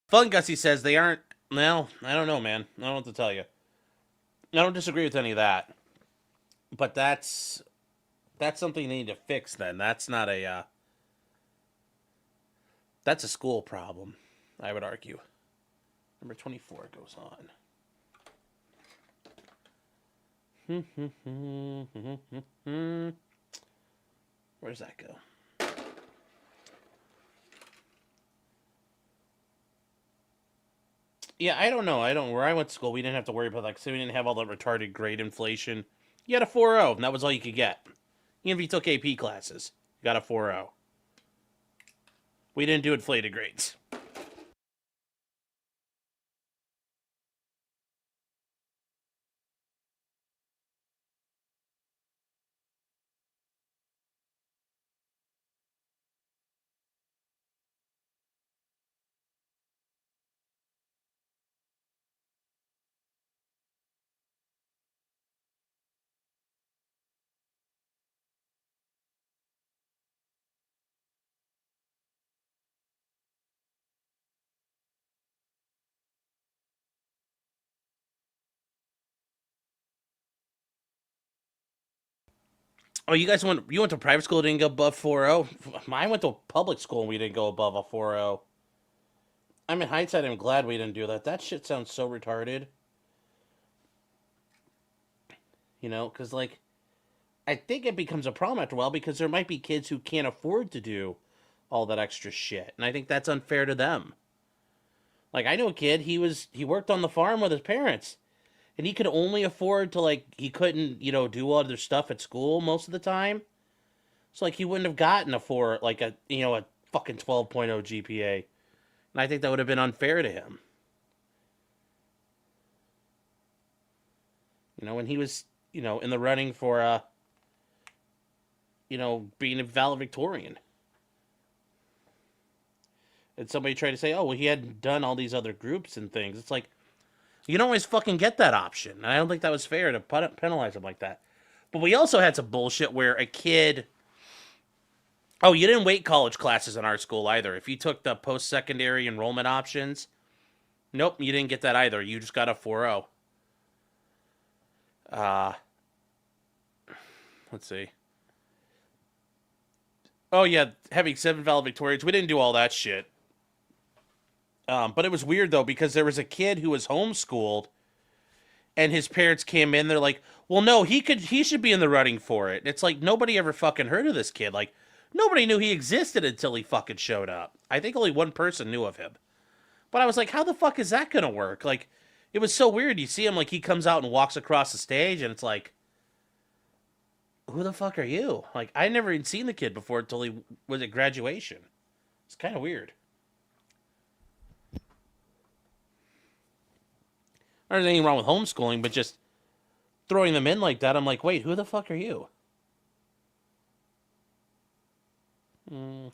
Speaker 1: Fun Gussie says they aren't. Well, I don't know, man. I don't know what to tell you. I don't disagree with any of that, but that's something they need to fix. Then that's not a that's a school problem, I would argue. Number 24 goes on. Where does that go? Yeah, I don't know. Where I went to school, we didn't have to worry about that because we didn't have all the retarded grade inflation. You had a 4.0, and that was all you could get. Even if you took AP classes, you got a 4.0. We didn't do inflated grades. Oh, you went to private school, didn't go above 4.0? I went to public school and we didn't go above a 4.0. I'm in hindsight, I'm glad we didn't do that. That shit sounds so retarded. You know, because, like, I think it becomes a problem after a while because there might be kids who can't afford to do all that extra shit. And I think that's unfair to them. Like, I know a kid, he worked on the farm with his parents. And he could only afford to, like, he couldn't, you know, do other stuff at school most of the time. So, like, he wouldn't have gotten a fucking 12.0 GPA. And I think that would have been unfair to him. You know, when he was, you know, in the running for, being a valedictorian. And somebody tried to say, oh, well, he hadn't done all these other groups and things. It's like, you don't always fucking get that option. And I don't think that was fair to penalize him like that. But we also had some bullshit where a kid... Oh, you didn't wait college classes in our school either. If you took the post-secondary enrollment options, nope, you didn't get that either. You just got a 4.0. Let's see. Oh, yeah, having 7 valedictorians. We didn't do all that shit. But it was weird, though, because there was a kid who was homeschooled, and his parents came in. They're like, well, no, he should be in the running for it. And it's like, nobody ever fucking heard of this kid. Like, nobody knew he existed until he fucking showed up. I think only one person knew of him. But I was like, how the fuck is that gonna work? Like, it was so weird. You see him, like, he comes out and walks across the stage, and it's like, who the fuck are you? Like, I never even seen the kid before until he was at graduation. It's kind of weird. There's anything wrong with homeschooling, but just throwing them in like that, I'm like, wait, who the fuck are you? Hmm.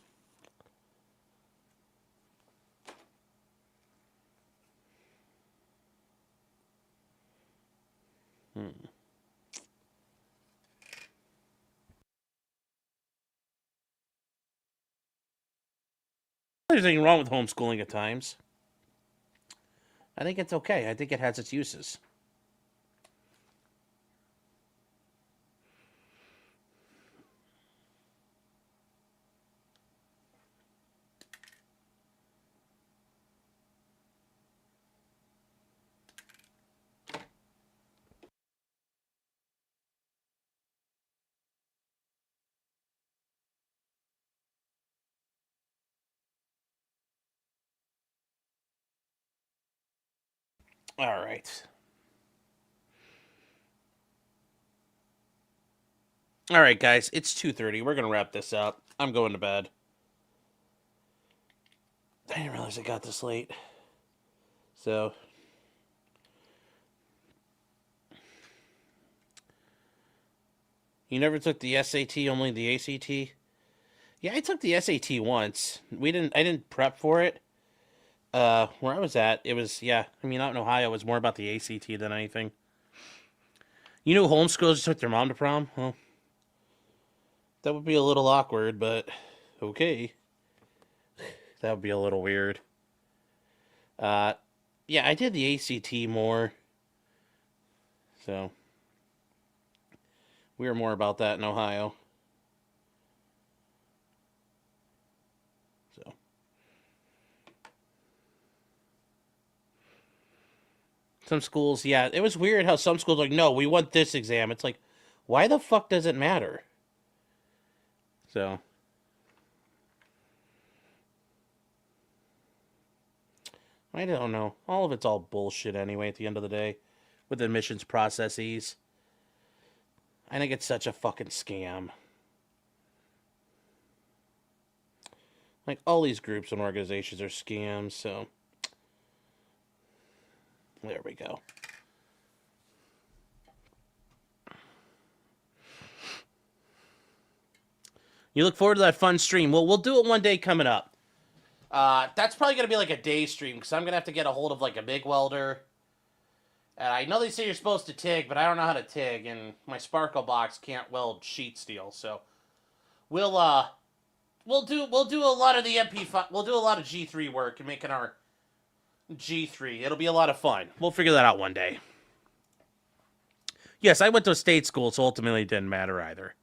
Speaker 1: There's anything wrong with homeschooling at times. I think it's okay. I think it has its uses. All right. All right, guys. It's 2:30. We're going to wrap this up. I'm going to bed. I didn't realize I got this late. So... You never took the SAT, only the ACT? Yeah, I took the SAT once. I didn't prep for it. Where I was at, it was, yeah, I mean, out in Ohio, it was more about the ACT than anything. You know, homeschoolers took their mom to prom? Well, that would be a little awkward, but okay. That would be a little weird. Yeah, I did the ACT more. So, we were more about that in Ohio. So. Some schools, yeah, it was weird how some schools are like, no, we want this exam. It's like, why the fuck does it matter? So. I don't know. All of it's all bullshit anyway at the end of the day with admissions processes. I think it's such a fucking scam. Like, all these groups and organizations are scams, so... There we go. You look forward to that fun stream. Well, we'll do it one day coming up. That's probably going to be like a day stream, because I'm going to have to get a hold of, like, a MIG welder. And I know they say you're supposed to TIG, but I don't know how to TIG, and my Sparkle box can't weld sheet steel, so... We'll do a lot of the MP5... We'll do a lot of G3 work and making our G3. It'll be a lot of fun. We'll figure that out one day. Yes, I went to a state school, so ultimately it didn't matter either.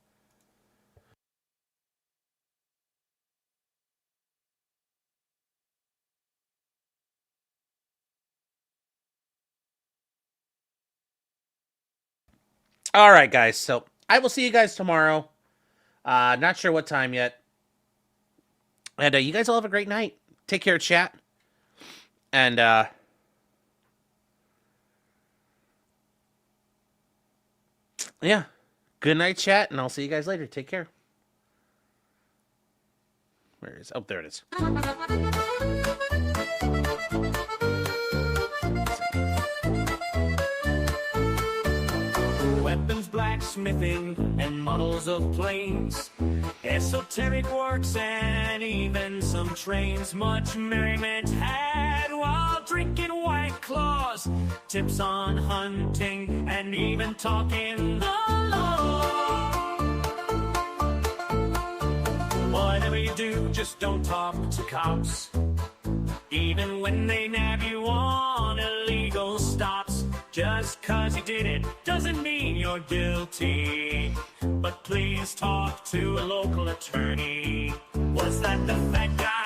Speaker 1: All right, guys. So I will see you guys tomorrow. Not sure what time yet. And you guys all have a great night. Take care, chat. And yeah, good night, chat. And I'll see you guys later. Take care. Where is? Oh, there it is.
Speaker 7: Weapons, blacksmithing, and models of planes, esoteric works, and even some trains. Much merriment had while drinking White Claws, tips on hunting, and even talking the law. Whatever you do, just don't talk to cops, even when they nab you on illegal stops. Just 'cause you did it doesn't mean you're guilty. But please talk to a local attorney. Was that the fat guy?